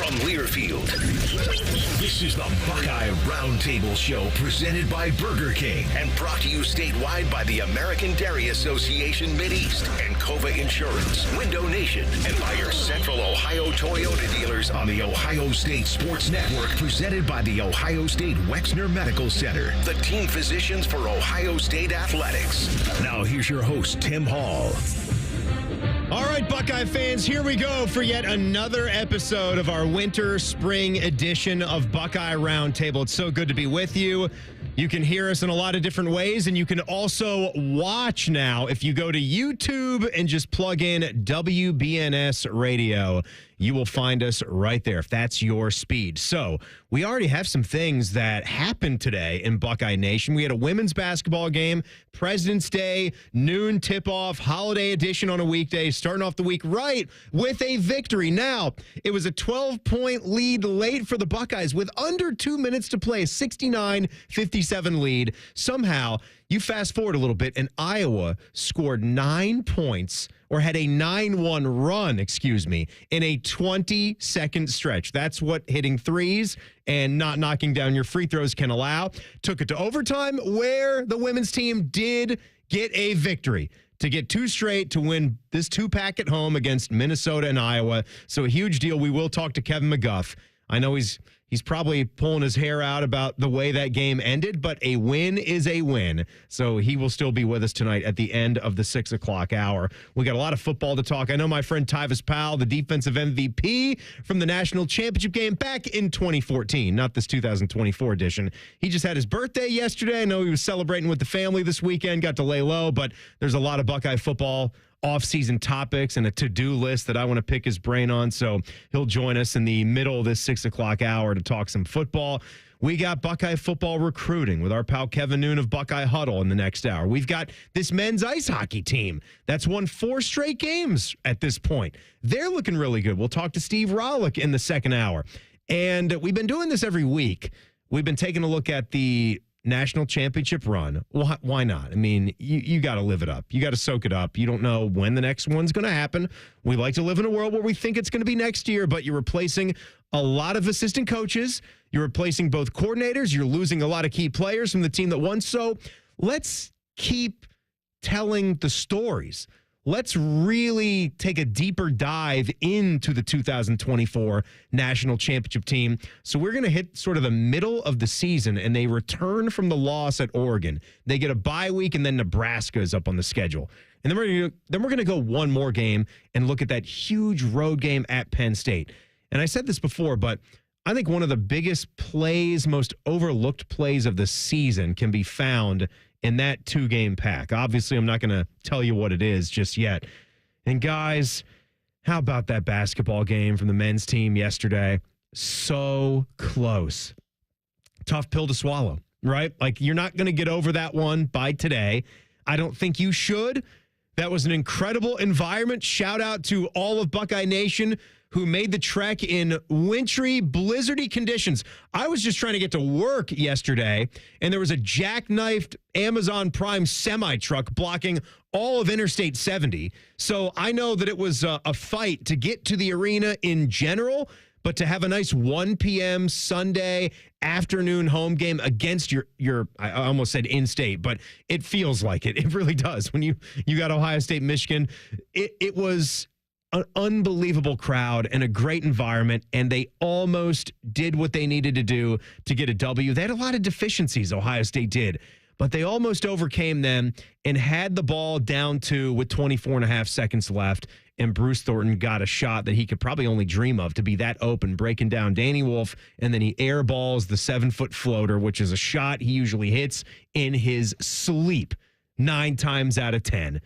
from Learfield. This is the Buckeye Roundtable Show presented by Burger King and brought to you statewide by the American Dairy Association Mideast and Cova Insurance, Window Nation, and by your Central Ohio Toyota dealers on the Ohio State Sports Network presented by the Ohio State Wexner Medical Center, the team physicians for Ohio State Athletics. Now here's your host, Tim Hall. All right, Buckeye fans, here we go for yet another episode of our winter-spring edition of Buckeye Roundtable. It's so good to be with you. You can hear us in a lot of different ways, and you can also watch now if you go to YouTube and just plug in WBNS Radio. You will find us right there if that's your speed. So we already have some things that happened today in Buckeye Nation. We had a women's basketball game, President's Day, noon tip-off, holiday edition on a weekday, starting off the week right with a victory. Now, it was a 12-point lead late for the Buckeyes with under 2 minutes to play, a 69-57 lead. Somehow, you fast forward a little bit, and Iowa scored 9 points, or had a 9-1 run, in a 20-second stretch. That's what hitting threes and not knocking down your free throws can allow. Took it to overtime, where the women's team did get a victory to get two straight to win this two-pack at home against Minnesota and Iowa. So a huge deal. We will talk to Kevin McGuff. I know he's probably pulling his hair out about the way that game ended, but a win is a win. So he will still be with us tonight at the end of the 6 o'clock hour. We got a lot of football to talk. I know my friend Tyvis Powell, the defensive MVP from the national championship game back in 2014, not this 2024 edition. He just had his birthday yesterday. I know he was celebrating with the family this weekend, got to lay low, but there's a lot of Buckeye football off-season topics and a to-do list that I want to pick his brain on. So he'll join us in the middle of this 6 o'clock hour to talk some football. We got Buckeye football recruiting with our pal Kevin Noon of Buckeye Huddle in the next hour. We've got this men's ice hockey team that's won 4 straight games at this point. They're looking really good. We'll talk to Steve Rollick in the second hour. And we've been doing this every week. We've been taking a look at the national championship run. Why not? I mean, you got to live it up. You got to soak it up. You don't know when the next one's going to happen. We like to live in a world where we think it's going to be next year, but you're replacing a lot of assistant coaches. You're replacing both coordinators. You're losing a lot of key players from the team that won. So let's keep telling the stories. Let's really take a deeper dive into the 2024 national championship team. So we're going to hit sort of the middle of the season, and they return from the loss at Oregon. They get a bye week, and then Nebraska is up on the schedule. And then we're going to go one more game and look at that huge road game at Penn State. And I said this before, but I think one of the biggest plays, most overlooked plays of the season can be found in that 2-game pack. Obviously, I'm not going to tell you what it is just yet. And guys, how about that basketball game from the men's team yesterday? So close. Tough pill to swallow, right? Like, you're not going to get over that one by today. I don't think you should. That was an incredible environment. Shout out to all of Buckeye Nation who made the trek in wintry, blizzardy conditions. I was just trying to get to work yesterday, and there was a jackknifed Amazon Prime semi-truck blocking all of Interstate 70. So I know that it was a fight to get to the arena in general, but to have a nice 1 p.m. Sunday afternoon home game against your I almost said in-state, but it feels like it. It really does. When you got Ohio State, Michigan, it was an unbelievable crowd and a great environment, and they almost did what they needed to do to get a W. They had a lot of deficiencies, Ohio State did, but they almost overcame them and had the ball down to with 24 and a half seconds left, and Bruce Thornton got a shot that he could probably only dream of to be that open, breaking down Danny Wolf, and then he airballs the 7-foot floater, which is a shot he usually hits in his sleep 9 times out of 10.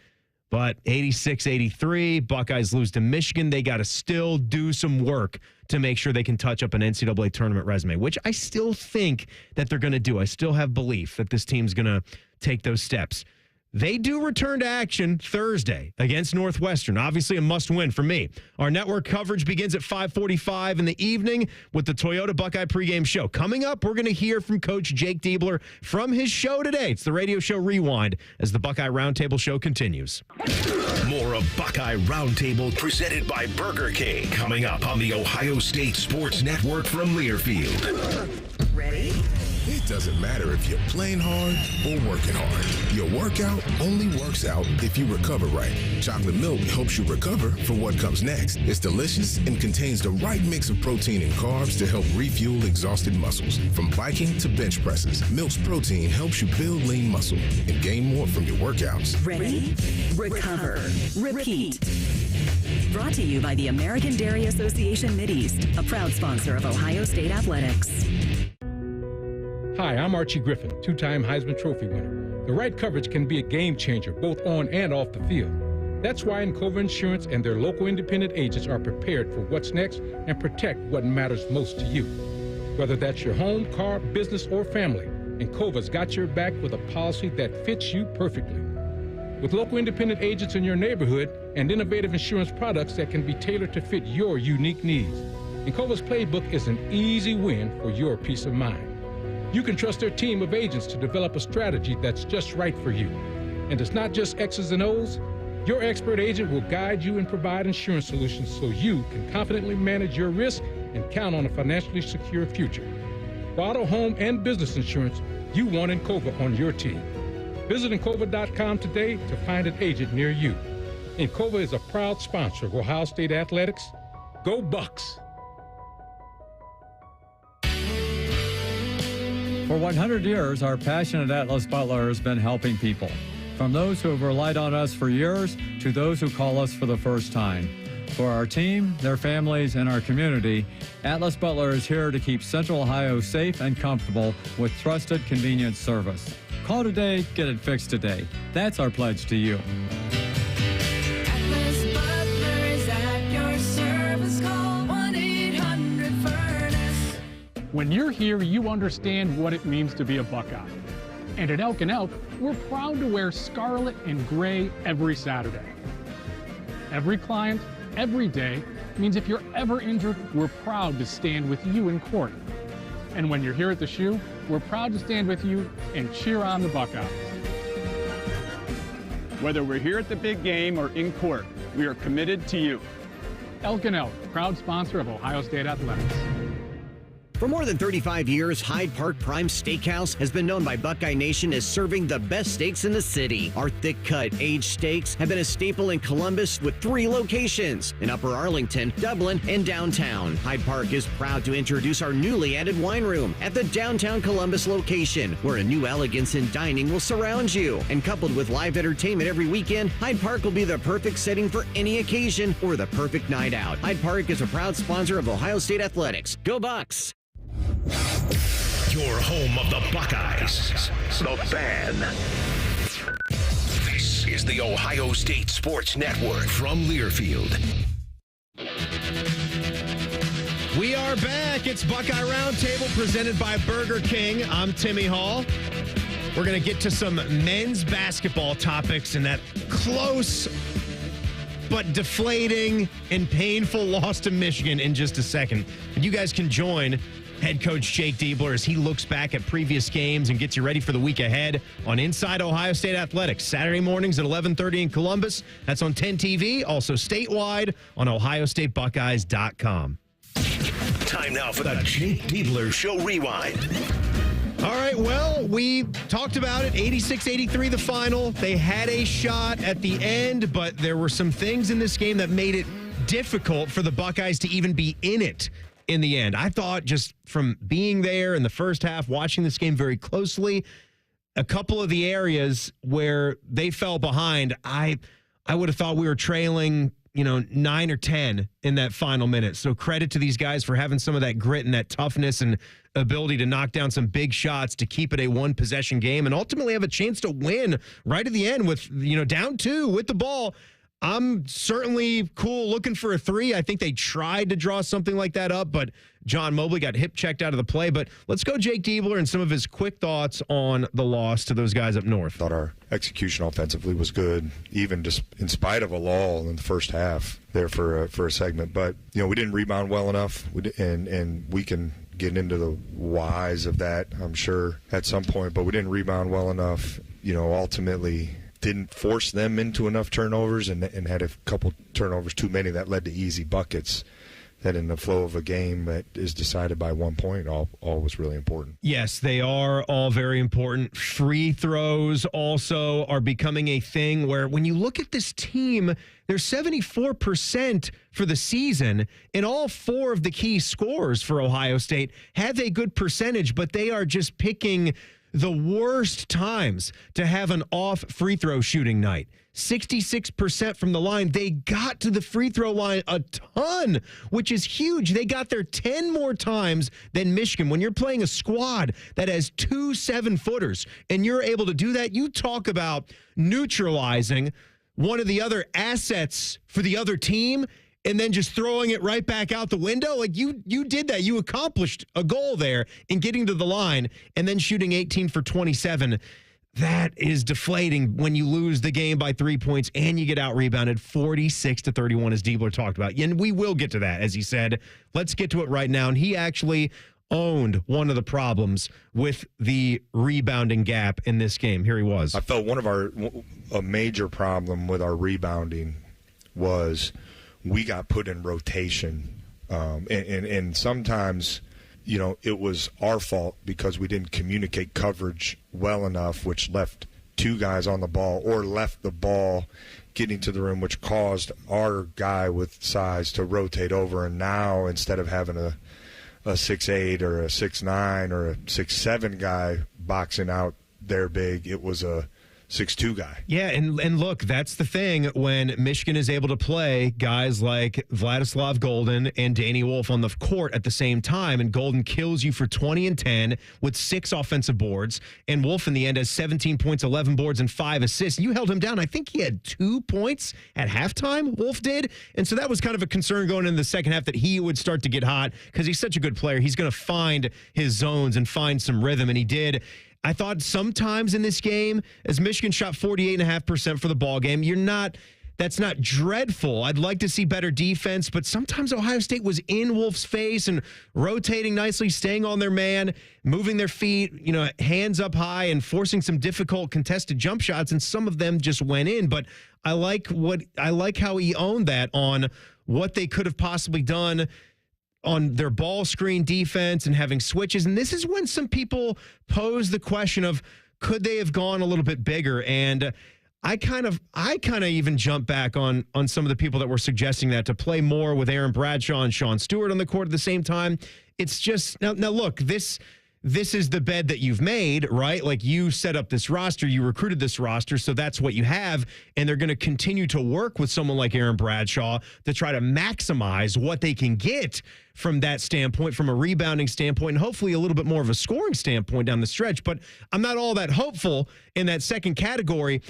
But 86-83, Buckeyes lose to Michigan. They got to still do some work to make sure they can touch up an NCAA tournament resume, which I still think that they're going to do. I still have belief that this team's going to take those steps. They do return to action Thursday against Northwestern. Obviously a must-win for me. Our network coverage begins at 5:45 in the evening with the Toyota Buckeye pregame show. Coming up, we're going to hear from Coach Jake Diebler from his show today. It's the radio show Rewind as the Buckeye Roundtable show continues. More The Buckeye Roundtable, presented by Burger King, coming up on the Ohio State Sports Network from Learfield. Ready? It doesn't matter if you're playing hard or working hard. Your workout only works out if you recover right. Chocolate milk helps you recover for what comes next. It's delicious and contains the right mix of protein and carbs to help refuel exhausted muscles. From biking to bench presses, Milk's protein helps you build lean muscle and gain more from your workouts. Ready? Recover. Repeat. Brought to you by the American Dairy Association Mideast, a proud sponsor of Ohio State Athletics. Hi, I'm Archie Griffin, two-time Heisman Trophy winner. The right coverage can be a game changer, both on and off the field. That's why Encova Insurance and their local independent agents are prepared for what's next and protect what matters most to you. Whether that's your home, car, business, or family, Encova's got your back with a policy that fits you perfectly. With local independent agents in your neighborhood and innovative insurance products that can be tailored to fit your unique needs, Encova's playbook is an easy win for your peace of mind. You can trust their team of agents to develop a strategy that's just right for you. And it's not just X's and O's. Your expert agent will guide you and provide insurance solutions so you can confidently manage your risk and count on a financially secure future. For auto, home, and business insurance, you want Encova on your team. Visit Encova.com today to find an agent near you. Encova is a proud sponsor of Ohio State Athletics. Go Bucks! For 100 years, our passion at Atlas Butler has been helping people. From those who have relied on us for years to those who call us for the first time. For our team, their families, and our community, Atlas Butler is here to keep Central Ohio safe and comfortable with trusted, convenient service. Call today, get it fixed today. That's our pledge to you. Atlas Butler is at your service. Call 1-800-FURNACE. When you're here, you understand what it means to be a Buckeye. And at Elk & Elk, we're proud to wear scarlet and gray every Saturday. Every client, every day, means if you're ever injured, we're proud to stand with you in court. And when you're here at the shoe, we're proud to stand with you and cheer on the Buckeyes. Whether we're here at the big game or in court, we are committed to you. Elk & Elk, proud sponsor of Ohio State Athletics. For more than 35 years, Hyde Park Prime Steakhouse has been known by Buckeye Nation as serving the best steaks in the city. Our thick-cut, aged steaks have been a staple in Columbus with 3 locations, in Upper Arlington, Dublin, and downtown. Hyde Park is proud to introduce our newly added wine room at the downtown Columbus location, where a new elegance in dining will surround you. And coupled with live entertainment every weekend, Hyde Park will be the perfect setting for any occasion or the perfect night out. Hyde Park is a proud sponsor of Ohio State Athletics. Go Bucks! Your home of the Buckeyes, the Fan. This is the Ohio State Sports Network from Learfield. We are back. It's Buckeye Roundtable presented by Burger King. I'm Timmy Hall. We're going to get to some men's basketball topics and that close but deflating and painful loss to Michigan in just a second. And you guys can join head coach Jake Diebler as he looks back at previous games and gets you ready for the week ahead on Inside Ohio State Athletics. Saturday mornings at 11:30 in Columbus. That's on 10 TV, also statewide on ohiostatebuckeyes.com. Time now for the Jake Diebler Show Rewind. All right, well, we talked about it. 86-83 the final. They had a shot at the end, but there were some things in this game that made it difficult for the Buckeyes to even be in it in the end. I thought just from being there in the first half, watching this game very closely, a couple of the areas where they fell behind, I would have thought we were trailing, 9 or 10 in that final minute. So credit to these guys for having some of that grit and that toughness and ability to knock down some big shots to keep it a one-possession game and ultimately have a chance to win right at the end with, down 2 with the ball. I'm certainly cool looking for a 3. I think they tried to draw something like that up, but John Mobley got hip checked out of the play. But let's go Jake Diebler and some of his quick thoughts on the loss to those guys up north. Thought our execution offensively was good, even just in spite of a lull in the first half there for a segment. But, we didn't rebound well enough, and we can get into the whys of that, I'm sure, at some point. But we didn't rebound well enough. Ultimately, didn't force them into enough turnovers and had a couple turnovers too many that led to easy buckets. That in the flow of a game that is decided by 1 point, all was really important. Yes, they are all very important. Free throws also are becoming a thing where when you look at this team, they're 74% for the season, and all four of the key scorers for Ohio State have a good percentage, but they are just picking the worst times to have an off free throw shooting night. 66% from the line. They got to the free throw line a ton, which is huge. They got there 10 more times than Michigan. When you're playing a squad that has 2 7-footers and you're able to do that, you talk about neutralizing one of the other assets for the other team and then just throwing it right back out the window. Like you did that. You accomplished a goal there in getting to the line and then shooting 18 for 27. That is deflating when you lose the game by 3 points and you get out rebounded 46-31, as Diebler talked about. And we will get to that, as he said. Let's get to it right now. And he actually owned one of the problems with the rebounding gap in this game. Here he was. I felt a major problem with our rebounding was we got put in rotation. And sometimes, it was our fault because we didn't communicate coverage well enough, which left 2 guys on the ball or left the ball getting to the rim, which caused our guy with size to rotate over. And now instead of having a 6'8" or a 6'9" or a 6'7" guy boxing out their big, it was a 6'2" guy. Yeah, and look, that's the thing when Michigan is able to play guys like Vladislav Golden and Danny Wolf on the court at the same time, and Golden kills you for 20 and 10 with 6 offensive boards, and Wolf in the end has 17 points, 11 boards, and 5 assists. You held him down. I think he had 2 points at halftime, Wolf did, and so that was kind of a concern going into the second half that he would start to get hot because he's such a good player. He's going to find his zones and find some rhythm, and he did. I thought sometimes in this game, as Michigan shot 48.5% for the ball game, that's not dreadful. I'd like to see better defense, but sometimes Ohio State was in Wolf's face and rotating nicely, staying on their man, moving their feet, hands up high and forcing some difficult contested jump shots, and some of them just went in. But I like how he owned that on what they could have possibly done on their ball screen defense and having switches. And this is when some people pose the question of, could they have gone a little bit bigger? And I kind of even jump back on some of the people that were suggesting that to play more with Aaron Bradshaw and Sean Stewart on the court at the same time. It's just now look, this is the bed that you've made, right? Like you set up this roster, you recruited this roster, so that's what you have. And they're going to continue to work with someone like Aaron Bradshaw to try to maximize what they can get from that standpoint, from a rebounding standpoint, and hopefully a little bit more of a scoring standpoint down the stretch. But I'm not all that hopeful in that second category.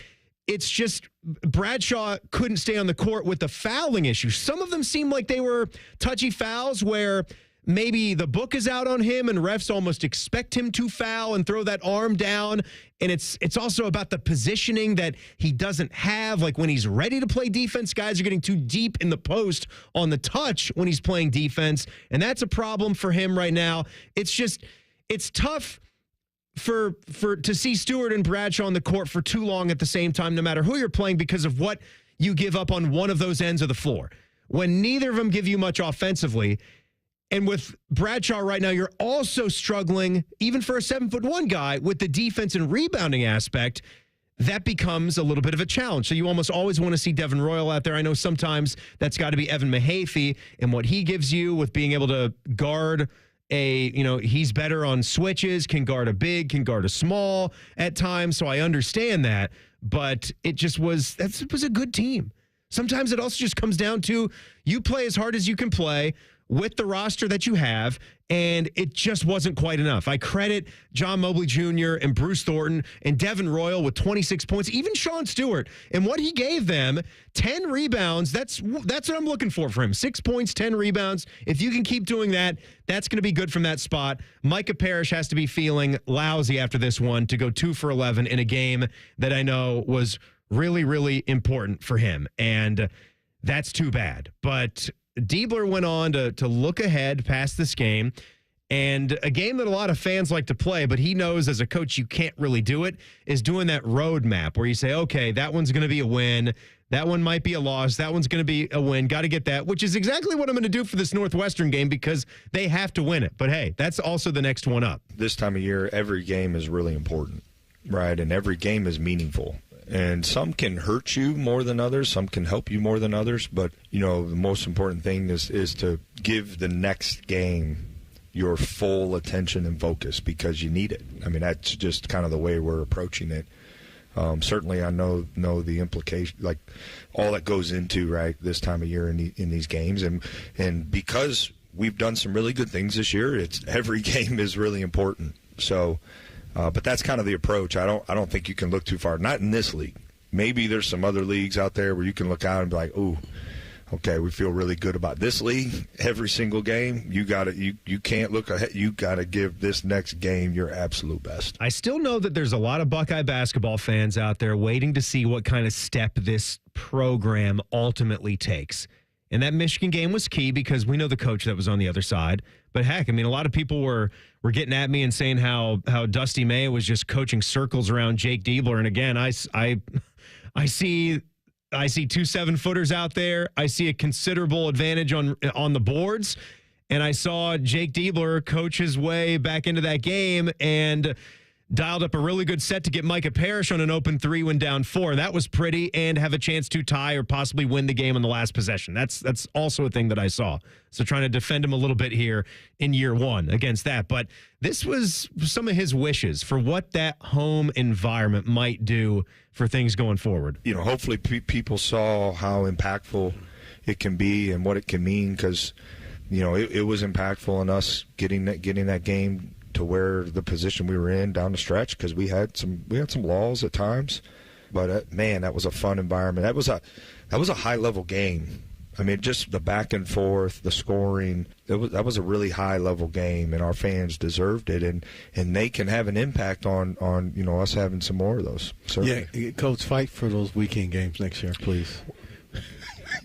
It's just Bradshaw couldn't stay on the court with the fouling issue. Some of them seem like they were touchy fouls where maybe the book is out on him and refs almost expect him to foul and throw that arm down. And it's also about the positioning that he doesn't have. Like when he's ready to play defense, guys are getting too deep in the post on the touch when he's playing defense. And that's a problem for him right now. It's tough to see Stewart and Bradshaw on the court for too long at the same time, no matter who you're playing, because of what you give up on one of those ends of the floor. When neither of them give you much offensively. And with Bradshaw right now, you're also struggling, even for a 7'1" guy, with the defense and rebounding aspect. That becomes a little bit of a challenge. So you almost always want to see Devin Royal out there. I know sometimes that's got to be Evan Mahaffey and what he gives you with being able to guard he's better on switches, can guard a big, can guard a small at times. So I understand that. But it was a good team. Sometimes it also just comes down to you play as hard as you can play with the roster that you have, and it just wasn't quite enough. I credit John Mobley Jr. and Bruce Thornton and Devin Royal with 26 points, even Sean Stewart, and what he gave them, 10 rebounds. That's what I'm looking for him. 6 points, 10 rebounds. If you can keep doing that, that's going to be good from that spot. Micah Parrish has to be feeling lousy after this one to go 2 for 11 in a game that I know was really, really important for him, and that's too bad. But Diebler went on to look ahead past this game And a game that a lot of fans like to play, but he knows as a coach you can't really do it, is doing that road map where you say, okay, that one's going to be a win. That one might be a loss. That one's going to be a win. Got to get that, which is exactly what I'm going to do for this Northwestern game because they have to win it. But, hey, that's also the next one up. This time of year, every game is really important, right? And every game is meaningful. And some can hurt you more than others. Some can help you more than others. But, the most important thing is to give the next game your full attention and focus because you need it. I mean, that's just kind of the way we're approaching it. Certainly, I know the implication, like all that goes into right this time of year in these games, and because we've done some really good things this year, it's every game is really important. So, but that's kind of the approach. I don't think you can look too far. Not in this league. Maybe there's some other leagues out there where you can look out and be like, ooh, okay, we feel really good about this league. Every single game, you can't look ahead. You got to give this next game your absolute best. I still know that there's a lot of Buckeye basketball fans out there waiting to see what kind of step this program ultimately takes. And that Michigan game was key because we know the coach that was on the other side. But heck, I mean, a lot of people were getting at me and saying how Dusty May was just coaching circles around Jake Diebler. And again, I see 2 7-footers out there. I see a considerable advantage on the boards. And I saw Jake Diebler coach his way back into that game and dialed up a really good set to get Micah Parrish on an open 3 when down 4. That was pretty, and have a chance to tie or possibly win the game on the last possession. That's also a thing that I saw. So trying to defend him a little bit here in year 1 against that. But this was some of his wishes for what that home environment might do for things going forward. Hopefully people saw how impactful it can be and what it can mean because, it was impactful in us getting that game to where the position we were in down the stretch because we had some lulls at times, but man, that was a fun environment. That was a high level game. I mean, just the back and forth, the scoring. That was a really high level game, and our fans deserved it, and they can have an impact on us having some more of those. Certainly. Yeah, Coach, fight for those weekend games next year, please.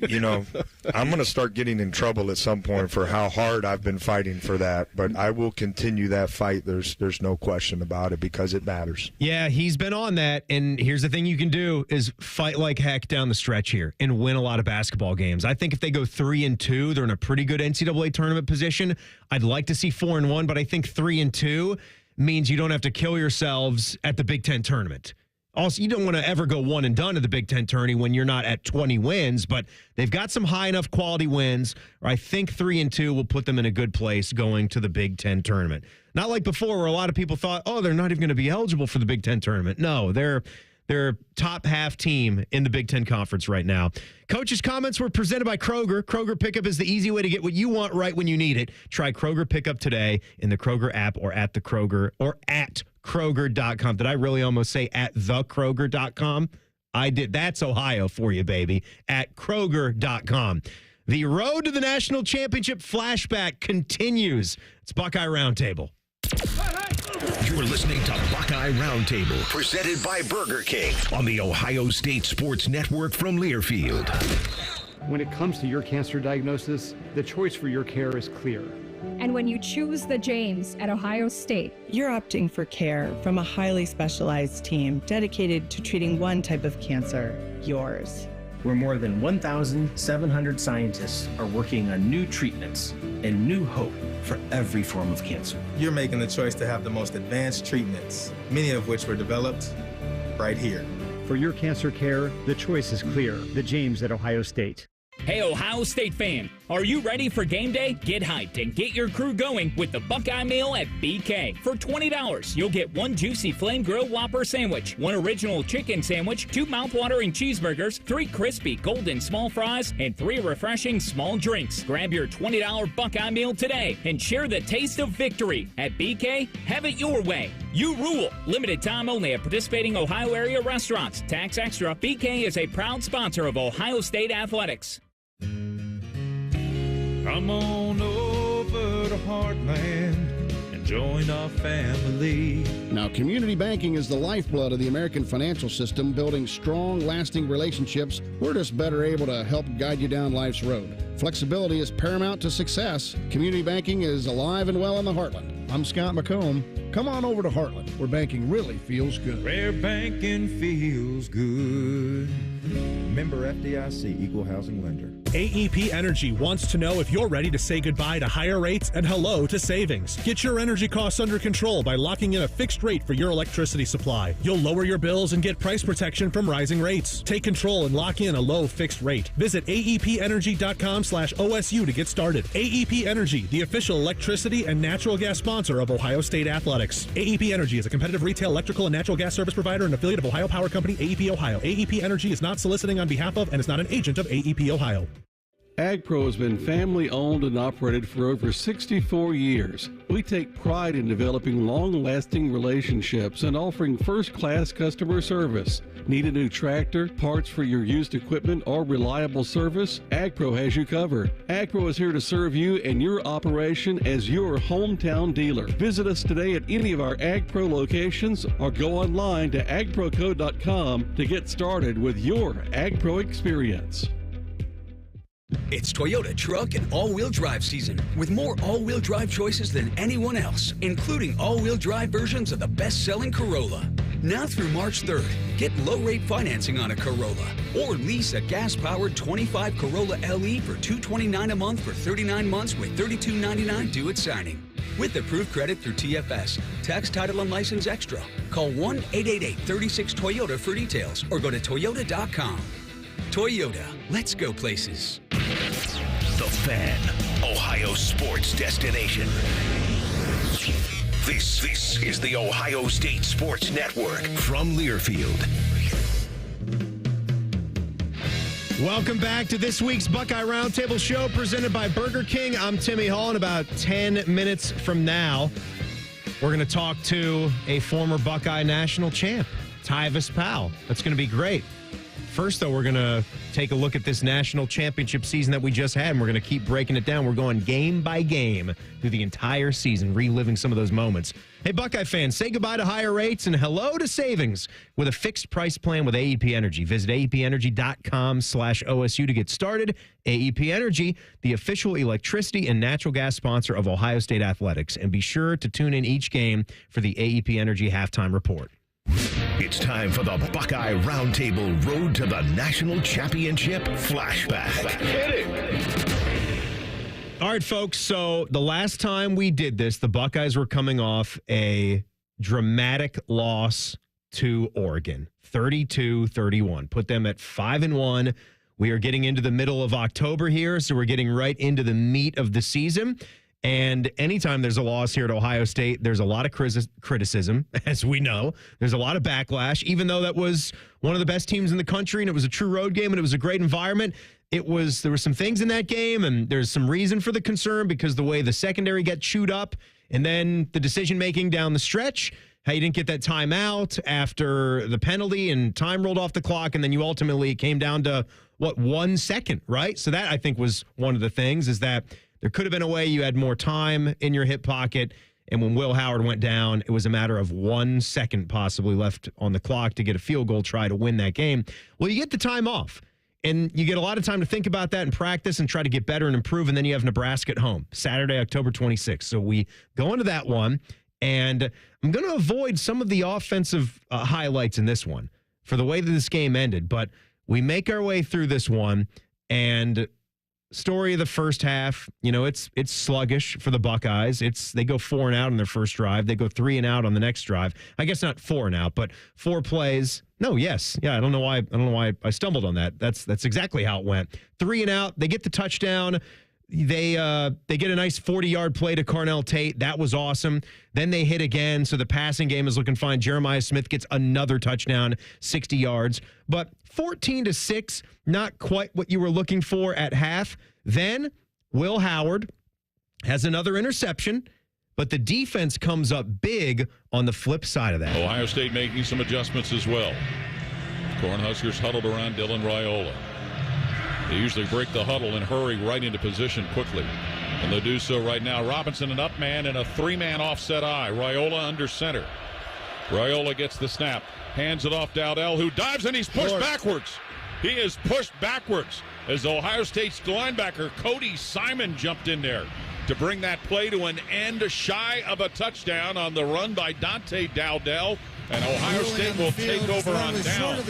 I'm going to start getting in trouble at some point for how hard I've been fighting for that, but I will continue that fight. There's no question about it because it matters. Yeah, he's been on that, and here's the thing you can do is fight like heck down the stretch here and win a lot of basketball games. I think if they go 3-2, they're in a pretty good NCAA tournament position. I'd like to see 4-1, but I think 3-2 means you don't have to kill yourselves at the Big Ten tournament. Also, you don't want to ever go one and done at the Big Ten tourney when you're not at 20 wins, but they've got some high enough quality wins. Or I think 3-2 will put them in a good place going to the Big Ten tournament. Not like before where a lot of people thought, oh, they're not even going to be eligible for the Big Ten tournament. No, they're top half team in the Big Ten Conference right now. Coach's comments were presented by Kroger. Kroger Pickup is the easy way to get what you want right when you need it. Try Kroger Pickup today in the Kroger app or at the Kroger or at Kroger.com. Did I really almost say at the Kroger.com? I did. That's Ohio for you, baby. At Kroger.com. The road to the national championship flashback continues. It's Buckeye Roundtable. You're listening to Buckeye Roundtable, presented by Burger King on the Ohio State Sports Network from Learfield. When it comes to your cancer diagnosis, the choice for your care is clear. And when you choose the James at Ohio State, you're opting for care from a highly specialized team dedicated to treating one type of cancer, yours. Where more than 1,700 scientists are working on new treatments and new hope for every form of cancer. You're making the choice to have the most advanced treatments, many of which were developed right here. For your cancer care, the choice is clear. The James at Ohio State. Hey, Ohio State fan, are you ready for game day? Get hyped and get your crew going with the Buckeye Meal at BK. For $20, you'll get 1 juicy flame grilled Whopper sandwich, 1 original chicken sandwich, 2 mouthwatering cheeseburgers, 3 crispy golden small fries, and 3 refreshing small drinks. Grab your $20 Buckeye Meal today and share the taste of victory. At BK, have it your way. You rule. Limited time only at participating Ohio area restaurants. Tax extra. BK is a proud sponsor of Ohio State Athletics. Come on over to Heartland and join our family. Now, community banking is the lifeblood of the American financial system, building strong, lasting relationships. We're just better able to help guide you down life's road. Flexibility is paramount to success. Community banking is alive and well in the Heartland. I'm Scott McComb. Come on over to Heartland, where banking really feels good. Where banking feels good. Member FDIC, Equal Housing Lender. AEP Energy wants to know if you're ready to say goodbye to higher rates and hello to savings. Get your energy costs under control by locking in a fixed rate for your electricity supply. You'll lower your bills and get price protection from rising rates. Take control and lock in a low fixed rate. Visit aepenergy.com/OSU to get started. AEP Energy, the official electricity and natural gas sponsor of Ohio State Athletics. AEP Energy is a competitive retail electrical and natural gas service provider and affiliate of Ohio Power Company, AEP Ohio. AEP Energy is not soliciting on behalf of and is not an agent of AEP Ohio. AgPro has been family-owned and operated for over 64 years. We take pride in developing long-lasting relationships and offering first-class customer service. Need a new tractor, parts for your used equipment, or reliable service? AgPro has you covered. AgPro is here to serve you and your operation as your hometown dealer. Visit us today at any of our AgPro locations or go online to agproco.com to get started with your AgPro experience. It's Toyota truck and all-wheel drive season with more all-wheel drive choices than anyone else, including all-wheel drive versions of the best-selling Corolla. Now through March 3rd, get low-rate financing on a Corolla or lease a gas-powered 25 Corolla LE for $229 a month for 39 months with $32.99 due at signing. With approved credit through TFS, tax, title, and license extra. Call 1-888-36-TOYOTA for details or go to toyota.com. Toyota, let's go places. The Fan, Ohio sports destination. This is the Ohio State Sports Network from Learfield. Welcome back to this week's Buckeye Roundtable show presented by Burger King. I'm Timmy Hall, and about 10 minutes from now, we're going to talk to a former Buckeye national champ, Tyvis Powell. That's going to be great. First, though, we're going to take a look at this national championship season that we just had, and we're going to keep breaking it down. We're going game by game through the entire season, reliving some of those moments. Hey, Buckeye fans, say goodbye to higher rates and hello to savings with a fixed price plan with AEP Energy. Visit aepenergy.com/OSU to get started. AEP Energy, the official electricity and natural gas sponsor of Ohio State Athletics. And be sure to tune in each game for the AEP Energy halftime report. It's time for the Buckeye Roundtable Road to the National Championship Flashback. Hit it! All right, folks, so the last time we did this, the Buckeyes were coming off a dramatic loss to Oregon, 32-31. Put them at 5-1. We are getting into the middle of October here, so we're getting right into the meat of the season. And anytime there's a loss here at Ohio State, there's a lot of criticism, as we know. There's a lot of backlash, even though that was one of the best teams in the country and it was a true road game and it was a great environment. There were some things in that game, and there's some reason for the concern because the way the secondary got chewed up and then the decision-making down the stretch, how you didn't get that timeout after the penalty and time rolled off the clock, and then you ultimately came down to, 1 second, right? So that, I think, was one of the things, is that there could have been a way you had more time in your hip pocket, and when Will Howard went down, it was a matter of 1 second possibly left on the clock to get a field goal try to win that game. Well, you get the time off, and you get a lot of time to think about that and practice and try to get better and improve, and then you have Nebraska at home, Saturday, October 26th. So we go into that one, and I'm going to avoid some of the offensive highlights in this one for the way that this game ended, but we make our way through this one, and story of the first half, it's sluggish for the Buckeyes. They go 4 and out on their first drive. They go 3 and out on the next drive. I guess not 4 and out, but 4 plays. No, yes. Yeah, I don't know why I stumbled on that. That's exactly how it went. 3 and out. They get the touchdown. They get a nice 40-yard play to Carnell Tate. That was awesome. Then they hit again, so the passing game is looking fine. Jeremiah Smith gets another touchdown, 60 yards. But 14-6, not quite what you were looking for at half. Then Will Howard has another interception, but the defense comes up big on the flip side of that. Ohio State making some adjustments as well. Cornhuskers huddled around Dylan Raiola. They usually break the huddle and hurry right into position quickly. And they'll do so right now. Robinson, an up man, and a 3-man offset eye. Raiola under center. Raiola gets the snap. Hands it off Dowdell, who dives, and he's pushed backwards. He is pushed backwards. as Ohio State's linebacker Cody Simon jumped in there to bring that play to an end shy of a touchdown on the run by Dante Dowdell, and Ohio State will take over on down.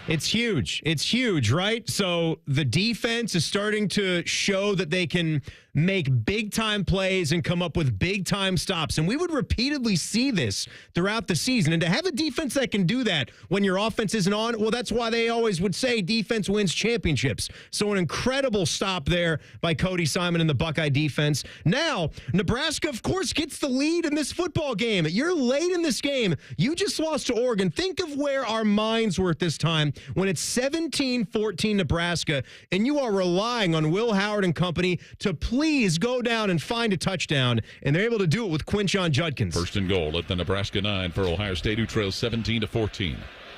It's huge. It's huge, right? So the defense is starting to show that they can make big-time plays and come up with big-time stops. And we would repeatedly see this throughout the season. And to have a defense that can do that when your offense isn't on, well, that's why they always would say defense wins championships. So an incredible stop there by Cody Simon and the Buckeye defense. Now, Nebraska, of course, gets the lead in this football game. You're late in this game. You just lost to Oregon. Think of where our minds were at this time when it's 17-14 Nebraska, and you are relying on Will Howard and company to please go down and find a touchdown, and they're able to do it with Quinshon Judkins. First and goal at the Nebraska 9 for Ohio State, who trails 17-14.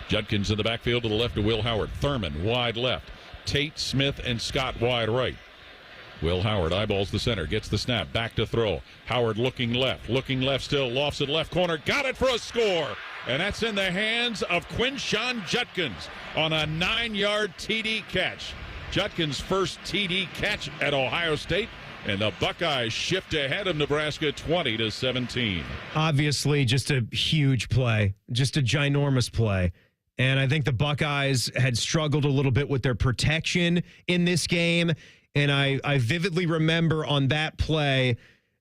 Judkins in the backfield to the left of Will Howard. Thurman wide left. Tate, Smith, and Scott wide right. Will Howard eyeballs the center, gets the snap, back to throw. Howard looking left still, lofts it left corner, got it for a score. And that's in the hands of Quinshon Judkins on a 9-yard TD catch. Judkins' first TD catch at Ohio State, and the Buckeyes shift ahead of Nebraska 20-17. Obviously, just a huge play, just a ginormous play. And I think the Buckeyes had struggled a little bit with their protection in this game. And I vividly remember on that play,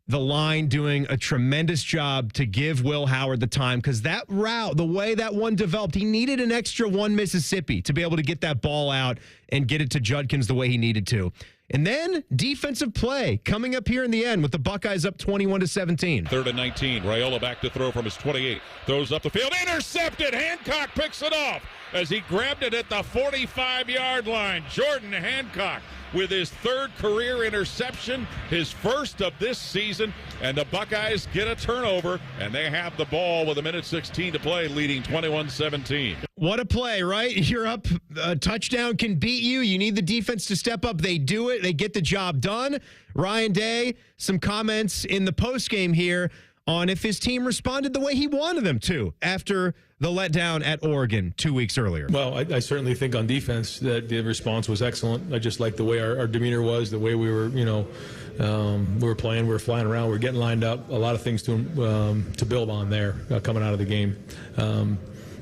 the line doing a tremendous job to give Will Howard the time, because that route, the way that one developed, he needed an extra one Mississippi to be able to get that ball out and get it to Judkins the way he needed to. And then defensive play coming up here in the end with the Buckeyes up 21-17. 3rd and 19. Raiola back to throw from his 28. Throws up the field. Intercepted. Hancock picks it off as he grabbed it at the 45-yard line. Jordan Hancock with his 3rd career interception, his first of this season, and the Buckeyes get a turnover, and they have the ball with 1:16 to play, leading 21-17. What a play, right? You're up. A touchdown can beat you. You need the defense to step up. They do it. They get the job done. Ryan Day, some comments in the postgame here on if his team responded the way he wanted them to after the letdown at Oregon 2 weeks earlier. Well, I certainly think on defense that the response was excellent. I just like the way our demeanor was, the way we were, we were playing, we were flying around, we were getting lined up. A lot of things to build on there coming out of the game.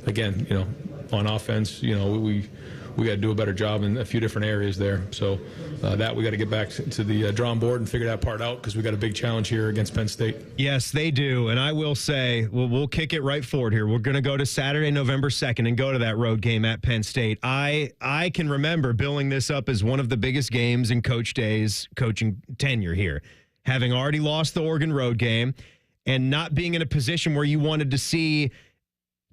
Again, on offense, we got to do a better job in a few different areas there. So that we got to get back to the drawing board and figure that part out, because we got a big challenge here against Penn State. Yes, they do. And I will say, we'll kick it right forward here. We're going to go to Saturday, November 2nd and go to that road game at Penn State. I can remember billing this up as one of the biggest games in Coach Day's coaching tenure here, having already lost the Oregon road game and not being in a position where you wanted to see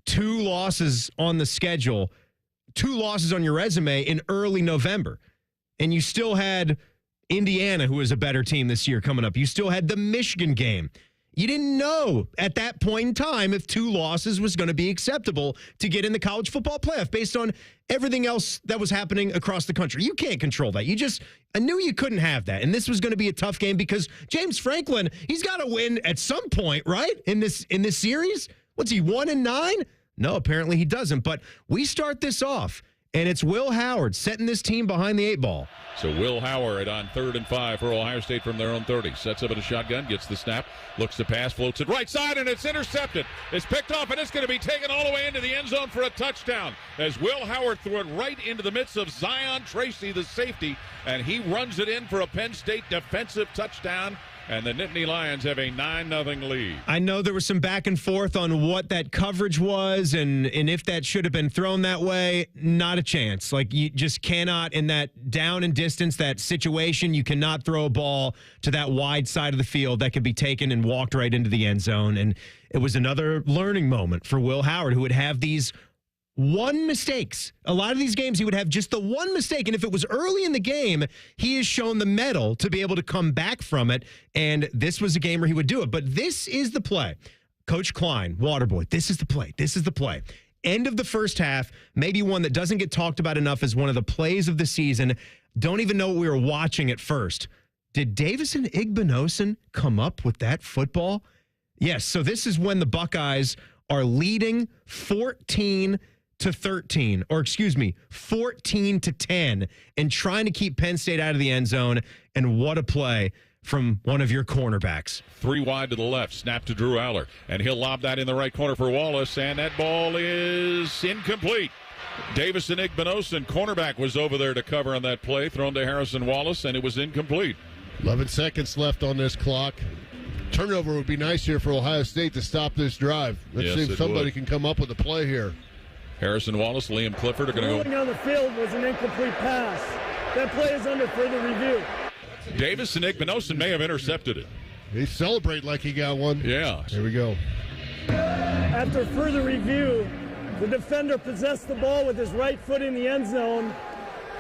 2 losses on the schedule, 2 losses on your resume in early November. And you still had Indiana, who is a better team this year, coming up. You still had the Michigan game. You didn't know at that point in time if 2 losses was going to be acceptable to get in the college football playoff based on everything else that was happening across the country. You can't control that. I knew you couldn't have that. And this was going to be a tough game because James Franklin, he's got to win at some point, right? In this series? What's he, 1-9? No, apparently he doesn't. But we start this off, and it's Will Howard setting this team behind the 8 ball. So Will Howard on 3rd and 5 for Ohio State from their own 30. Sets up in a shotgun, gets the snap, looks to pass, floats it right side, and it's intercepted. It's picked off, and it's going to be taken all the way into the end zone for a touchdown as Will Howard threw it right into the midst of Zion Tracy, the safety, and he runs it in for a Penn State defensive touchdown. And the Nittany Lions have a 9-0 lead. I know there was some back and forth on what that coverage was and if that should have been thrown that way. Not a chance. Like, you just cannot, in that down and distance, that situation, you cannot throw a ball to that wide side of the field that could be taken and walked right into the end zone. And it was another learning moment for Will Howard, who would have these 1 mistakes. A lot of these games, he would have just the 1 mistake. And if it was early in the game, he has shown the mettle to be able to come back from it. And this was a game where he would do it. But this is the play. Coach Klein, Waterboy, this is the play. This is the play. End of the first half, maybe one that doesn't get talked about enough as one of the plays of the season. Don't even know what we were watching at first. Did Davison Igbinosun come up with that football? Yes, so this is when the Buckeyes are leading 14-7 to 13, or excuse me, 14 to 10, and trying to keep Penn State out of the end zone. And what a play from one of your cornerbacks. 3 wide to the left, snap to Drew Aller, and he'll lob that in the right corner for Wallace, and that ball is incomplete. Davison Igbinosun, cornerback, was over there to cover on that play, thrown to Harrison Wallace, and it was incomplete. 11 seconds left on this clock. Turnover would be nice here for Ohio State to stop this drive. Let's see if somebody can come up with a play here. Harrison Wallace, Liam Clifford are going to go. Ruling on the field was an incomplete pass. That play is under further review. Davison Igbinosun may have intercepted it. He celebrated like he got one. Yeah. Here we go. After further review, the defender possessed the ball with his right foot in the end zone.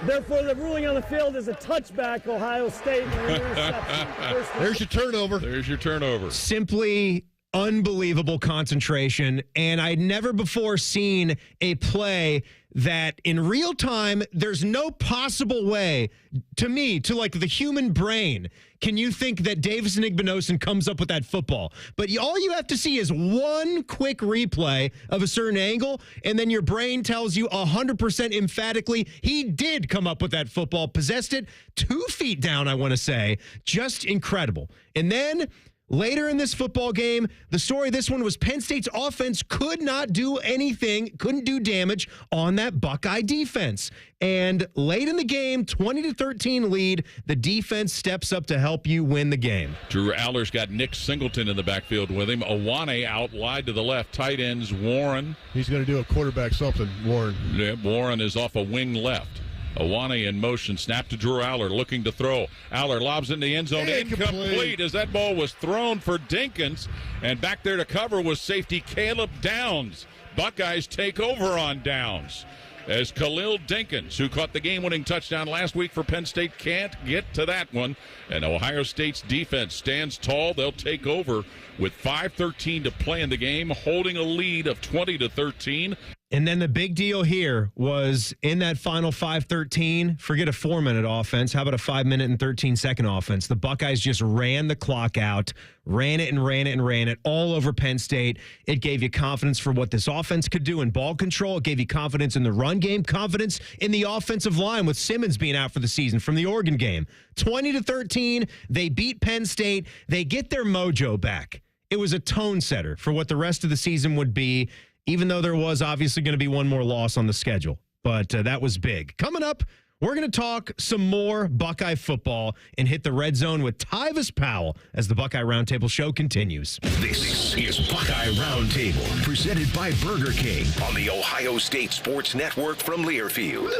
Therefore, the ruling on the field is a touchback, Ohio State. And an interception. There's your turnover. There's your turnover. Simply unbelievable concentration. And I'd never before seen a play that in real time, there's no possible way to me, to like the human brain, can you think that Davison Igbinosun comes up with that football? But all you have to see is one quick replay of a certain angle, and then your brain tells you 100% emphatically he did come up with that football, possessed it 2 feet down, I want to say. Just incredible. And then later in this football game, the story of this one was Penn State's offense could not do anything, couldn't do damage on that Buckeye defense. And late in the game, 20-13 lead, the defense steps up to help you win the game. Drew Aller's got Nick Singleton in the backfield with him. Awane out wide to the left. Tight ends, Warren. He's going to do a quarterback something, Warren. Yeah, Warren is off a wing left. Awane in motion, snap to Drew Aller, looking to throw. Aller lobs in the end zone, incomplete as that ball was thrown for Dinkins. And back there to cover was safety Caleb Downs. Buckeyes take over on Downs as Khalil Dinkins, who caught the game-winning touchdown last week for Penn State, can't get to that one. And Ohio State's defense stands tall. They'll take over with 5:13 to play in the game, holding a lead of 20-13. And then the big deal here was in that final 5:13, forget a 4-minute offense. How about a 5-minute and 13-second offense? The Buckeyes just ran the clock out, ran it all over Penn State. It gave you confidence for what this offense could do in ball control. It gave you confidence in the run game, confidence in the offensive line with Simmons being out for the season from the Oregon game. 20-13, they beat Penn State. They get their mojo back. It was a tone setter for what the rest of the season would be, even though there was obviously going to be one more loss on the schedule. But that was big. Coming up, we're going to talk some more Buckeye football and hit the red zone with Tyvis Powell as the Buckeye Roundtable show continues. This is Buckeye Roundtable, presented by Burger King on the Ohio State Sports Network from Learfield.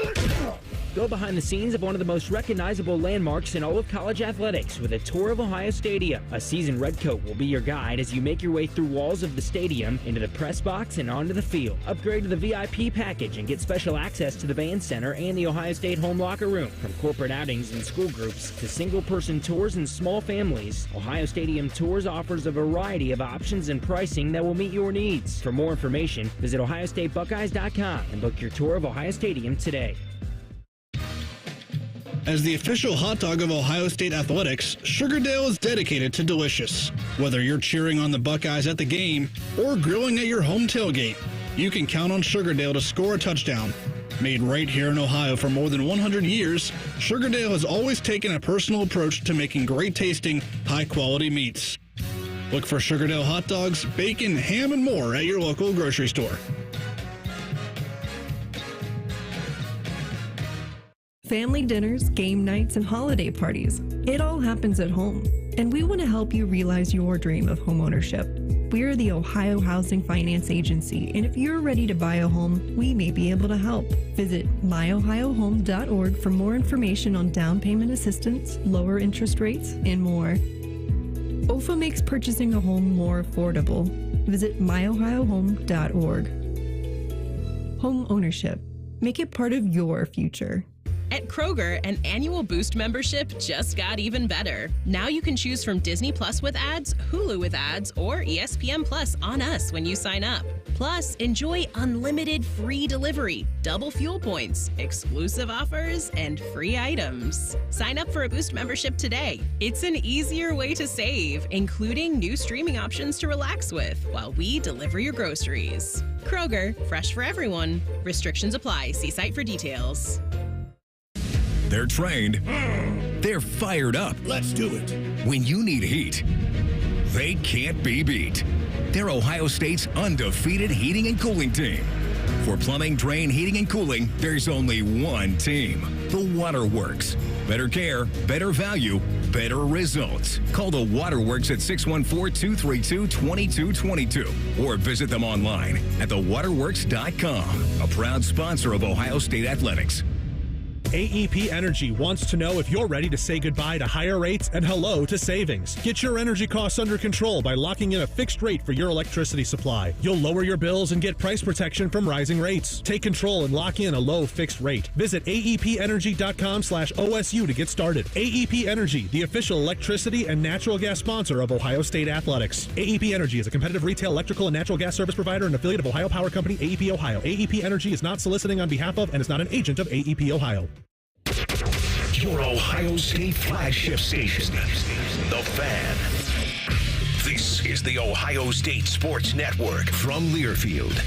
Go behind the scenes of one of the most recognizable landmarks in all of college athletics with a tour of Ohio Stadium. A seasoned redcoat will be your guide as you make your way through walls of the stadium, into the press box, and onto the field. Upgrade to the VIP package and get special access to the band center and the Ohio State home locker room. From corporate outings and school groups to single-person tours and small families, Ohio Stadium Tours offers a variety of options and pricing that will meet your needs. For more information, visit ohiostatebuckeyes.com and book your tour of Ohio Stadium today. As the official hot dog of Ohio State athletics, Sugardale is dedicated to delicious. Whether you're cheering on the Buckeyes at the game or grilling at your home tailgate, you can count on Sugardale to score a touchdown. Made right here in Ohio for more than 100 years, Sugardale has always taken a personal approach to making great-tasting, high-quality meats. Look for Sugardale hot dogs, bacon, ham, and more at your local grocery store. Family dinners, game nights, and holiday parties. It all happens at home, and we want to help you realize your dream of homeownership. We're the Ohio Housing Finance Agency, and if you're ready to buy a home, we may be able to help. Visit myohiohome.org for more information on down payment assistance, lower interest rates, and more. OFA makes purchasing a home more affordable. Visit myohiohome.org. Home ownership. Make it part of your future. At Kroger, an annual Boost membership just got even better. Now you can choose from Disney Plus with ads, Hulu with ads, or ESPN Plus on us when you sign up. Plus, enjoy unlimited free delivery, double fuel points, exclusive offers, and free items. Sign up for a Boost membership today. It's an easier way to save, including new streaming options to relax with while we deliver your groceries. Kroger, fresh for everyone. Restrictions apply. See site for details. They're trained. They're fired up. Let's do it. When you need heat, they can't be beat. They're Ohio State's undefeated heating and cooling team. For plumbing, drain, heating, and cooling, there's only one team. The Waterworks. Better care, better value, better results. Call the Waterworks at 614-232-2222 or visit them online at thewaterworks.com. A proud sponsor of Ohio State Athletics. AEP Energy wants to know if you're ready to say goodbye to higher rates and hello to savings. Get your energy costs under control by locking in a fixed rate for your electricity supply. You'll lower your bills and get price protection from rising rates. Take control and lock in a low fixed rate. Visit aepenergy.com/OSU to get started. AEP Energy, the official electricity and natural gas sponsor of Ohio State Athletics. AEP Energy is a competitive retail electrical and natural gas service provider and affiliate of Ohio Power Company, AEP Ohio. AEP Energy is not soliciting on behalf of and is not an agent of AEP Ohio. Your Ohio State flagship station, The Fan. This is the Ohio State Sports Network from Learfield.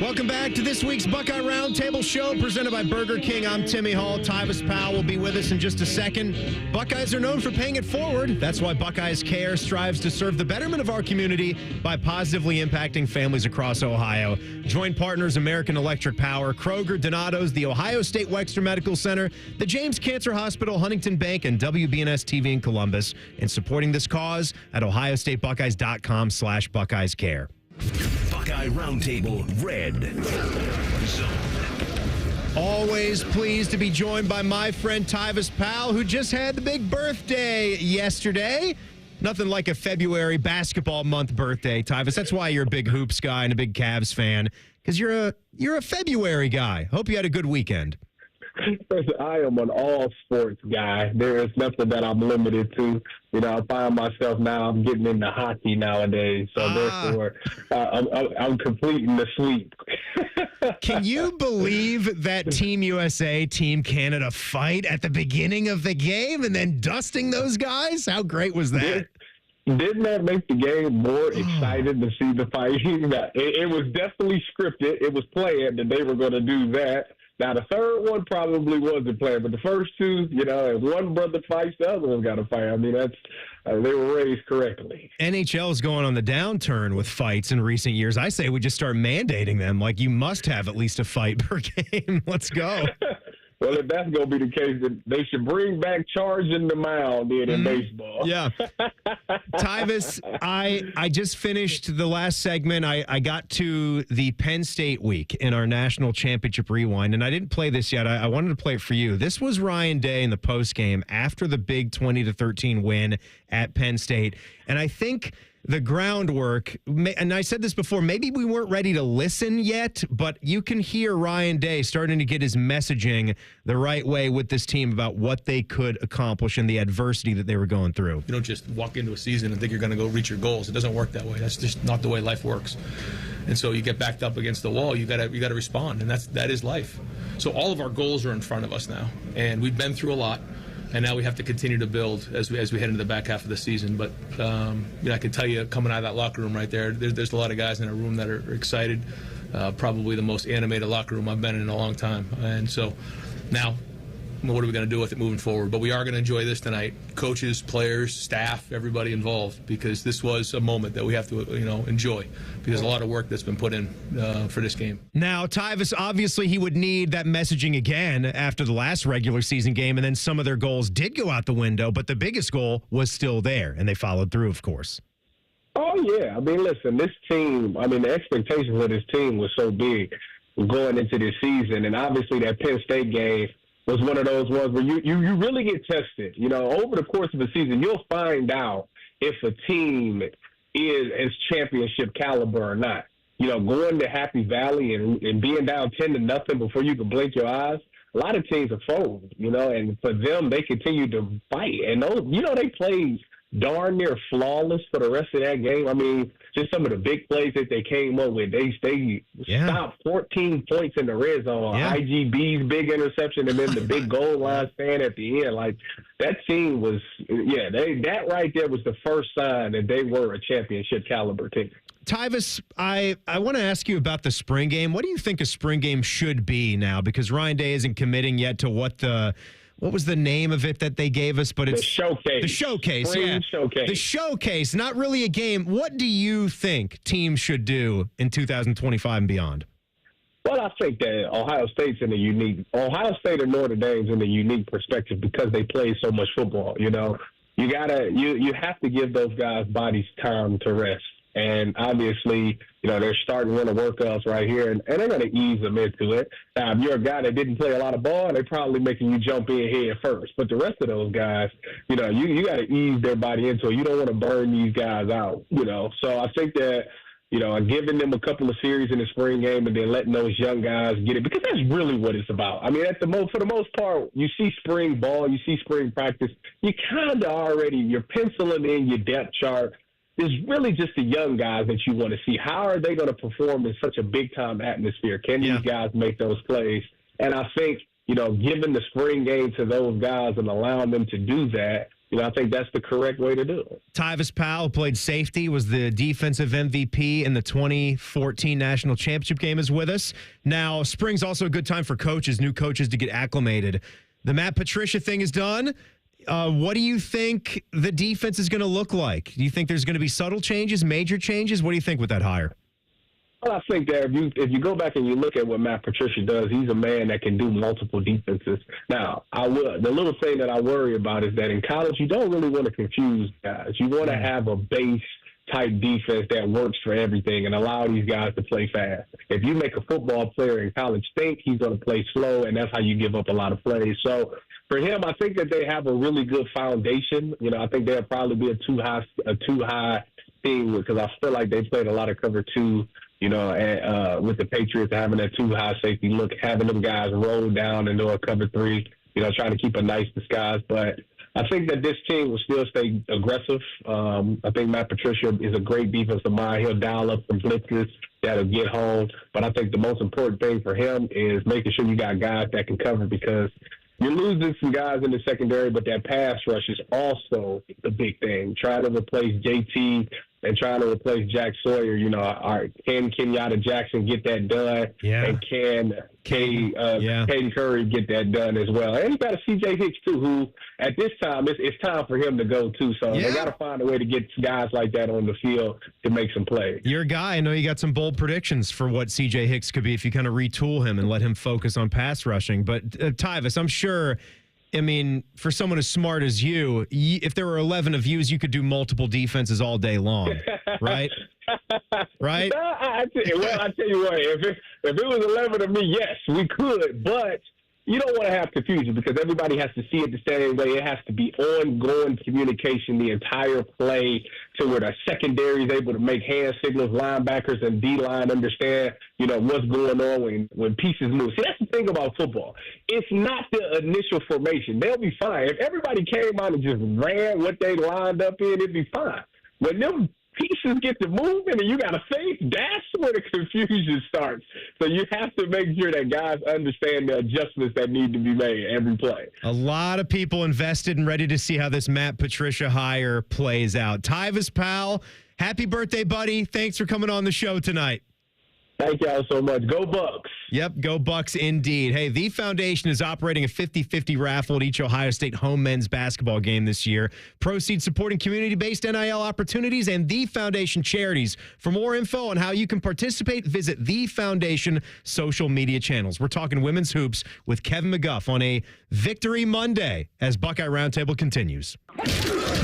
Welcome back to this week's Buckeye Roundtable show presented by Burger King. I'm Timmy Hall. Tyvis Powell will be with us in just a second. Buckeyes are known for paying it forward. That's why Buckeyes Care strives to serve the betterment of our community by positively impacting families across Ohio. Joint partners American Electric Power, Kroger, Donato's, the Ohio State Wexner Medical Center, the James Cancer Hospital, Huntington Bank, and WBNS TV in Columbus in supporting this cause at ohiostatebuckeyes.com/Buckeyes Care. Buckeye Roundtable Red Zone. Always pleased to be joined by my friend Tyvis Powell, who just had the big birthday yesterday. Nothing like a February basketball month birthday, Tyvis. That's why you're a big hoops guy and a big Cavs fan, because you're a February guy. Hope you had a good weekend. I am an all-sports guy. There is nothing that I'm limited to. You know, I find myself now, I'm getting into hockey nowadays. So therefore, I'm completing the sweep. Can you believe that Team USA, Team Canada fight at the beginning of the game and then dusting those guys? How great was that? Didn't that make the game more excited to see the fighting? It was definitely scripted. It was planned that they were going to do that. Now, the third one probably wasn't planned, but the first two, you know, if one brother fights, the other one's got to fight. I mean, that's they were raised correctly. NHL is going on the downturn with fights in recent years. I say we just start mandating them. Like, you must have at least a fight per game. Let's go. Well, if that's going to be the case, then they should bring back charging the mound in baseball. Yeah. Tyvis, I just finished the last segment. I got to the Penn State week in our national championship rewind, and I didn't play this yet. I wanted to play it for you. This was Ryan Day in the postgame after the big 20-13 win at Penn State. And I think the groundwork, and I said this before, maybe we weren't ready to listen yet, but you can hear Ryan Day starting to get his messaging the right way with this team about what they could accomplish and the adversity that they were going through. You don't just walk into a season and think you're going to go reach your goals. It doesn't work that way. That's just not the way life works. And so you get backed up against the wall, you got to respond, and that is life. So all of our goals are in front of us now, and we've been through a lot. And now we have to continue to build as we head into the back half of the season. But I can tell you, coming out of that locker room right there's a lot of guys in a room that are excited. Probably the most animated locker room I've been in a long time. And so now, what are we going to do with it moving forward? But we are going to enjoy this tonight. Coaches, players, staff, everybody involved, because this was a moment that we have to enjoy, because there's a lot of work that's been put in for this game. Now, Tyvis, obviously he would need that messaging again after the last regular season game, and then some of their goals did go out the window, but the biggest goal was still there, and they followed through, of course. Oh, yeah. I mean, listen, this team, the expectations of this team was so big going into this season, and obviously that Penn State game was one of those ones where you really get tested. You know, over the course of a season, you'll find out if a team is as championship caliber or not. You know, going to Happy Valley and being down 10-0 before you can blink your eyes, a lot of teams are fold, and for them, they continue to fight. And those, they played darn near flawless for the rest of that game. I mean, just some of the big plays that they came up with. They stopped 14 points in the red zone. Yeah. IGB's big interception and then the big goal line stand at the end. Like, that team was, that right there was the first sign that they were a championship caliber team. Tyvis, I want to ask you about the spring game. What do you think a spring game should be now? Because Ryan Day isn't committing yet to what was the name of it that they gave us? But it's the showcase. The showcase, Spring showcase. The showcase, not really a game. What do you think teams should do in 2025 and beyond? Well, I think that Ohio State and Notre Dame's in a unique perspective because they play so much football. You know, you have to give those guys bodies time to rest. And obviously, they're starting winter workouts right here, and they're going to ease them into it. Now, if you're a guy that didn't play a lot of ball, they're probably making you jump in head first. But the rest of those guys, you got to ease their body into it. You don't want to burn these guys out, So I think that, giving them a couple of series in the spring game and then letting those young guys get it, because that's really what it's about. I mean, for the most part, you see spring ball, you see spring practice, you kind of already, you're penciling in your depth chart. It's really just the young guys that you want to see. How are they going to perform in such a big-time atmosphere? Can these guys make those plays? And I think, giving the spring game to those guys and allowing them to do that, I think that's the correct way to do it. Tyvis Powell played safety, was the defensive MVP in the 2014 National Championship game, is with us. Now, spring's also a good time for new coaches to get acclimated. The Matt Patricia thing is done. What do you think the defense is going to look like? Do you think there's going to be subtle changes, major changes? What do you think with that hire? Well, I think that if you go back and you look at what Matt Patricia does, he's a man that can do multiple defenses. Now, the little thing that I worry about is that in college, you don't really want to confuse guys. You want to have a base type defense that works for everything and allow these guys to play fast. If you make a football player in college think, he's going to play slow, and that's how you give up a lot of plays. So for him, I think that they have a really good foundation. I think they'll probably be a too high team because I feel like they played a lot of cover two, with the Patriots having that too high safety look, having them guys roll down into a cover three, trying to keep a nice disguise. But I think that this team will still stay aggressive. I think Matt Patricia is a great defensive mind. He'll dial up some blitzes that'll get home. But I think the most important thing for him is making sure you got guys that can cover, because you're losing some guys in the secondary, but that pass rush is also the big thing. Trying to replace JT and trying to replace Jack Sawyer, can Kenyatta Jackson get that done? Yeah. And can Caden Curry get that done as well? And you got a CJ Hicks, too, who at this time, it's time for him to go, too. So they got to find a way to get guys like that on the field to make some plays. Your guy, I know you got some bold predictions for what CJ Hicks could be if you kind of retool him and let him focus on pass rushing. But Tyvis, I'm sure, for someone as smart as you, if there were 11 of yous, you could do multiple defenses all day long, right? Right? I tell you what, if it was 11 of me, yes, we could, but you don't want to have confusion because everybody has to see it the same way. It has to be ongoing communication the entire play to where the secondary is able to make hand signals, linebackers and D-line understand, what's going on when pieces move. See, that's the thing about football. It's not the initial formation. They'll be fine. If everybody came out and just ran what they lined up in, it'd be fine. When them pieces get to moving and you got to think, that's where the confusion starts. So you have to make sure that guys understand the adjustments that need to be made every play. A lot of people invested and ready to see how this Matt Patricia hire plays out. Tyvis Powell, happy birthday, buddy. Thanks for coming on the show tonight. Thank y'all so much. Go Bucks. Yep, go Bucks indeed. Hey, the Foundation is operating a 50-50 raffle at each Ohio State home men's basketball game this year. Proceeds supporting community-based NIL opportunities and the Foundation charities. For more info on how you can participate, visit the Foundation social media channels. We're talking women's hoops with Kevin McGuff on a Victory Monday as Buckeye Roundtable continues.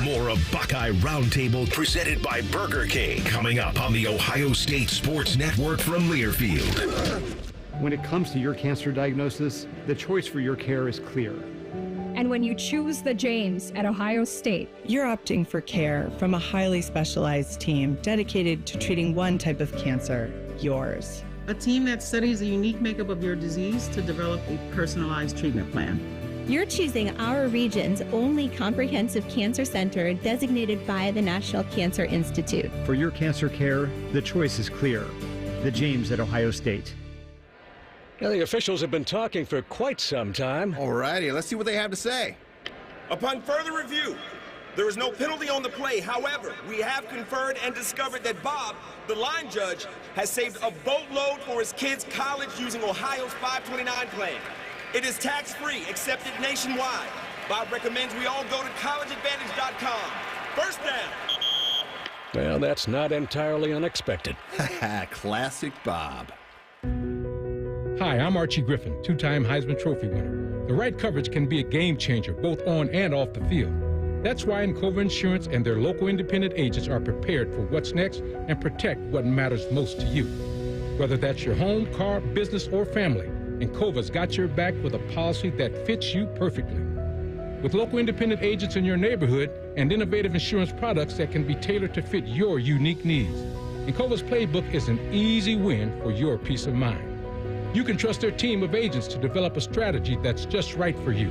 More of Buckeye Roundtable presented by Burger King coming up on the Ohio State Sports Network from Learfield. When it comes to your cancer diagnosis, the choice for your care is clear. And when you choose the James at Ohio State, you're opting for care from a highly specialized team dedicated to treating one type of cancer, yours. A team that studies the unique makeup of your disease to develop a personalized treatment plan. You're choosing our region's only comprehensive cancer center designated by the National Cancer Institute. For your cancer care, the choice is clear. The James at Ohio State. Now, the officials have been talking for quite some time. All righty, let's see what they have to say. Upon further review, there is no penalty on the play. However, we have conferred and discovered that Bob, the line judge, has saved a boatload for his kids' college using Ohio's 529 plan. It is tax-free, accepted nationwide. Bob recommends we all go to collegeadvantage.com. First down. Well, that's not entirely unexpected. Classic Bob. Hi, I'm Archie Griffin, two-time Heisman Trophy winner. The right coverage can be a game changer, both on and off the field. That's why Encova Insurance and their local independent agents are prepared for what's next and protect what matters most to you. Whether that's your home, car, business, or family, Encova's got your back with a policy that fits you perfectly. With local independent agents in your neighborhood and innovative insurance products that can be tailored to fit your unique needs, Encova's playbook is an easy win for your peace of mind. You can trust their team of agents to develop a strategy that's just right for you.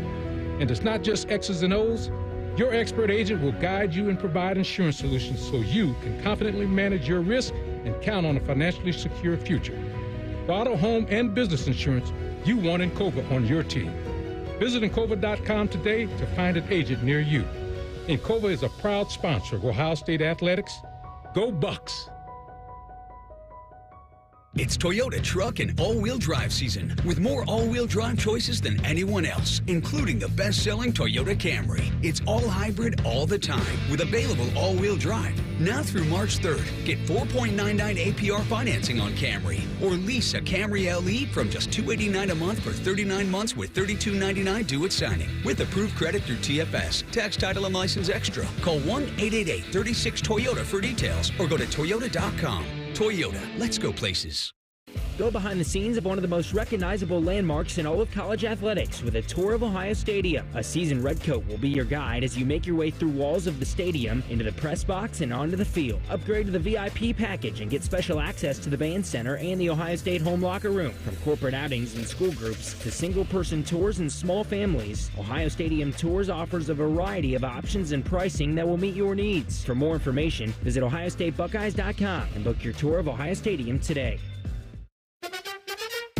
And it's not just X's and O's. Your expert agent will guide you and provide insurance solutions so you can confidently manage your risk and count on a financially secure future. For auto, home, and business insurance, you want Encova on your team. Visit Encova.com today to find an agent near you. Encova is a proud sponsor of Ohio State Athletics. Go Bucks! It's Toyota truck and all-wheel drive season with more all-wheel drive choices than anyone else, including the best-selling Toyota Camry. It's all hybrid all the time with available all-wheel drive. Now through March 3rd, get 4.99 APR financing on Camry or lease a Camry LE from just $289 a month for 39 months with $32.99 due at signing with approved credit through TFS. Tax, title, and license extra. Call 1-888-36-TOYOTA for details or go to Toyota.com. Toyota, let's go places. Go behind the scenes of one of the most recognizable landmarks in all of college athletics with a tour of Ohio Stadium. A seasoned redcoat will be your guide as you make your way through walls of the stadium, into the press box, and onto the field. Upgrade to the VIP package and get special access to the band center and the Ohio State home locker room. From corporate outings and school groups to single-person tours and small families, Ohio Stadium Tours offers a variety of options and pricing that will meet your needs. For more information, visit OhioStateBuckeyes.com and book your tour of Ohio Stadium today.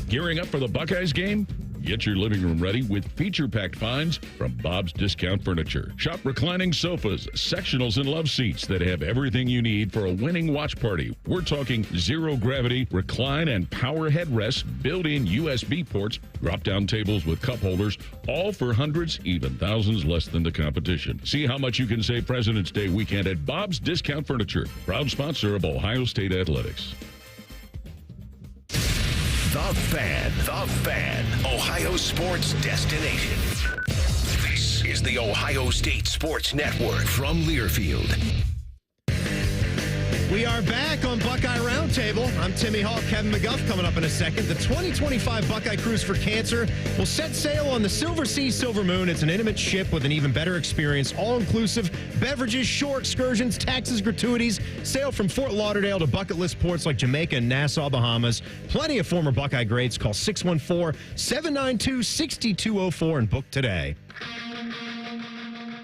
Gearing up for the Buckeyes game? Get your living room ready with feature-packed finds from Bob's Discount Furniture. Shop reclining sofas, sectionals, and love seats that have everything you need for a winning watch party. We're talking zero-gravity, recline, and power headrests, built-in USB ports, drop-down tables with cup holders, all for hundreds, even thousands less than the competition. See how much you can save President's Day weekend at Bob's Discount Furniture, proud sponsor of Ohio State Athletics. The Fan, Ohio sports destination. This is the Ohio State Sports Network from Learfield. We are back on Buckeye Roundtable. I'm Timmy Hall, Kevin McGuff coming up in a second. The 2025 Buckeye Cruise for Cancer will set sail on the Silver Sea Silver Moon. It's an intimate ship with an even better experience, all-inclusive beverages, shore excursions, taxes, gratuities. Sail from Fort Lauderdale to bucket list ports like Jamaica and Nassau, Bahamas. Plenty of former Buckeye greats. Call 614-792-6204 and book today.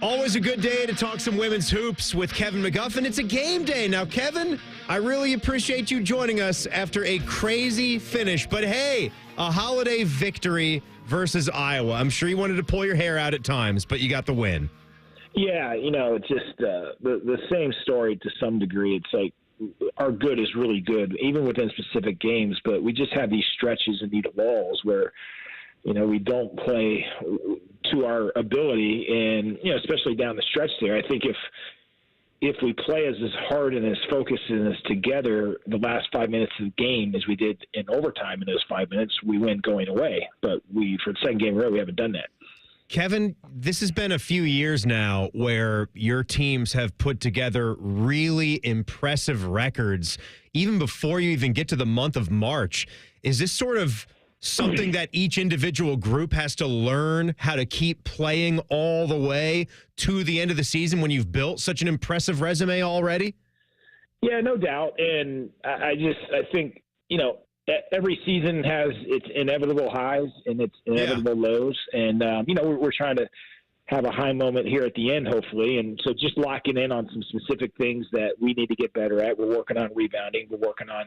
Always a good day to talk some women's hoops with Kevin McGuff, and it's a game day. Now, Kevin, I really appreciate you joining us after a crazy finish, but hey, a holiday victory versus Iowa. I'm sure you wanted to pull your hair out at times, but you got the win. Yeah, it's just the same story to some degree. It's like our good is really good, even within specific games, but we just have these stretches and these walls where we don't play to our ability, and especially down the stretch there. I think if we play as hard and as focused and as together the last 5 minutes of the game as we did in overtime in those 5 minutes, we win going away. But for the second game in a row, we haven't done that. Kevin, this has been a few years now where your teams have put together really impressive records even before you even get to the month of March. Is this sort of something that each individual group has to learn how to keep playing all the way to the end of the season when you've built such an impressive resume already? Yeah, no doubt. And I think, every season has its inevitable highs and its inevitable lows. And, we're trying to have a high moment here at the end, hopefully. And so just locking in on some specific things that we need to get better at. We're working on rebounding. We're working on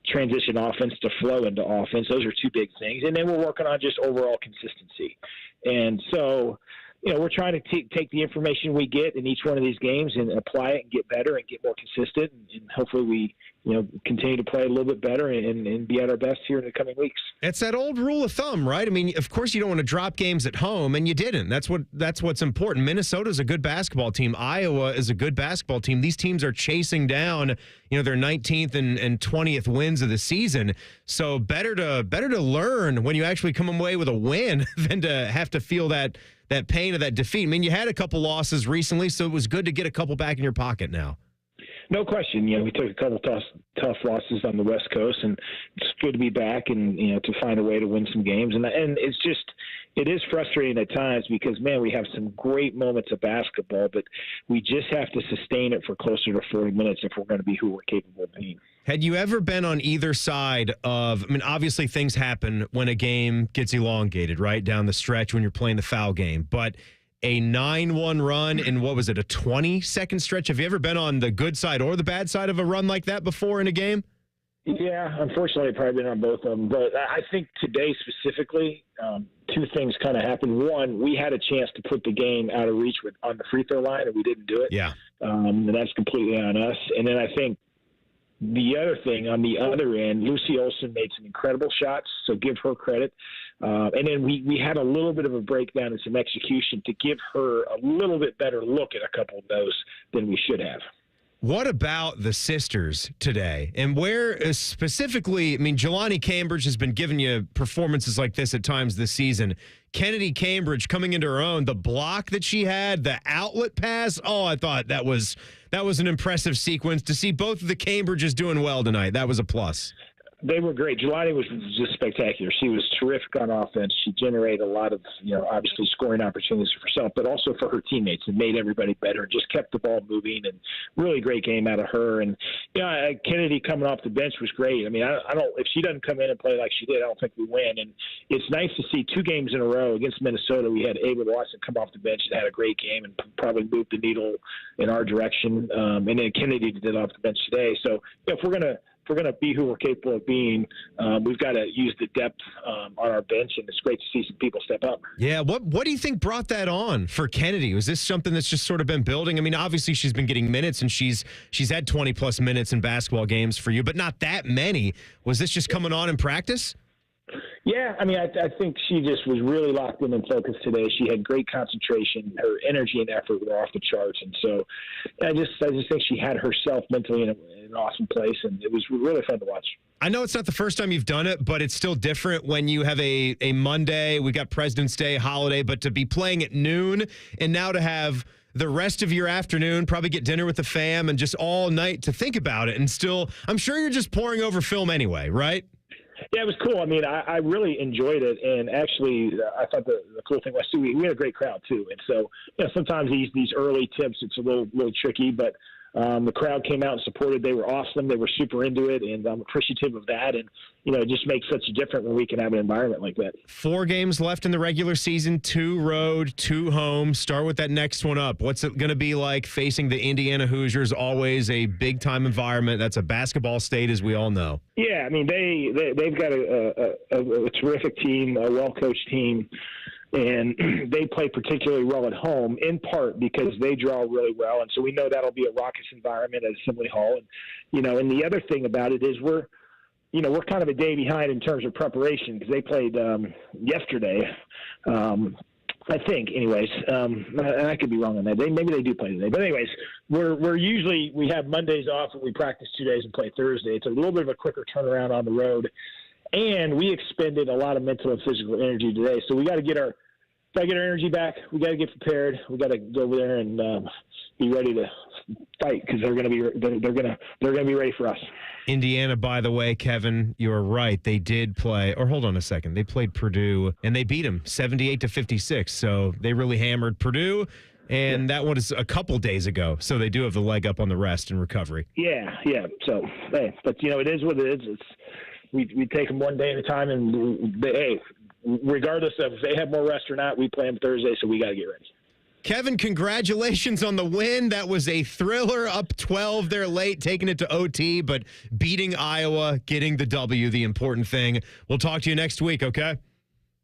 transition offense to flow into offense. Those are two big things. And then we're working on just overall consistency. And so, we're trying to take the information we get in each one of these games and apply it and get better and get more consistent. And hopefully we, continue to play a little bit better and be at our best here in the coming weeks. It's that old rule of thumb, right? I mean, of course you don't want to drop games at home, and you didn't. That's what's important. Minnesota's a good basketball team. Iowa is a good basketball team. These teams are chasing down, their 19th and 20th wins of the season. So better to learn when you actually come away with a win than to have to feel that pain of that defeat. I mean, you had a couple losses recently, so it was good to get a couple back in your pocket now. No question. We took a couple tough losses on the West Coast, and it's good to be back and to find a way to win some games. And it's just, it is frustrating at times because, man, we have some great moments of basketball, but we just have to sustain it for closer to 40 minutes if we're going to be who we're capable of being. Had you ever been on either side of, obviously things happen when a game gets elongated, right, down the stretch when you're playing the foul game, but a 9-1 run in, what was it, a 20-second stretch? Have you ever been on the good side or the bad side of a run like that before in a game? Yeah, unfortunately, I've probably been on both of them. But I think today specifically, two things kind of happened. One, we had a chance to put the game out of reach on the free throw line, and we didn't do it. Yeah. And that's completely on us. And then I think the other thing on the other end, Lucy Olson made some incredible shots, so give her credit. And then we had a little bit of a breakdown in some execution to give her a little bit better look at a couple of those than we should have. What about the sisters today? And where specifically, Jelani Cambridge has been giving you performances like this at times this season. Kennedy Cambridge coming into her own, the block that she had, the outlet pass. Oh, I thought that was an impressive sequence. To see both of the Cambridges doing well tonight, that was a plus. They were great. Jelani was just spectacular. She was terrific on offense. She generated a lot of, obviously scoring opportunities for herself, but also for her teammates, and made everybody better and just kept the ball moving, and really great game out of her. And, Kennedy coming off the bench was great. If she doesn't come in and play like she did, I don't think we win. And it's nice to see 2 games in a row against Minnesota. We had Ava Watson come off the bench and had a great game and probably moved the needle in our direction. And then Kennedy did off the bench today. So if we're going to be who we're capable of being, we've got to use the depth on our bench, and it's great to see some people step up. Yeah, what do you think brought that on for Kennedy? Was this something that's just sort of been building? Obviously she's been getting minutes, and she's had 20-plus minutes in basketball games for you, but not that many. Was this just coming on in practice? Yeah, I think she just was really locked in and focused today. She had great concentration. Her energy and effort were off the charts, and so I just think she had herself mentally in an awesome place, and it was really fun to watch. I know it's not the first time you've done it, but it's still different when you have a Monday. We got President's Day holiday, but to be playing at noon and now to have the rest of your afternoon, probably get dinner with the fam and just all night to think about it, and still, I'm sure you're just poring over film anyway, right? Yeah, it was cool. I really enjoyed it, and actually, I thought the cool thing was too, we had a great crowd too, and so sometimes these early tips it's a little tricky, but the crowd came out and supported. They were awesome. They were super into it, and I'm appreciative of that. And it just makes such a difference when we can have an environment like that. 4 games left in the regular season, 2 road, 2 home. Start with that next one up. What's it going to be like facing the Indiana Hoosiers? Always a big-time environment. That's a basketball state, as we all know. Yeah, they've got a terrific team, a well-coached team, and they play particularly well at home, in part because they draw really well, and so we know that'll be a raucous environment at Assembly Hall. And and the other thing about it is we're kind of a day behind in terms of preparation because they played yesterday. I think, anyways, and I could be wrong on that. Maybe they do play today, but anyways, we have Mondays off and we practice 2 days and play Thursday. It's a little bit of a quicker turnaround on the road, and we expended a lot of mental and physical energy today. So we got to get our energy back. We got to get prepared. We got to go over there and be ready to fight because they're going to be ready for us. Indiana, by the way, Kevin, you're right. They did play, or hold on a second. They played Purdue, and they beat them 78-56. So they really hammered Purdue, and that one is a couple days ago. So they do have the leg up on the rest and recovery. Yeah. So, hey, but it is what it is. we take them one day at a time, and regardless of if they have more rest or not, we play them Thursday, so we got to get ready. Kevin, congratulations on the win. That was a thriller, up 12 there late, taking it to OT, but beating Iowa, getting the W, the important thing. We'll talk to you next week, okay?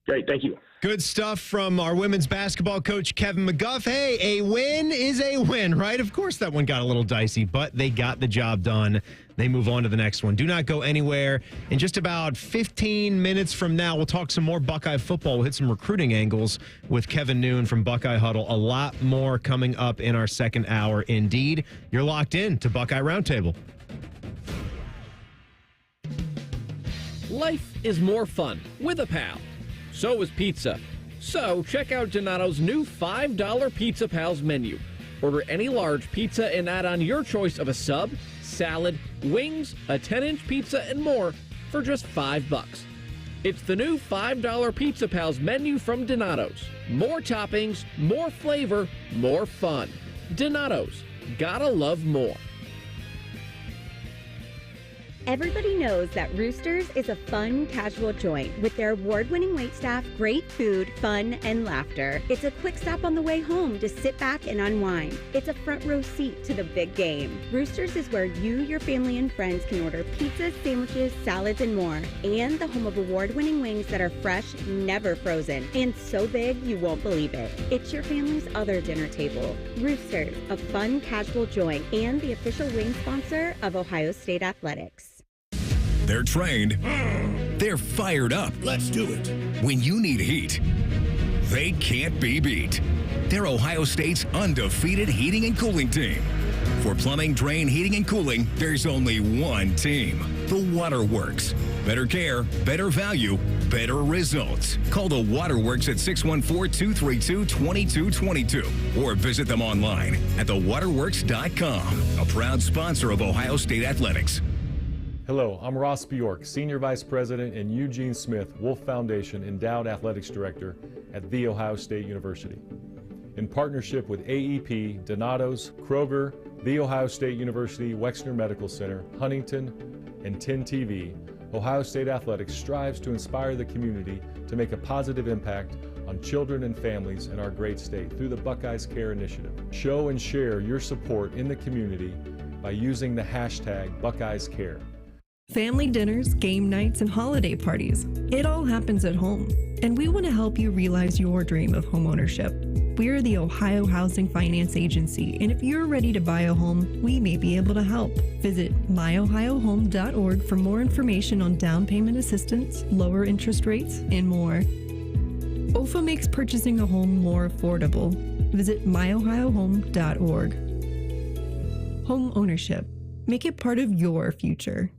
Great, thank you. Good stuff from our women's basketball coach, Kevin McGuff. Hey, a win is a win, right? Of course that one got a little dicey, but they got the job done. They move on to the next one. Do not go anywhere. In just about 15 minutes from now, we'll talk some more Buckeye football. We'll hit some recruiting angles with Kevin Noon from Buckeye Huddle. A lot more coming up in our second hour. Indeed, you're locked in to Buckeye Roundtable. Life is more fun with a pal. So is pizza. So check out Donato's new $5 Pizza Pals menu. Order any large pizza and add on your choice of a sub, salad, wings, a 10-inch pizza, and more for just $5. It's the new $5 Pizza Pals menu from Donato's. More toppings, more flavor, more fun. Donato's. Gotta love more. Everybody knows that Roosters is a fun, casual joint with their award-winning waitstaff, great food, fun, and laughter. It's a quick stop on the way home to sit back and unwind. It's a front row seat to the big game. Roosters is where you, your family, and friends can order pizzas, sandwiches, salads, and more. And the home of award-winning wings that are fresh, never frozen, and so big you won't believe it. It's your family's other dinner table. Roosters, a fun, casual joint, and the official wing sponsor of Ohio State Athletics. They're trained. They're fired up. Let's do it. When you need heat, they can't be beat. They're Ohio State's undefeated heating and cooling team. For plumbing, drain, heating, and cooling, there's only one team. The Waterworks. Better care, better value, better results. Call the Waterworks at 614-232-2222 or visit them online at thewaterworks.com. A proud sponsor of Ohio State Athletics. Hello, I'm Ross Bjork, Senior Vice President and Eugene Smith, Wolf Foundation Endowed Athletics Director at The Ohio State University. In partnership with AEP, Donato's, Kroger, The Ohio State University, Wexner Medical Center, Huntington, and 10 TV, Ohio State Athletics strives to inspire the community to make a positive impact on children and families in our great state through the Buckeyes Care Initiative. Show and share your support in the community by using the hashtag #BuckeyesCare. Family dinners, game nights, and holiday parties. It all happens at home, and we want to help you realize your dream of homeownership. We're the Ohio Housing Finance Agency, and if you're ready to buy a home, we may be able to help. Visit myohiohome.org for more information on down payment assistance, lower interest rates, and more. OFA makes purchasing a home more affordable. Visit myohiohome.org. Home ownership. Make it part of your future.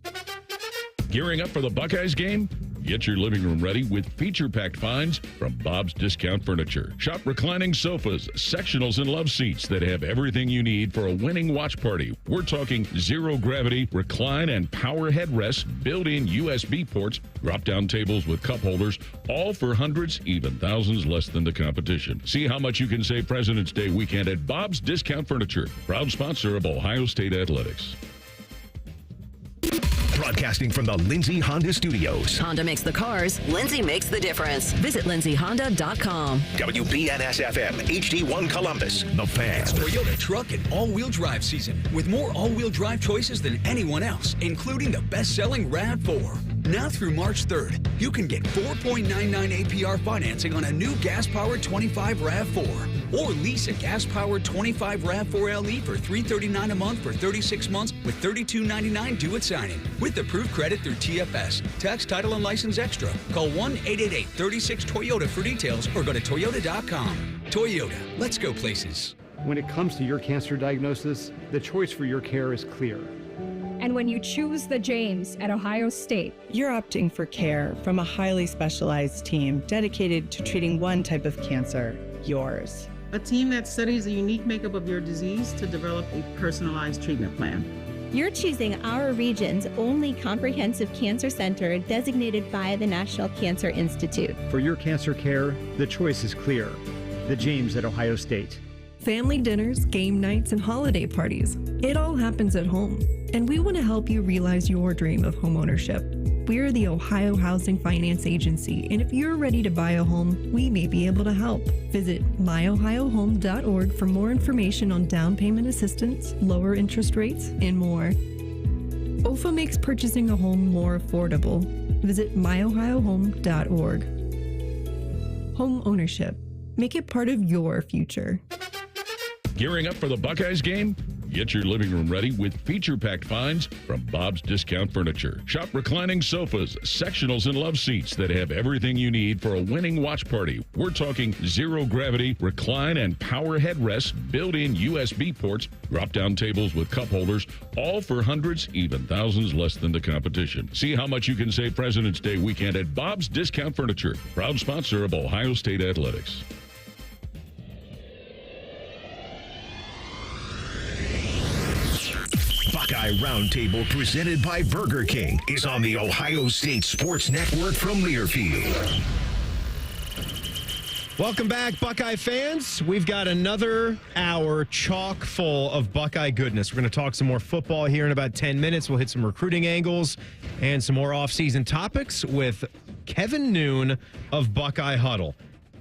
Gearing up for the Buckeyes game? Get your living room ready with feature-packed finds from Bob's Discount Furniture. Shop reclining sofas, sectionals, and love seats that have everything you need for a winning watch party. We're talking zero-gravity, recline, and power headrests, built-in USB ports, drop-down tables with cup holders, all for hundreds, even thousands less than the competition. See how much you can save President's Day weekend at Bob's Discount Furniture, proud sponsor of Ohio State Athletics. Broadcasting from the Lindsay Honda Studios. Honda makes the cars. Lindsay makes the difference. Visit lindsayhonda.com. WBNS-FM, HD1 Columbus, The Fan. It's Toyota truck and all-wheel drive season with more all-wheel drive choices than anyone else, including the best-selling RAV4. Now through March 3rd, you can get 4.99 APR financing on a new gas-powered 25 RAV4. Or lease a gas-powered 25 RAV4 LE for $339 a month for 36 months with $32.99 due at signing. With approved credit through TFS. Tax, title, and license extra. Call 1-888-36-TOYOTA for details or go to Toyota.com. Toyota, let's go places. When it comes to your cancer diagnosis, the choice for your care is clear. And when you choose the James at Ohio State, you're opting for care from a highly specialized team dedicated to treating one type of cancer, yours. A team that studies the unique makeup of your disease to develop a personalized treatment plan. You're choosing our region's only comprehensive cancer center designated by the National Cancer Institute. For your cancer care, the choice is clear. The James at Ohio State. Family dinners, game nights, and holiday parties. It all happens at home, and we want to help you realize your dream of homeownership. We're the Ohio Housing Finance Agency, and if you're ready to buy a home, we may be able to help. Visit myohiohome.org for more information on down payment assistance, lower interest rates, and more. OFA makes purchasing a home more affordable. Visit myohiohome.org. Home ownership. Make it part of your future. Gearing up for the Buckeyes game? Get your living room ready with feature-packed finds from Bob's Discount Furniture. Shop reclining sofas, sectionals, and love seats that have everything you need for a winning watch party. We're talking zero-gravity, recline, and power headrests, built-in USB ports, drop-down tables with cup holders, all for hundreds, even thousands less than the competition. See how much you can save President's Day weekend at Bob's Discount Furniture, proud sponsor of Ohio State Athletics. Buckeye Roundtable, presented by Burger King, is on the Ohio State Sports Network from Learfield. Welcome back, Buckeye fans. We've got another hour chock full of Buckeye goodness. We're going to talk some more football here in about 10 minutes. We'll hit some recruiting angles and some more off-season topics with Kevin Noon of Buckeye Huddle.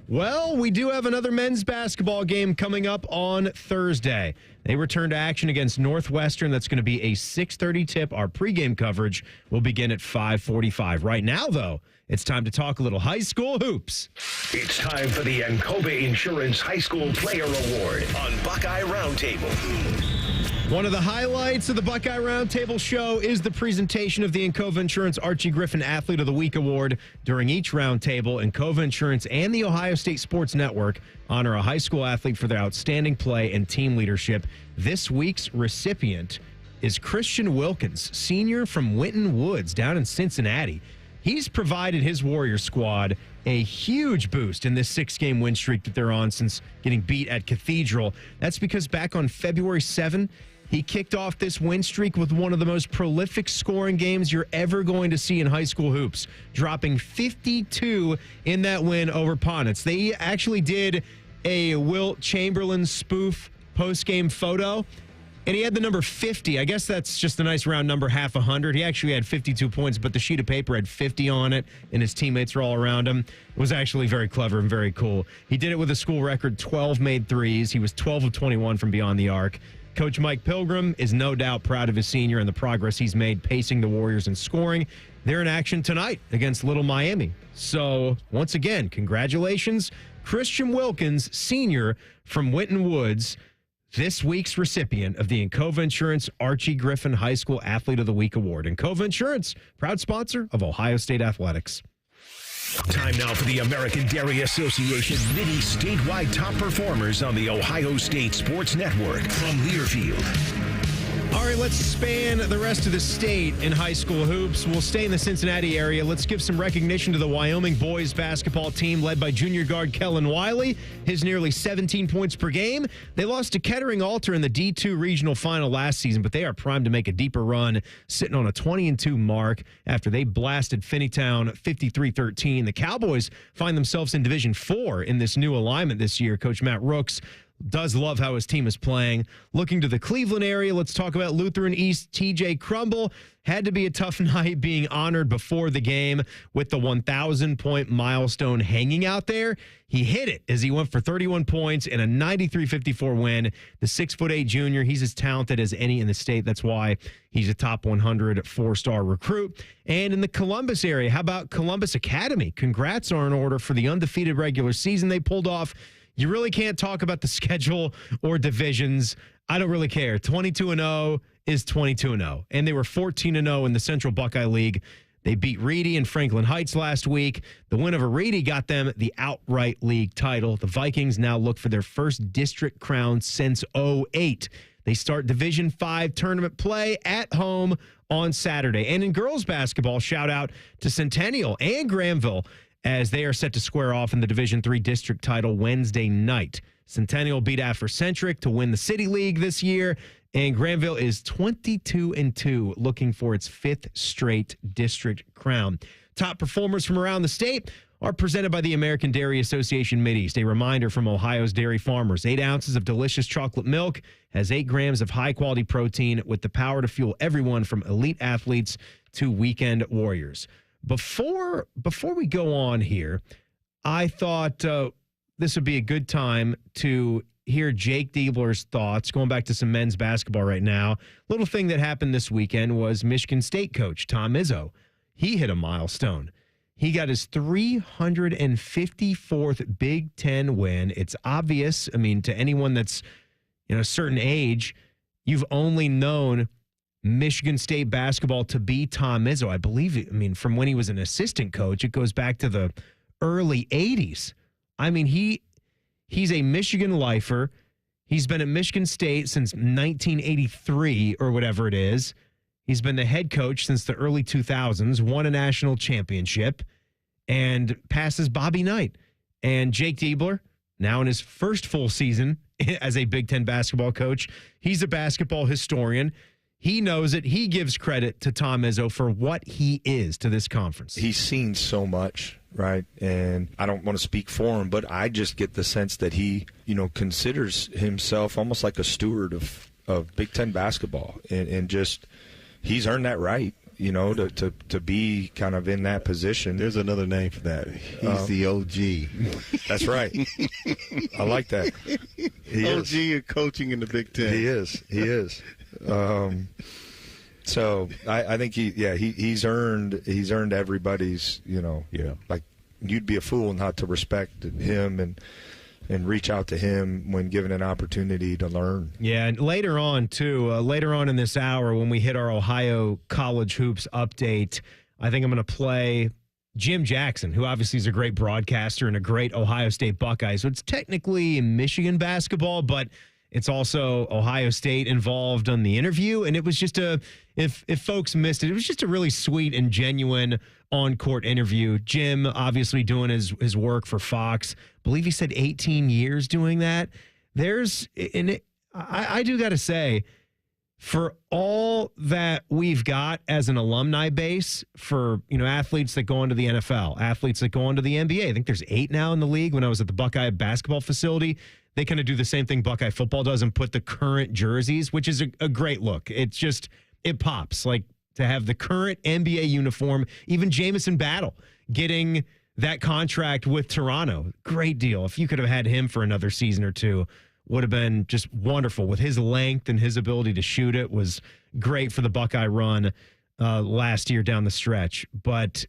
Well, we do have another men's basketball game coming up on Thursday. They return to action against Northwestern. That's going to be a 6:30 tip. Our pregame coverage will begin at 5:45. Right now, though, it's time to talk a little high school hoops. It's time for the Ancova Insurance High School Player Award on Buckeye Roundtable. One of the highlights of the Buckeye Roundtable show is the presentation of the Ancova Insurance Archie Griffin Athlete of the Week Award. During each roundtable, Ancova Insurance and the Ohio State Sports Network honor a high school athlete for their outstanding play and team leadership. This week's recipient is Christian Wilkins, senior from Winton Woods down in Cincinnati. He's provided his Warrior squad a huge boost in this 6-game win streak that they're on since getting beat at Cathedral. That's because back on February 7, he kicked off this win streak with one of the most prolific scoring games you're ever going to see in high school hoops, dropping 52 in that win over Ponitz. They actually did a Wilt Chamberlain spoof post-game photo, and he had the number 50. I guess that's just a nice round number, half 100. He actually had 52 points, but the sheet of paper had 50 on it, and his teammates were all around him. It was actually very clever and very cool. He did it with a school record 12 made threes. He was 12 of 21 from beyond the arc. Coach Mike Pilgrim is no doubt proud of his senior and the progress he's made pacing the Warriors and scoring. They're in action tonight against Little Miami. So, once again, congratulations, Christian Wilkins, senior from Winton Woods, this week's recipient of the Ancova Insurance Archie Griffin High School Athlete of the Week Award. Ancova Insurance, proud sponsor of Ohio State Athletics. Time now for the American Dairy Association Mini Statewide Top Performers on the Ohio State Sports Network from Learfield. All right, let's span the rest of the state in high school hoops. We'll stay in the Cincinnati area. Let's give some recognition to the Wyoming boys basketball team led by junior guard Kellen Wiley. His nearly 17 points per game. They lost to Kettering Alter in the D2 regional final last season, but they are primed to make a deeper run, sitting on a 20-2 mark after they blasted Finneytown 53-13. The Cowboys find themselves in Division 4 in this new alignment this year. Coach Matt Rooks does love how his team is playing. Looking to the Cleveland area, let's talk about Lutheran East. TJ Crumble had to be a tough night being honored before the game with the 1,000-point milestone hanging out there. He hit it as he went for 31 points in a 93-54 win. The 6'8" junior, he's as talented as any in the state. That's why he's a top 100 four-star recruit. And in the Columbus area, how about Columbus Academy? Congrats are in order for the undefeated regular season they pulled off. You really can't talk about the schedule or divisions. I don't really care. 22-0 is 22-0. And they were 14-0 in the Central Buckeye League. They beat Reedy and Franklin Heights last week. The win over Reedy got them the outright league title. The Vikings now look for their first district crown since 2008. They start Division 5 tournament play at home on Saturday. And in girls basketball, shout out to Centennial and Granville as they are set to square off in the Division III district title Wednesday night. Centennial beat Afrocentric to win the City League this year, and Granville is 22-2, looking for its 5th straight district crown. Top performers from around the state are presented by the American Dairy Association Mideast. A reminder from Ohio's dairy farmers: 8 ounces of delicious chocolate milk has 8 grams of high-quality protein with the power to fuel everyone from elite athletes to weekend warriors. Before we go on here, I thought this would be a good time to hear Jake Diebler's thoughts, going back to some men's basketball right now. Little thing that happened this weekend was Michigan State coach Tom Izzo. He hit a milestone. He got his 354th Big Ten win. It's obvious, I mean, to anyone that's a certain age, you've only known Michigan State basketball to be Tom Izzo. I believe, from when he was an assistant coach, it goes back to the early 80s. I mean, he's a Michigan lifer. He's been at Michigan State since 1983 or whatever it is. He's been the head coach since the early 2000s, won a national championship, and passes Bobby Knight. And Jake Diebler, now in his first full season as a Big Ten basketball coach, he's a basketball historian. He knows it. He gives credit to Tom Izzo for what he is to this conference. He's seen so much, right? And I don't want to speak for him, but I just get the sense that he, considers himself almost like a steward of Big Ten basketball. And just he's earned that right, to be kind of in that position. There's another name for that. He's the OG. That's right. I like that. He OG of coaching in the Big Ten. He is. So I think he's earned everybody's, like you'd be a fool not to respect him and reach out to him when given an opportunity to learn. Yeah, and later on in this hour when we hit our Ohio College Hoops update, I think I'm going to play Jim Jackson, who obviously is a great broadcaster and a great Ohio State Buckeye. So it's technically Michigan basketball, but it's also Ohio State involved on the interview. And it was just if folks missed it, it was just a really sweet and genuine on-court interview. Jim obviously doing his work for Fox. I believe he said 18 years doing that. I do got to say, for all that we've got as an alumni base for, athletes that go into the NFL, athletes that go into the NBA, I think there's 8 now in the league. When I was at the Buckeye basketball facility, they kind of do the same thing Buckeye football does and put the current jerseys, which is a great look. It's just, it pops. Like, to have the current NBA uniform, even Jamison Battle getting that contract with Toronto. Great deal. If you could have had him for another season or two, would have been just wonderful. With his length and his ability to shoot it, was great for the Buckeye run last year down the stretch. But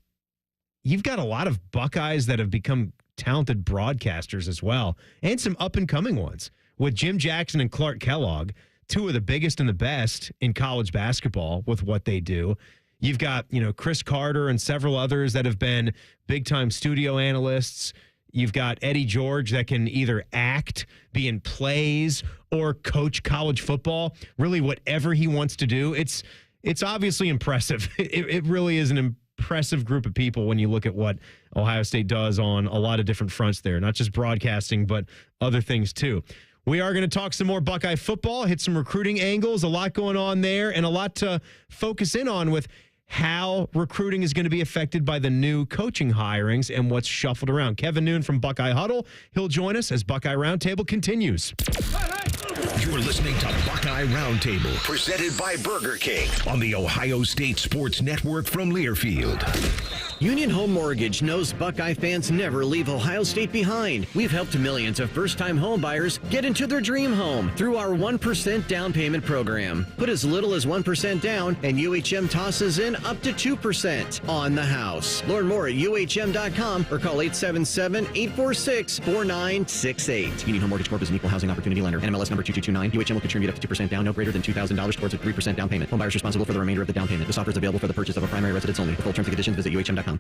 you've got a lot of Buckeyes that have become talented broadcasters as well, and some up-and-coming ones. With Jim Jackson and Clark Kellogg, two of the biggest and the best in college basketball with what they do. You've got, Chris Carter and several others that have been big-time studio analysts. You've got Eddie George that can either act, be in plays, or coach college football. Really, whatever he wants to do. It's obviously impressive. It really is an impressive group of people when you look at what Ohio State does on a lot of different fronts there. Not just broadcasting, but other things too. We are going to talk some more Buckeye football, hit some recruiting angles, a lot going on there, and a lot to focus in on with how recruiting is going to be affected by the new coaching hirings and what's shuffled around. Kevin Noon from Buckeye Huddle, he'll join us as Buckeye Roundtable continues. You're listening to Buckeye Roundtable, presented by Burger King on the Ohio State Sports Network from Learfield. Union Home Mortgage knows Buckeye fans never leave Ohio State behind. We've helped millions of first-time home buyers get into their dream home through our 1% down payment program. Put as little as 1% down, and UHM tosses in up to 2% on the house. Learn more at UHM.com or call 877-846-4968. Union Home Mortgage Corp is an equal housing opportunity lender. NMLS number 2229. UHM will contribute up to 2% down, no greater than $2,000 towards a 3% down payment. Home buyers responsible for the remainder of the down payment. This offer is available for the purchase of a primary residence only. For full terms and conditions, visit UHM.com.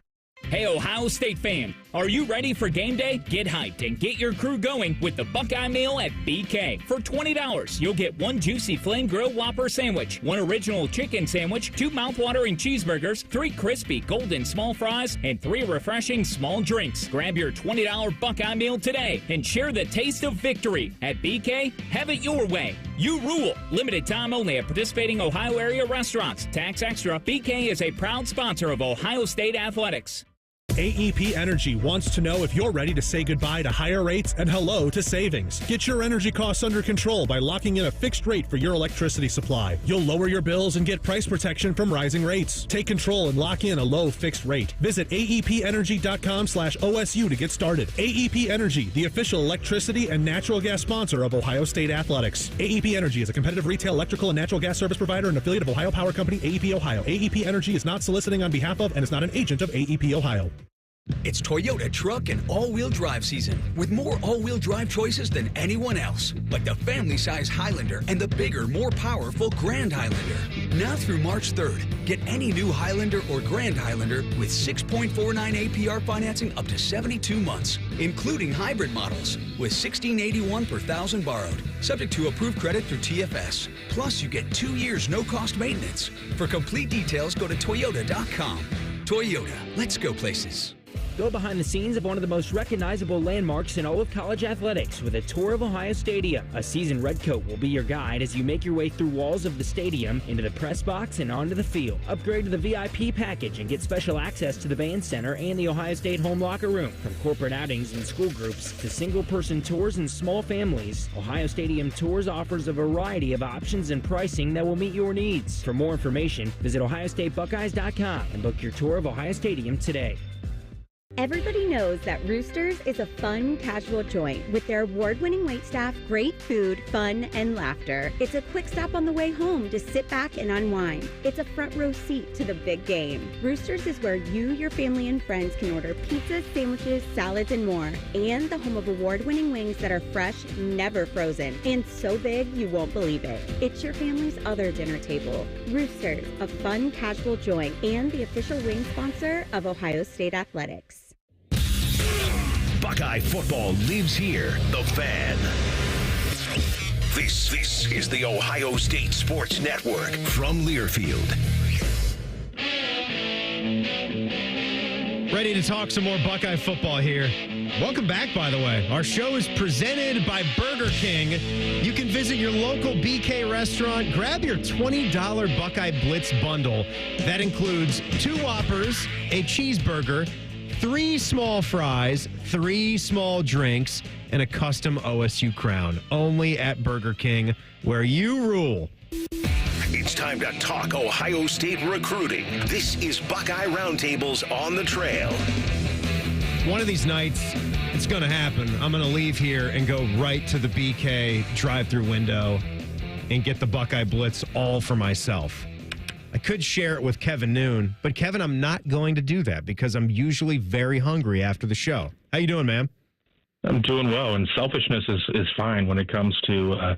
Hey, Ohio State fan, are you ready for game day? Get hyped and get your crew going with the Buckeye Meal at BK. For $20, you'll get 1 juicy flame grilled Whopper sandwich, 1 original chicken sandwich, 2 mouthwatering cheeseburgers, 3 crispy golden small fries, and 3 refreshing small drinks. Grab your $20 Buckeye Meal today and share the taste of victory. At BK, have it your way. You rule. Limited time only at participating Ohio area restaurants. Tax extra. BK is a proud sponsor of Ohio State Athletics. AEP Energy wants to know if you're ready to say goodbye to higher rates and hello to savings. Get your energy costs under control by locking in a fixed rate for your electricity supply. You'll lower your bills and get price protection from rising rates. Take control and lock in a low fixed rate. Visit aepenergy.com/OSU to get started. AEP Energy, the official electricity and natural gas sponsor of Ohio State Athletics. AEP Energy is a competitive retail electrical and natural gas service provider and affiliate of Ohio Power Company, AEP Ohio. AEP Energy is not soliciting on behalf of and is not an agent of AEP Ohio. It's Toyota truck and all-wheel drive season with more all-wheel drive choices than anyone else, like the family-size Highlander and the bigger, more powerful Grand Highlander. Now through March 3rd, get any new Highlander or Grand Highlander with 6.49 APR financing up to 72 months, including hybrid models with $1,681 per thousand borrowed, subject to approved credit through TFS. Plus, you get 2 years no-cost maintenance. For complete details, go to Toyota.com. Toyota, let's go places. Go behind the scenes of one of the most recognizable landmarks in all of college athletics with a tour of Ohio Stadium. A seasoned redcoat will be your guide as you make your way through walls of the stadium, into the press box, and onto the field. Upgrade to the VIP package and get special access to the band center and the Ohio State home locker room. From corporate outings and school groups to single-person tours and small families, Ohio Stadium Tours offers a variety of options and pricing that will meet your needs. For more information, visit ohiostatebuckeyes.com and book your tour of Ohio Stadium today. Everybody knows that Roosters is a fun, casual joint with their award-winning waitstaff, great food, fun, and laughter. It's a quick stop on the way home to sit back and unwind. It's a front row seat to the big game. Roosters is where you, your family, and friends can order pizzas, sandwiches, salads, and more. And the home of award-winning wings that are fresh, never frozen, and so big you won't believe it. It's your family's other dinner table. Roosters, a fun, casual joint, and the official wing sponsor of Ohio State Athletics. Buckeye football lives here. The Fan. This is the Ohio State Sports Network from Learfield. Ready to talk some more Buckeye football here. Welcome back, by the way. Our show is presented by Burger King. You can visit your local BK restaurant, grab your $20 Buckeye Blitz bundle. That includes 2 Whoppers, a cheeseburger, 3 small fries, 3 small drinks, and a custom OSU crown. Only at Burger King, where you rule. It's time to talk Ohio State recruiting. This is Buckeye Roundtable's On the Trail. One of these nights, it's going to happen. I'm going to leave here and go right to the BK drive-through window and get the Buckeye Blitz all for myself. I could share it with Kevin Noon, but Kevin, I'm not going to do that because I'm usually very hungry after the show. How you doing, man? I'm doing well, and selfishness is fine when it comes to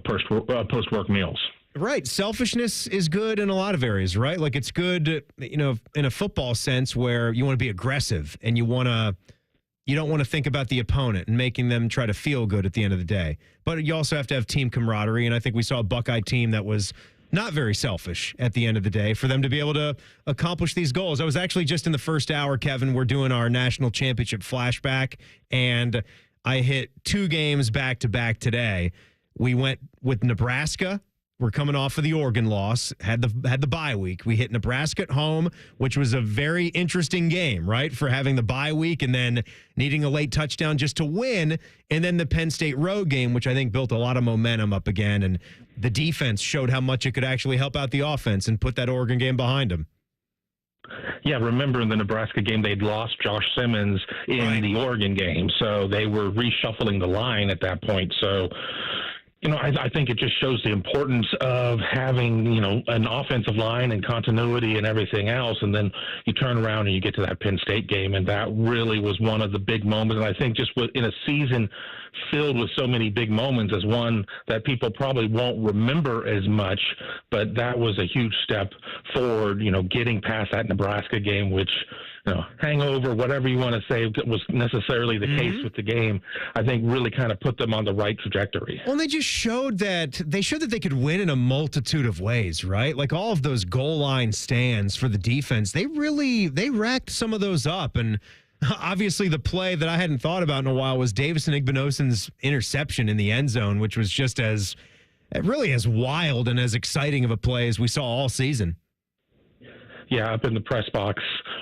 post-work meals. Right. Selfishness is good in a lot of areas, right? Like it's good, in a football sense where you want to be aggressive and you don't want to think about the opponent and making them try to feel good at the end of the day. But you also have to have team camaraderie, and I think we saw a Buckeye team that was not very selfish at the end of the day for them to be able to accomplish these goals. I was actually just in the first hour, Kevin, we're doing our national championship flashback, and I hit 2 games back-to-back today. We went with Nebraska. We're coming off of the Oregon loss, had the bye week. We hit Nebraska at home, which was a very interesting game, right, for having the bye week and then needing a late touchdown just to win, and then the Penn State road game, which I think built a lot of momentum up again, and the defense showed how much it could actually help out the offense and put that Oregon game behind them. Yeah, remember in the Nebraska game, they'd lost Josh Simmons in the Oregon game, so they were reshuffling the line at that point. So, I think it just shows the importance of having, an offensive line and continuity and everything else. And then you turn around and you get to that Penn State game, and that really was one of the big moments. And I think just in a season filled with so many big moments as one that people probably won't remember as much, but that was a huge step forward, getting past that Nebraska game, which, hangover, whatever you want to say, was necessarily the case with the game, I think really kind of put them on the right trajectory. Well, they just showed that they could win in a multitude of ways, right? Like all of those goal line stands for the defense, they racked some of those up. And obviously the play that I hadn't thought about in a while was Davison Igbinosun's interception in the end zone, which was just as wild and as exciting of a play as we saw all season. up in the press box,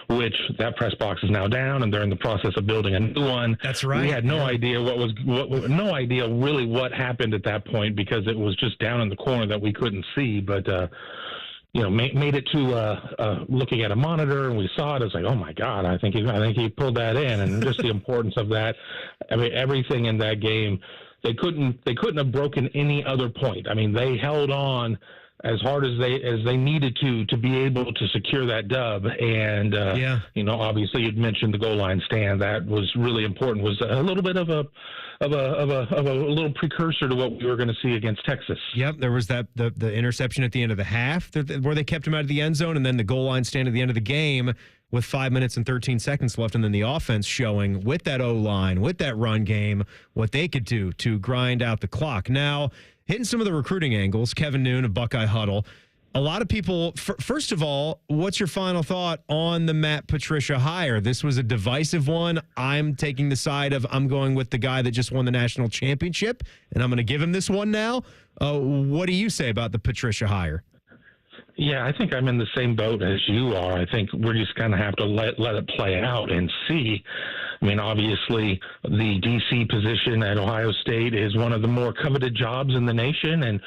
which that press box is now down, and they're in the process of building a new one. That's right. We had no idea no idea really what happened at that point because it was just down in the corner that we couldn't see. But made it to looking at a monitor, and we saw it. It's like, oh my God, I think he pulled that in, and just the importance of that. I mean, everything in that game, they couldn't have broken any other point. I mean, they held on as hard as they needed to be able to secure that dub. And obviously you'd mentioned the goal line stand. That was really important. Was a little bit of a little precursor to what we were going to see against Texas. Yep, there was the interception at the end of the half where they kept him out of the end zone, and then the goal line stand at the end of the game with 5 minutes and 13 seconds left, and then the offense showing with that O-line, with that run game, what they could do to grind out the clock. Now, hitting some of the recruiting angles, Kevin Noon of Buckeye Huddle. A lot of people, first of all, what's your final thought on the Matt Patricia hire? This was a divisive one. I'm taking the side of I'm going with the guy that just won the national championship, and I'm going to give him this one now. What do you say about the Patricia hire? Yeah, I think I'm in the same boat as you are. I think we're just going to have to let it play out and see. I mean, obviously, the DC position at Ohio State is one of the more coveted jobs in the nation,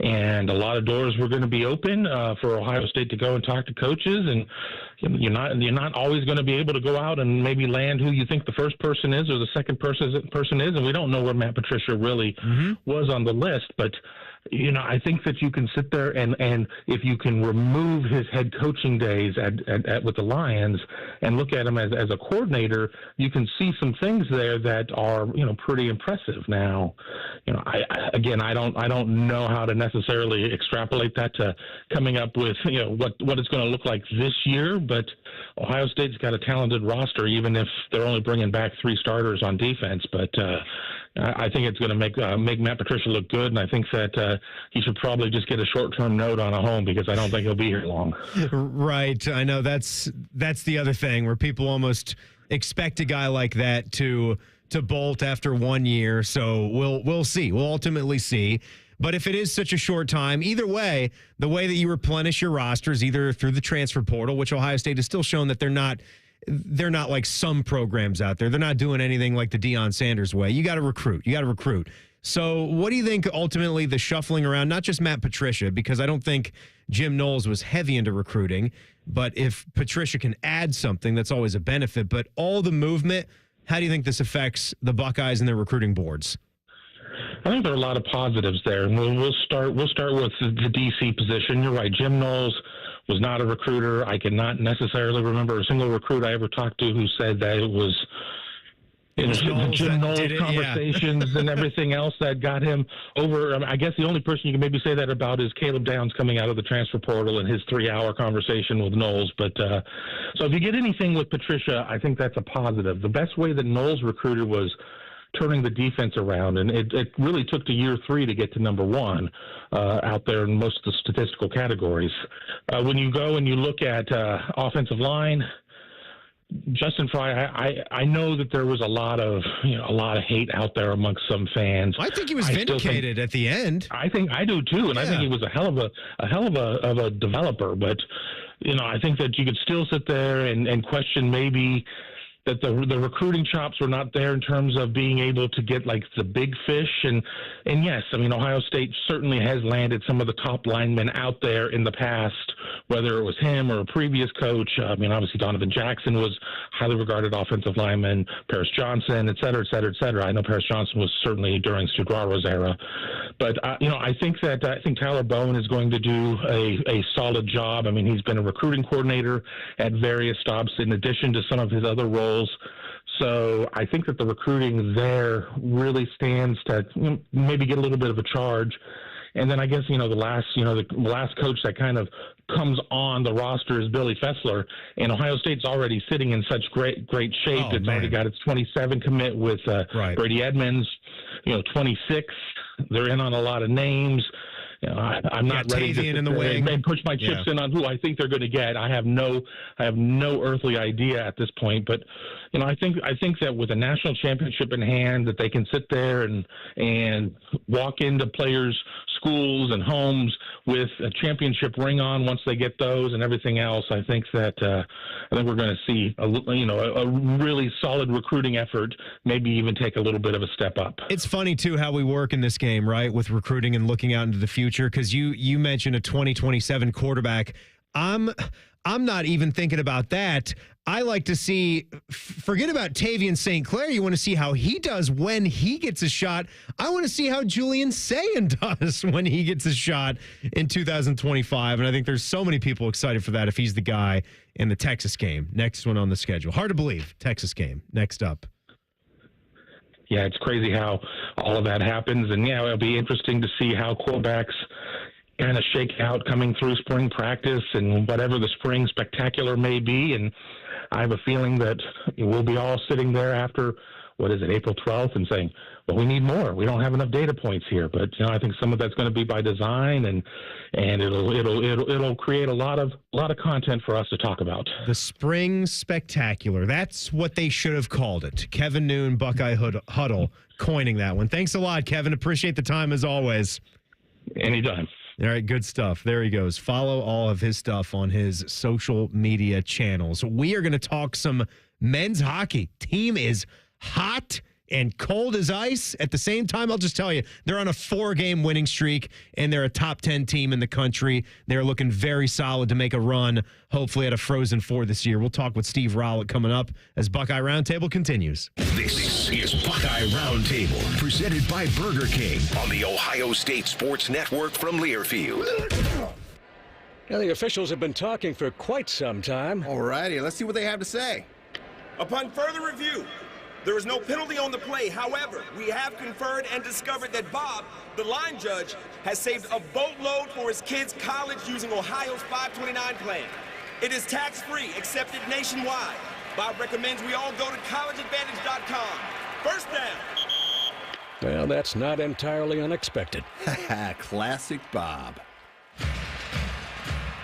and a lot of doors were going to be open for Ohio State to go and talk to coaches. And you're not always going to be able to go out and maybe land who you think the first person is or the second person is. And we don't know where Matt Patricia really was on the list, but. I think that you can sit there and if you can remove his head coaching days with the Lions and look at him as a coordinator, you can see some things there that are, pretty impressive. Now, I don't know how to necessarily extrapolate that to coming up with, what it's going to look like this year, but Ohio State's got a talented roster, even if they're only bringing back 3 starters on defense. But I think it's going to make Matt Patricia look good, and I think that he should probably just get a short-term note on a home because I don't think he'll be here long. Right. I know that's the other thing where people almost expect a guy like that to bolt after 1 year. So we'll see. We'll ultimately see. But if it is such a short time, either way, the way that you replenish your rosters, either through the transfer portal, which Ohio State has still shown that they're not like some programs out there. They're not doing anything like the Deion Sanders way. You got to recruit. So what do you think ultimately the shuffling around, not just Matt Patricia, because I don't think Jim Knowles was heavy into recruiting, but if Patricia can add something, that's always a benefit. But all the movement, how do you think this affects the Buckeyes and their recruiting boards? I think there are a lot of positives there. We'll start with the DC position. You're right. Jim Knowles was not a recruiter. I cannot necessarily remember a single recruit I ever talked to who said that it was Jim Knowles conversations and everything else that got him over. I guess the only person you can maybe say that about is Caleb Downs coming out of the transfer portal and his 3-hour conversation with Knowles. But so if you get anything with Patricia, I think that's a positive. The best way that Knowles recruited was turning the defense around, and it really took to year 3 to get to number 1 out there in most of the statistical categories. When you go and you look at offensive line, Justin Fry, I know that there was a lot of hate out there amongst some fans. I think he was vindicated at the end. I think I do too, and I think he was a hell of a developer. But I think that you could still sit there and question maybe that the recruiting chops were not there in terms of being able to get like the big fish. And yes, I mean, Ohio State certainly has landed some of the top linemen out there in the past, whether it was him or a previous coach. I mean, obviously Donovan Jackson was highly regarded offensive lineman, Paris Johnson, et cetera, et cetera, et cetera. I know Paris Johnson was certainly during Studraro's era, but I think Tyler Bowen is going to do a solid job. I mean, he's been a recruiting coordinator at various stops in addition to some of his other roles. So I think that the recruiting there really stands to maybe get a little bit of a charge. And then I guess, the last coach that kind of comes on the roster is Billy Fessler, and Ohio State's already sitting in such great shape. It's already got its 27 commit with Brady Edmonds, 26. They're in on a lot of names. I'm not ready to push my chips in on who I think they're going to get. I have no earthly idea at this point. But I think that with a national championship in hand, that they can sit there and walk into players' schools and homes with a championship ring on once they get those and everything else. I think that we're going to see a really solid recruiting effort, maybe even take a little bit of a step up. It's funny, too, how we work in this game, right, with recruiting and looking out into the future, because you mentioned a 2027 quarterback. I'm not even thinking about that. I like to see, forget about Tavian St. Clair. You want to see how he does when he gets a shot. I want to see how Julian Sayin does when he gets a shot in 2025. And I think there's so many people excited for that if he's the guy in the Texas game. Next one on the schedule. Hard to believe. Texas game. Next up. Yeah, it's crazy how all of that happens. And, yeah, it'll be interesting to see how quarterbacks kind of shake out coming through spring practice and whatever the spring spectacular may be. And I have a feeling that we'll be all sitting there after, April 12th and saying, well, we need more. We don't have enough data points here. But, I think some of that's going to be by design, and it'll create a lot of content for us to talk about. The spring spectacular. That's what they should have called it. Kevin Noon, Buckeye Huddle, coining that one. Thanks a lot, Kevin. Appreciate the time as always. Anytime. All right, good stuff. There he goes. Follow all of his stuff on his social media channels. We are going to talk some men's hockey. Team is hot and cold as ice. At the same time, I'll just tell you, they're on a 4-game winning streak, and they're a top 10 team in the country. They're looking very solid to make a run, hopefully at a Frozen Four this year. We'll talk with Steve Rowlett coming up as Buckeye Roundtable continues. This is Buckeye Roundtable, presented by Burger King on the Ohio State Sports Network from Learfield. Now, the officials have been talking for quite some time. All righty, let's see what they have to say. Upon further review, there is no penalty on the play. However, we have conferred and discovered that Bob, the line judge, has saved a boatload for his kids' college using Ohio's 529 plan. It is tax-free, accepted nationwide. Bob recommends we all go to collegeadvantage.com. First down. Well, that's not entirely unexpected. Classic Bob.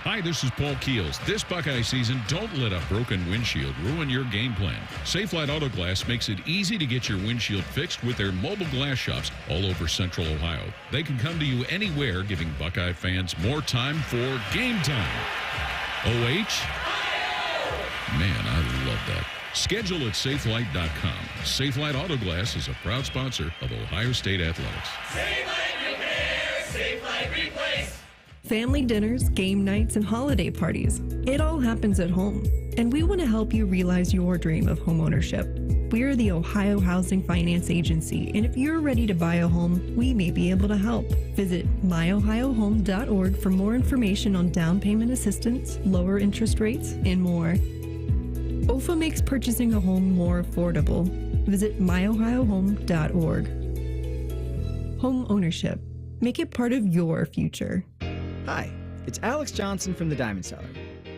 Hi, this is Paul Keels. This Buckeye season, don't let a broken windshield ruin your game plan. Safelite Auto Glass makes it easy to get your windshield fixed with their mobile glass shops all over Central Ohio. They can come to you anywhere, giving Buckeye fans more time for game time. OH? Man, I love that. Schedule at safelite.com. Safelite Auto Glass is a proud sponsor of Ohio State Athletics. Safelite Repair, Safelite Replace. Family dinners, game nights, and holiday parties. It all happens at home. And we want to help you realize your dream of homeownership. We're the Ohio Housing Finance Agency, and if you're ready to buy a home, we may be able to help. Visit myohiohome.org for more information on down payment assistance, lower interest rates, and more. OFA makes purchasing a home more affordable. Visit myohiohome.org. Home ownership. Make it part of your future. Hi, it's Alex Johnson from the Diamond Cellar.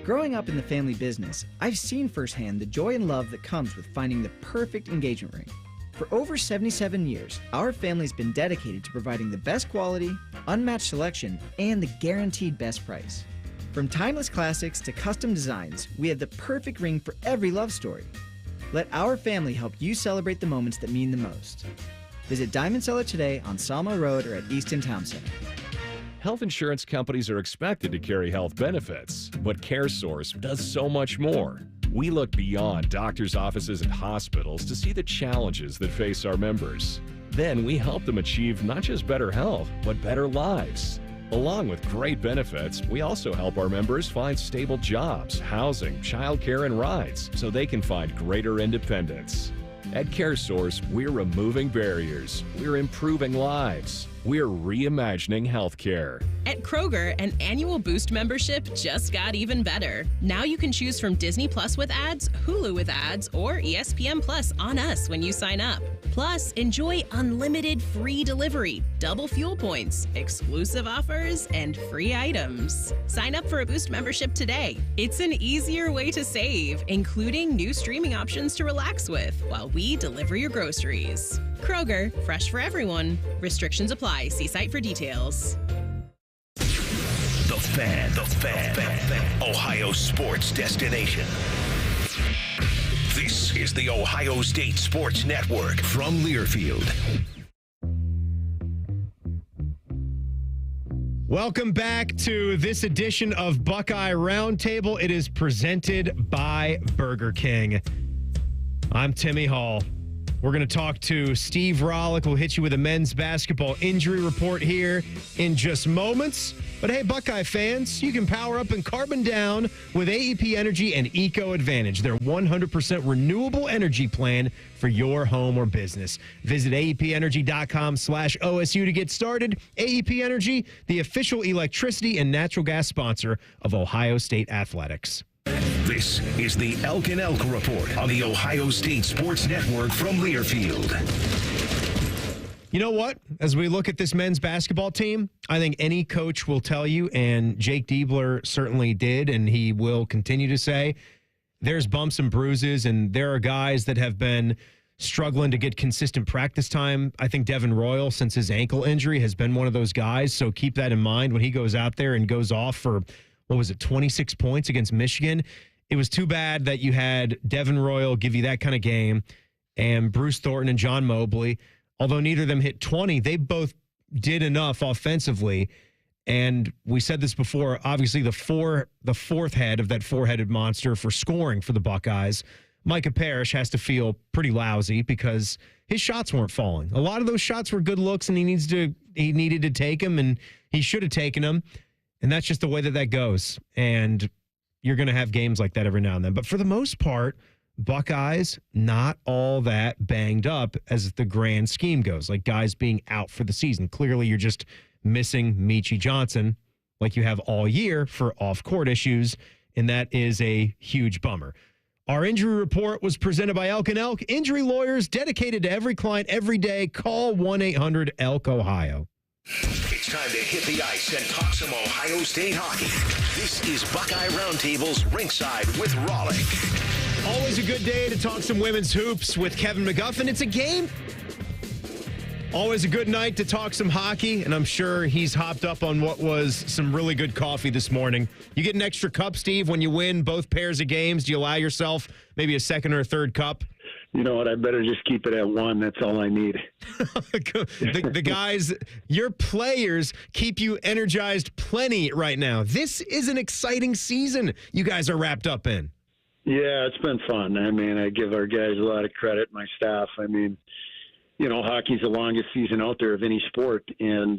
Growing up in the family business, I've seen firsthand the joy and love that comes with finding the perfect engagement ring. For over 77 years, our family's been dedicated to providing the best quality, unmatched selection, and the guaranteed best price. From timeless classics to custom designs, we have the perfect ring for every love story. Let our family help you celebrate the moments that mean the most. Visit Diamond Cellar today on Salmo Road or at Easton Town Center. Health insurance companies are expected to carry health benefits, but CareSource does so much more. We look beyond doctors' offices and hospitals to see the challenges that face our members. Then we help them achieve not just better health, but better lives. Along with great benefits, we also help our members find stable jobs, housing, childcare, and rides so they can find greater independence. At CareSource, we're removing barriers. We're improving lives. We're reimagining healthcare. At Kroger, an annual Boost membership just got even better. Now you can choose from Disney Plus with ads, Hulu with ads, or ESPN Plus on us when you sign up. Plus, enjoy unlimited free delivery, double fuel points, exclusive offers, and free items. Sign up for a Boost membership today. It's an easier way to save, including new streaming options to relax with while we deliver your groceries. Kroger, fresh for everyone. Restrictions apply. See site for details. The Fan. Ohio sports destination. This is the Ohio State Sports Network from Learfield. Welcome back to this edition of Buckeye Roundtable. It is presented by Burger King. I'm Timmy Hall. We're going to talk to Steve Rollick. We'll hit you with a men's basketball injury report here in just moments. But hey, Buckeye fans, you can power up and carbon down with AEP Energy and Eco Advantage, their 100% renewable energy plan for your home or business. Visit aepenergy.com/OSU to get started. AEP Energy, the official electricity and natural gas sponsor of Ohio State Athletics. This is the Elk and Elk Report on the Ohio State Sports Network from Learfield. You know what? As we look at this men's basketball team, I think any coach will tell you, and Jake Diebler certainly did, and he will continue to say, there's bumps and bruises, and there are guys that have been struggling to get consistent practice time. I think Devin Royal, since his ankle injury, has been one of those guys, so keep that in mind when he goes out there and goes off for, 26 points against Michigan. It was too bad that you had Devin Royal give you that kind of game, and Bruce Thornton and John Mobley. Although neither of them hit 20, they both did enough offensively. And we said this before, obviously the fourth head of that four-headed monster for scoring for the Buckeyes, Micah Parrish, has to feel pretty lousy because his shots weren't falling. A lot of those shots were good looks, and he needed to take them, and he should have taken them. And that's just the way that goes. And you're going to have games like that every now and then. But for the most part, Buckeyes, not all that banged up as the grand scheme goes, like guys being out for the season. Clearly, you're just missing Meechie Johnson like you have all year for off-court issues, and that is a huge bummer. Our injury report was presented by Elk and Elk, injury lawyers dedicated to every client every day. Call 1-800-ELK-OHIO. It's time to hit the ice and talk some Ohio State hockey. This is Buckeye Roundtable's Rinkside with Rollick. Always a good day to talk some women's hoops with Kevin McGuffin. It's a game. Always a good night to talk some hockey, and I'm sure he's hopped up on what was some really good coffee this morning. You get an extra cup, Steve, when you win both pairs of games. Do you allow yourself maybe a second or a third cup? You know what? I better just keep it at one. That's all I need. the guys, your players, keep you energized plenty right now. This is an exciting season you guys are wrapped up in. Yeah, it's been fun. I mean, I give our guys a lot of credit, my staff. I mean, you know, hockey's the longest season out there of any sport. And,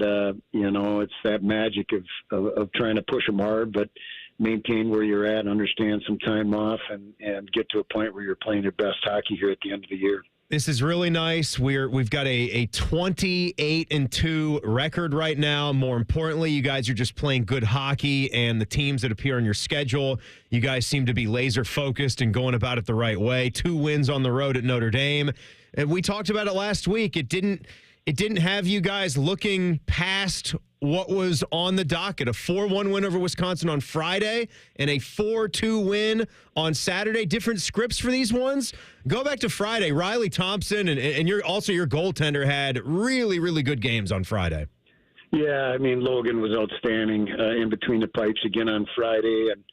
you know, it's that magic of trying to push them hard, but maintain where you're at, understand some time off, and get to a point where you're playing your best hockey here at the end of the year. This is really nice. We've got a 28-2 record right now. More importantly, you guys are just playing good hockey, and the teams that appear on your schedule, you guys seem to be laser focused and going about it the right way. 2 wins on the road at Notre Dame. And we talked about it last week. It didn't have you guys looking past what was on the docket. A 4-1 win over Wisconsin on Friday and a 4-2 win on Saturday. Different scripts for these ones. Go back to Friday. Riley Thompson and your goaltender had really, really good games on Friday. Yeah, I mean, Logan was outstanding in between the pipes again on Friday. And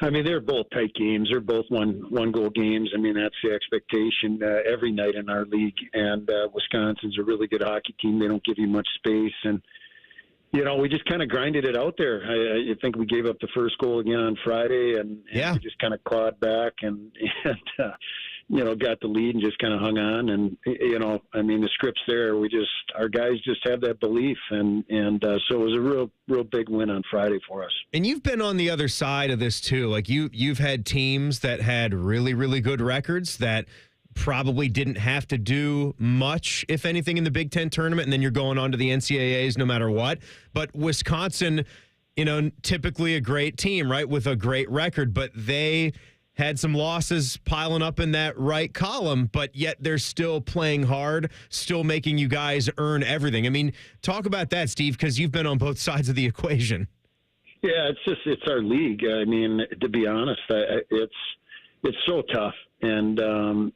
I mean, they're both tight games. They're both one-goal games. I mean, that's the expectation every night in our league. And Wisconsin's a really good hockey team. They don't give you much space. And, you know, we just kind of grinded it out there. I think we gave up the first goal again on Friday, and we just kind of clawed back and you know, got the lead and just kind of hung on. And, you know, I mean, the script's there. Our guys just have that belief. And so it was a real big win on Friday for us. And you've been on the other side of this too. Like you've had teams that had really, really good records that probably didn't have to do much, if anything, in the Big Ten tournament. And then you're going on to the NCAAs no matter what. But Wisconsin, you know, typically a great team, right, with a great record, but they had some losses piling up in that right column, but yet they're still playing hard, still making you guys earn everything. I mean, talk about that, Steve, because you've been on both sides of the equation. Yeah, it's our league. I mean, to be honest, it's so tough, and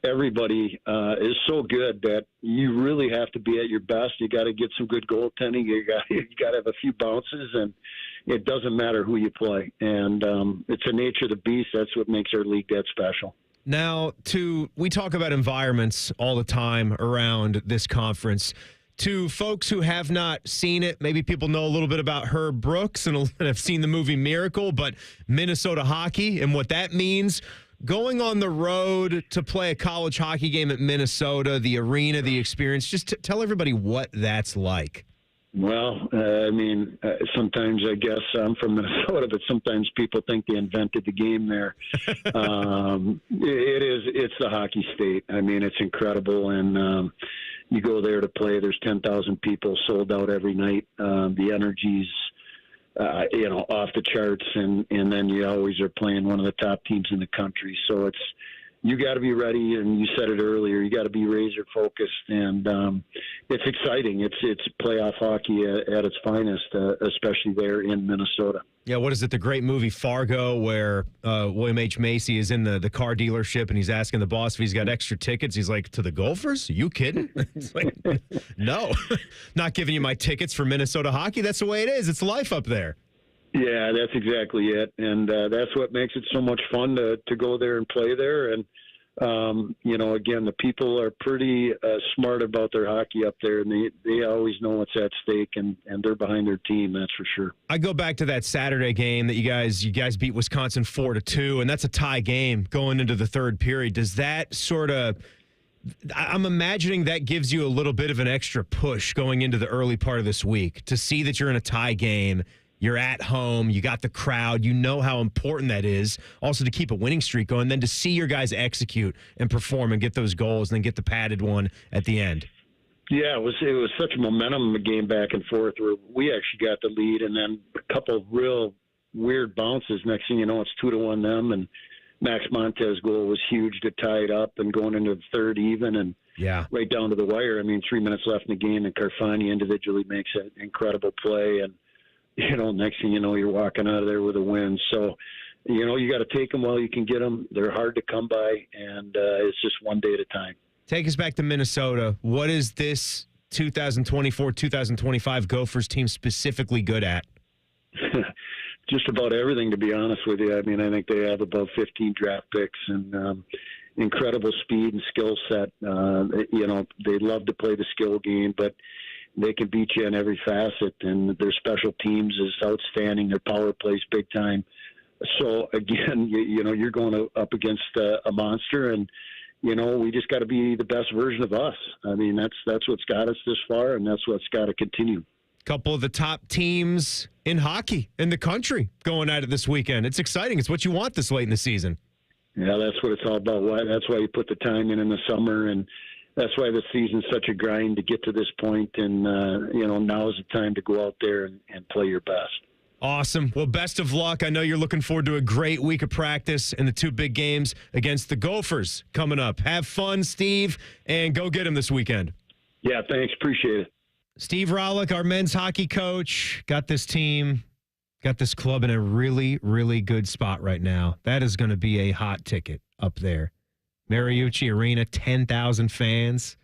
everybody is so good that you really have to be at your best. You got to get some good goaltending. You got to have a few bounces, and it doesn't matter who you play. And it's the nature of the beast. That's what makes our league that special. Now, we talk about environments all the time around this conference. To folks who have not seen it, maybe people know a little bit about Herb Brooks and have seen the movie Miracle, but Minnesota hockey and what that means. Going on the road to play a college hockey game at Minnesota, the arena, the experience, just tell everybody what that's like. Well, sometimes I guess I'm from Minnesota, but sometimes people think they invented the game there. It's the hockey state. I mean, it's incredible. And you go there to play, there's 10,000 people sold out every night. The energy's, off the charts. And then you always are playing one of the top teams in the country. So you got to be ready, and you said it earlier. You got to be razor focused, and it's exciting. It's playoff hockey at its finest, especially there in Minnesota. Yeah, what is it? The great movie Fargo, where William H. Macy is in the car dealership, and he's asking the boss if he's got extra tickets. He's like, "To the Gophers? Are you kidding?" It's like, no, not giving you my tickets for Minnesota hockey. That's the way it is. It's life up there. Yeah, that's exactly it, and that's what makes it so much fun to go there and play there. And again, the people are pretty smart about their hockey up there, and they always know what's at stake, and they're behind their team. That's for sure. I go back to that Saturday game that you guys beat Wisconsin 4-2, and that's a tie game going into the third period. Does that sort of? I'm imagining that gives you a little bit of an extra push going into the early part of this week to see that you're in a tie game. You're at home. You got the crowd. You know how important that is. Also to keep a winning streak going, then to see your guys execute and perform and get those goals and then get the padded one at the end. Yeah, it was such a momentum game back and forth where we actually got the lead, and then a couple of real weird bounces. Next thing you know, it's 2-1 them, and Max Montez's goal was huge to tie it up and going into the third even, and right down to the wire. 3 minutes left in the game, and Carfani individually makes an incredible play, and next thing you know, you're walking out of there with a win. So, you got to take them while you can get them. They're hard to come by, and it's just one day at a time. Take us back to Minnesota. What is this 2024-2025 Gophers team specifically good at? Just about everything, to be honest with you. I think they have about 15 draft picks and incredible speed and skill set. They love to play the skill game, but they can beat you in every facet, and their special teams is outstanding. Their power plays big time. So again, you're going up against a monster, and we just got to be the best version of us. That's what's got us this far, and that's what's got to continue. Couple of the top teams in hockey in the country going at it this weekend. It's exciting. It's what you want this late in the season. Yeah, that's what it's all about. That's why you put the time in the summer, and that's why the season's such a grind to get to this point, and now is the time to go out there and play your best. Awesome. Well, best of luck. I know you're looking forward to a great week of practice and the two big games against the Gophers coming up. Have fun, Steve, and go get them this weekend. Yeah, thanks. Appreciate it. Steve Rollick, our men's hockey coach, got this club in a really, really good spot right now. That is going to be a hot ticket up there. Mariucci Arena, 10,000 fans.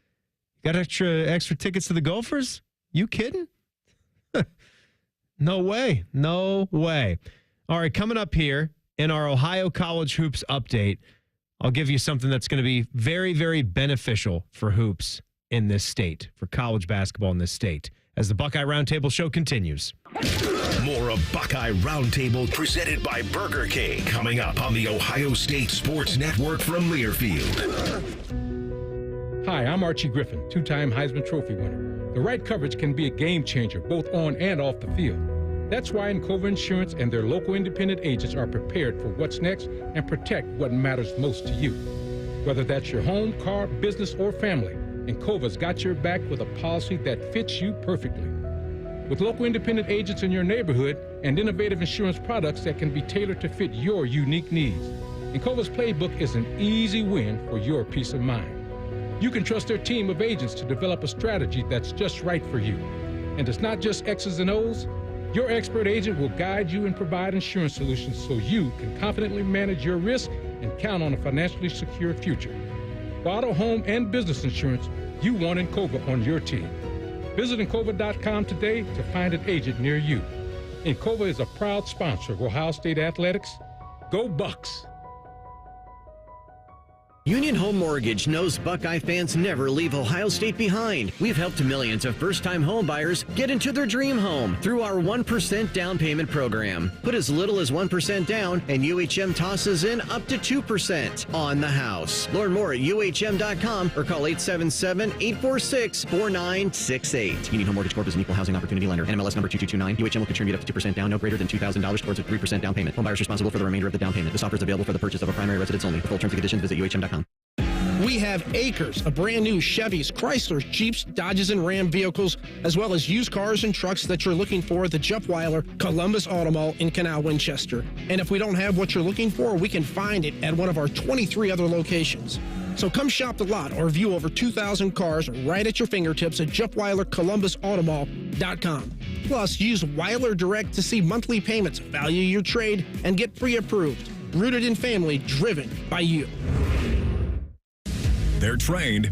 Got extra tickets to the Gophers? You kidding? No way. No way. All right, coming up here in our Ohio College Hoops update, I'll give you something that's going to be very, very beneficial for hoops in this state, for college basketball in this state, as the Buckeye Roundtable show continues. More of Buckeye Roundtable presented by Burger King coming up on the Ohio State Sports Network from Learfield. Hi, I'm Archie Griffin, two-time Heisman Trophy winner. The right coverage can be a game changer both on and off the field. That's why Encova Insurance and their local independent agents are prepared for what's next and protect what matters most to you. Whether that's your home, car, business, or family, Encova's got your back with a policy that fits you perfectly. With local independent agents in your neighborhood and innovative insurance products that can be tailored to fit your unique needs, Encova's playbook is an easy win for your peace of mind. You can trust their team of agents to develop a strategy that's just right for you. And it's not just X's and O's. Your expert agent will guide you and provide insurance solutions so you can confidently manage your risk and count on a financially secure future. For auto, home, and business insurance, you want Encova on your team. Visit Encova.com today to find an agent near you. Encova is a proud sponsor of Ohio State Athletics. Go Bucks! Union Home Mortgage knows Buckeye fans never leave Ohio State behind. We've helped millions of first-time home buyers get into their dream home through our 1% down payment program. Put as little as 1% down, and UHM tosses in up to 2% on the house. Learn more at UHM.com or call 877-846-4968. Union Home Mortgage Corp is an equal housing opportunity lender. NMLS number 2229. UHM will contribute up to 2% down, no greater than $2,000 towards a 3% down payment. Home buyers responsible for the remainder of the down payment. This offer is available for the purchase of a primary residence only. For full terms and conditions, visit UHM.com. We have acres of brand new Chevys, Chryslers, Jeeps, Dodges, and Ram vehicles, as well as used cars and trucks that you're looking for at the Jeff Weiler Columbus Auto Mall in Canal Winchester. And if we don't have what you're looking for, we can find it at one of our 23 other locations. So come shop the lot or view over 2,000 cars right at your fingertips at JeffWeilerColumbusAutomall.com. Plus, use Weiler Direct to see monthly payments, value your trade, and get pre-approved. Rooted in family, driven by you. They're trained.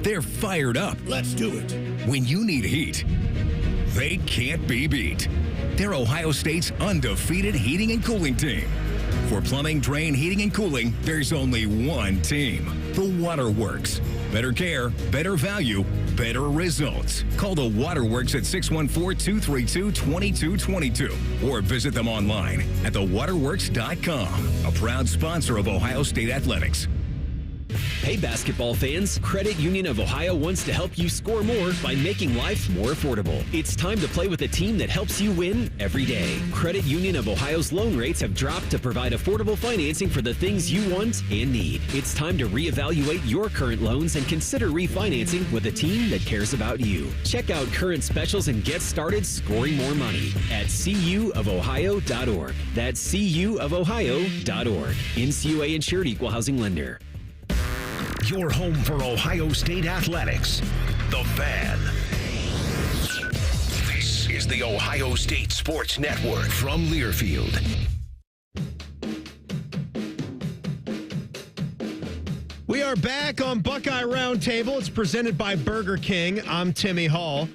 They're fired up. Let's do it. When you need heat, they can't be beat. They're Ohio State's undefeated heating and cooling team. For plumbing, drain, heating, and cooling, there's only one team. The Waterworks. Better care, better value, better results. Call the Waterworks at 614-232-2222 or visit them online at thewaterworks.com. A proud sponsor of Ohio State Athletics. Hey, basketball fans, Credit Union of Ohio wants to help you score more by making life more affordable. It's time to play with a team that helps you win every day. Credit Union of Ohio's loan rates have dropped to provide affordable financing for the things you want and need. It's time to reevaluate your current loans and consider refinancing with a team that cares about you. Check out current specials and get started scoring more money at cuofohio.org. That's cuofohio.org. NCUA insured, equal housing lender. Your home for Ohio State athletics. The Fan. This is the Ohio State Sports Network from Learfield. We are back on Buckeye Roundtable. It's presented by Burger King. I'm Timmy Hall.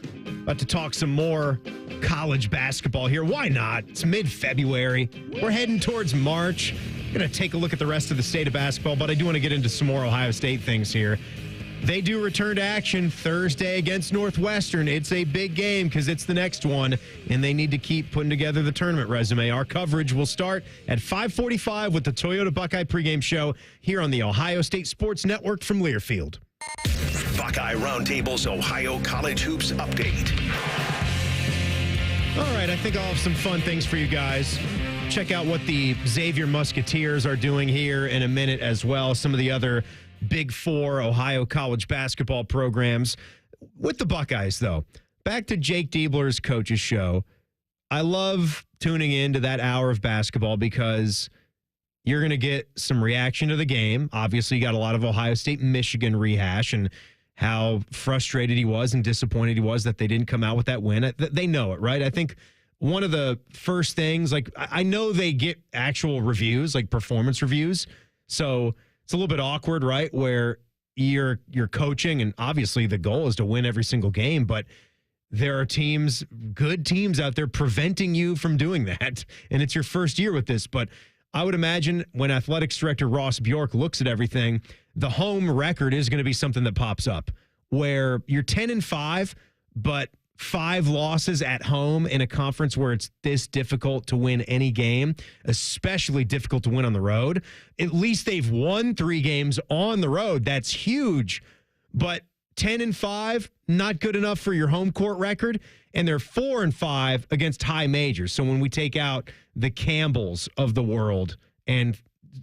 About to talk some more college basketball here. Why not? It's mid-February. We're heading towards March. Going to take a look at the rest of the state of basketball, but I do want to get into some more Ohio State things here. They do return to action Thursday against Northwestern. It's a big game because it's the next one, and they need to keep putting together the tournament resume. Our coverage will start at 5:45 with the Toyota Buckeye pregame show here on the Ohio State Sports Network from Learfield. Buckeye Roundtable's Ohio College Hoops Update. All right, I think I'll have some fun things for you guys. Check out what the Xavier Musketeers are doing here in a minute as well. Some of the other Big Four Ohio college basketball programs. With the Buckeyes, though, back to Jake Diebler's coach's show. I love tuning into that hour of basketball because you're going to get some reaction to the game. Obviously, you got a lot of Ohio State, Michigan rehash and how frustrated he was and disappointed he was that they didn't come out with that win. They know it, right? I think one of the first things, like, I know they get actual reviews, like performance reviews. So it's a little bit awkward, right? Where you're coaching, and obviously the goal is to win every single game, but there are teams, good teams out there preventing you from doing that. And it's your first year with this. But I would imagine when athletics director Ross Bjork looks at everything, the home record is going to be something that pops up where you're 10-5, but 5 losses at home in a conference where it's this difficult to win any game, especially difficult to win on the road. At least they've won 3 games on the road. That's huge. But 10-5, not good enough for your home court record. And they're 4-5 against high majors. So when we take out the Campbells of the world and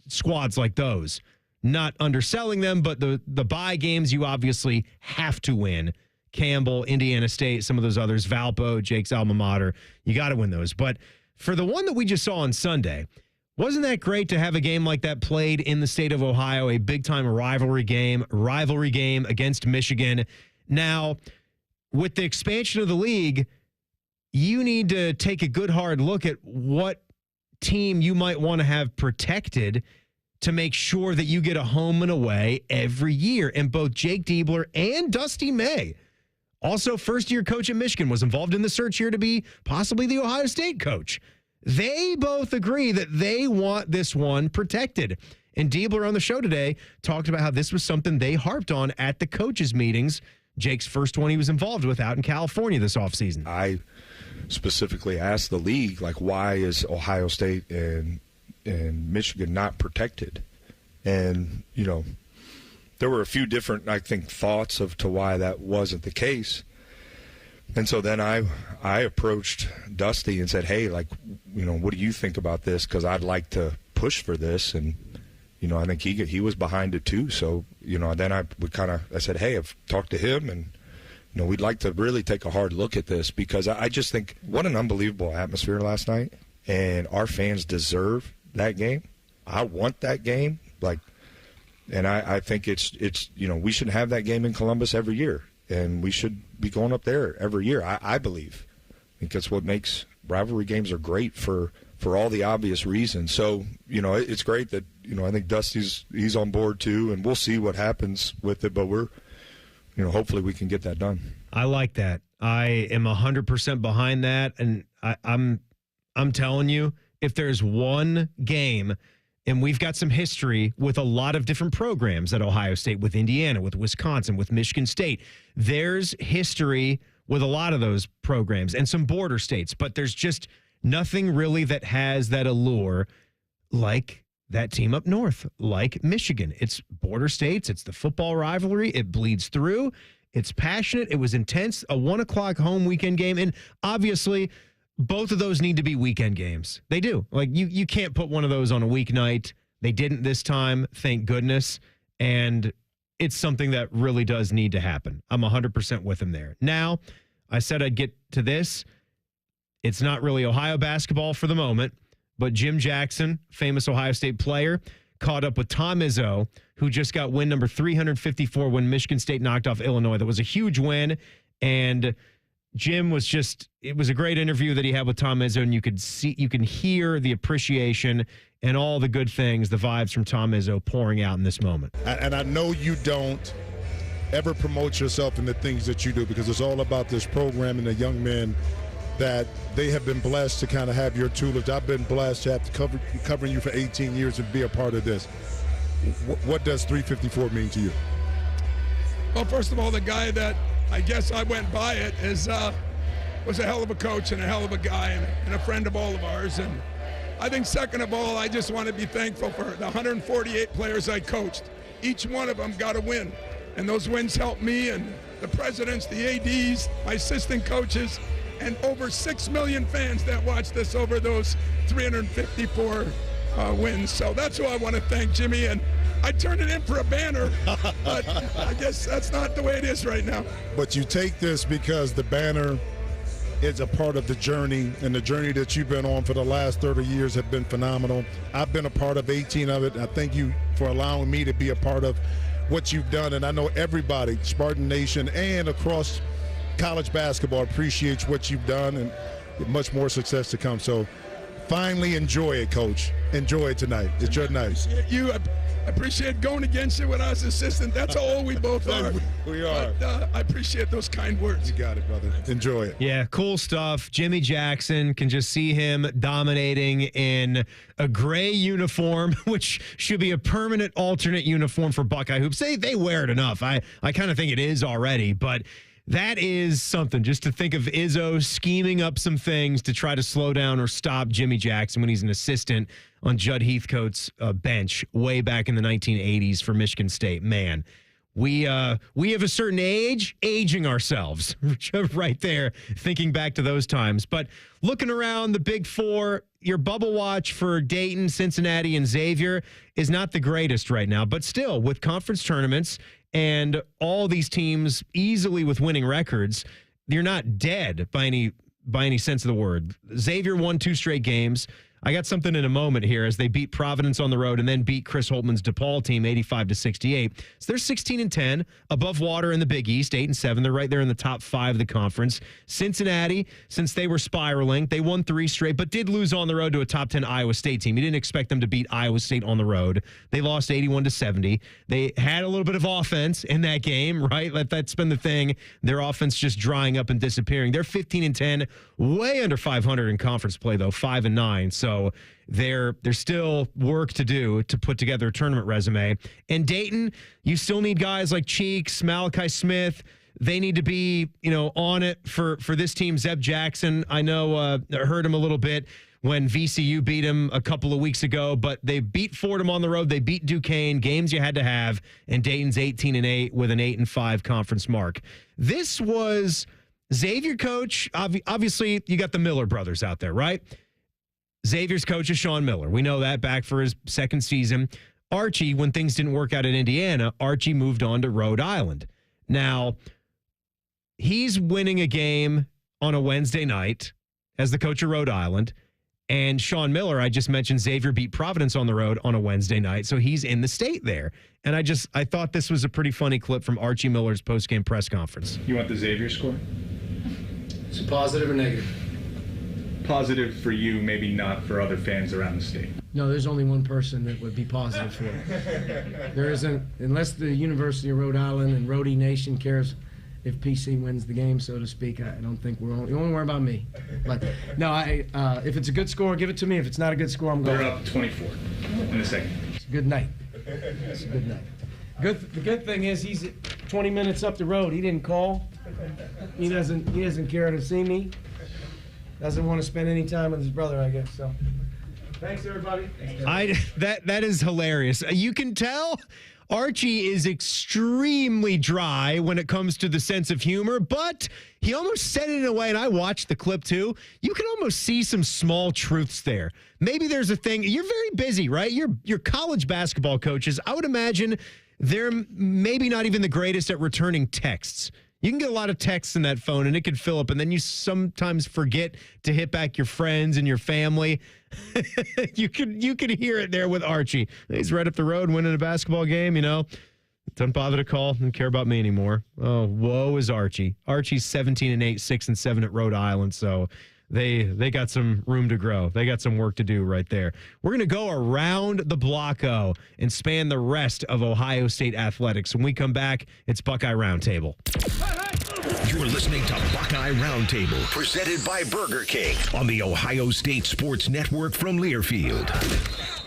squads like those, not underselling them, but the bye games you obviously have to win. Campbell, Indiana State, some of those others, Valpo, Jake's alma mater. You got to win those. But for the one that we just saw on Sunday, wasn't that great to have a game like that played in the state of Ohio, a big-time rivalry game against Michigan? Now, with the expansion of the league, you need to take a good hard look at what team you might want to have protected to make sure that you get a home and away every year. And both Jake Diebler and Dusty May, also first-year coach at Michigan, was involved in the search here to be possibly the Ohio State coach. They both agree that they want this one protected. And Diebler on the show today talked about how this was something they harped on at the coaches' meetings. Jake's first one he was involved with out in California this offseason. I specifically asked the league, like, why is Ohio State and Michigan not protected? And, there were a few different, I think, thoughts to why that wasn't the case. And so then I approached Dusty and said, hey, what do you think about this? Because I'd like to push for this. And, I think he was behind it too. So, then I said, hey, I've talked to him and, we'd like to really take a hard look at this, because I just think what an unbelievable atmosphere last night. And our fans deserve that game. I want that game. And I think it's we should have that game in Columbus every year. And we should be going up there every year, I believe. I think that's what makes rivalry games are great for all the obvious reasons. So, it's great that, I think he's on board too, and we'll see what happens with it. But we're, hopefully we can get that done. I like that. I am 100% behind that. And I'm telling you, if there's one game, and we've got some history with a lot of different programs at Ohio State, with Indiana, with Wisconsin, with Michigan State. There's history with a lot of those programs and some border states, but there's just nothing really that has that allure like that team up north, like Michigan. It's border states. It's the football rivalry. It bleeds through. It's passionate. It was intense. A 1:00 home weekend game. And obviously, both of those need to be weekend games. They do. You can't put one of those on a weeknight. They didn't this time, thank goodness. And it's something that really does need to happen. I'm 100% with him there. Now, I said I'd get to this. It's not really Ohio basketball for the moment, but Jim Jackson, famous Ohio State player, caught up with Tom Izzo, who just got win number 354 when Michigan State knocked off Illinois. That was a huge win. And Jim was it was a great interview that he had with Tom Izzo, and you can hear the appreciation and all the good things, the vibes from Tom Izzo pouring out in this moment. And I know you don't ever promote yourself in the things that you do, because it's all about this program and the young men that they have been blessed to kind of have your tutelage. I've been blessed to have to covering you for 18 years and be a part of this. What does 354 mean to you? Well, first of all, the guy that I guess I went by it was a hell of a coach and a hell of a guy and a friend of all of ours. And I think second of all, I just want to be thankful for the 148 players I coached. Each one of them got a win. And those wins helped me and the presidents, the ADs, my assistant coaches, and over 6 million fans that watched us over those 354 wins. So that's who I want to thank, Jimmy. And I turned it in for a banner, but I guess that's not the way it is right now. But you take this because the banner is a part of the journey, and the journey that you've been on for the last 30 years have been phenomenal. I've been a part of 18 of it. I thank you for allowing me to be a part of what you've done, and I know everybody, Spartan Nation and across college basketball, appreciates what you've done, and much more success to come. So finally enjoy it, Coach. Enjoy it tonight. It's your night. I appreciate going against you when I was assistant. That's how old we both are. We are. But I appreciate those kind words. You got it, brother. Enjoy it. Yeah, cool stuff. Jimmy Jackson, can just see him dominating in a gray uniform, which should be a permanent alternate uniform for Buckeye hoops. They wear it enough. I kind of think it is already, but that is something, just to think of Izzo scheming up some things to try to slow down or stop Jimmy Jackson when he's an assistant on Judd Heathcote's bench way back in the 1980s for Michigan State. Man, we have a certain age, aging ourselves right there, thinking back to those times. But looking around the Big Four, your bubble watch for Dayton, Cincinnati, and Xavier is not the greatest right now. But still, with conference tournaments and all these teams easily with winning records, you're not dead by any sense of the word. Xavier won 2 straight games. I got something in a moment here as they beat Providence on the road and then beat Chris Holtman's DePaul team 85-68. So they're 16-10, above water in the Big East, 8-7. They're right there in the top 5 of the conference. Cincinnati, since they were spiraling, they won 3 straight, but did lose on the road to a top 10 Iowa State team. You didn't expect them to beat Iowa State on the road. They lost 81-70. They had a little bit of offense in that game, right? That's been the thing. Their offense just drying up and disappearing. They're 15-10, way under 500 in conference play, though, 5-9. So So there's still work to do to put together a tournament resume. And Dayton, you still need guys like Cheeks, Malachi Smith. They need to be, on it for this team. Zeb Jackson, I know, I heard him a little bit when VCU beat him a couple of weeks ago, but they beat Fordham on the road. They beat Duquesne, games you had to have, and Dayton's 18-8 with an 8-5 conference mark. This was Xavier coach. Obviously, you got the Miller brothers out there, right? Xavier's coach is Sean Miller. We know that, back for his second season. Archie, when things didn't work out at Indiana, Archie moved on to Rhode Island. Now, he's winning a game on a Wednesday night as the coach of Rhode Island. And Sean Miller, I just mentioned, Xavier beat Providence on the road on a Wednesday night, so he's in the state there. And I thought this was a pretty funny clip from Archie Miller's postgame press conference. You want the Xavier score? It's a positive or negative? Positive for you, maybe not for other fans around the state. No, there's only one person that would be positive for it. There isn't, unless the University of Rhode Island and Rhodey Nation cares if PC wins the game, so to speak. I don't think you won't worry about me. But no, if it's a good score, give it to me. If it's not a good score, I'm going. They're up 24 in the second. It's a good night. It's a good night. The good thing is he's 20 minutes up the road. He didn't call. He doesn't care to see me. Doesn't want to spend any time with his brother, I guess. So, thanks everybody. That is hilarious. You can tell Archie is extremely dry when it comes to the sense of humor, but he almost said it in a way, and I watched the clip too, you can almost see some small truths there. Maybe there's a thing, you're very busy, right? You're college basketball coaches. I would imagine they're maybe not even the greatest at returning texts. You can get a lot of texts in that phone, and it could fill up, and then you sometimes forget to hit back your friends and your family. You could hear it there with Archie. He's right up the road winning a basketball game, Doesn't bother to call, doesn't care about me anymore. Oh, woe is Archie. Archie's 17-8, 6-7 at Rhode Island, so they got some room to grow. They got some work to do right there. We're going to go around the block-o and span the rest of Ohio State athletics. When we come back, it's Buckeye Roundtable. You're listening to Buckeye Roundtable, presented by Burger King on the Ohio State Sports Network from Learfield.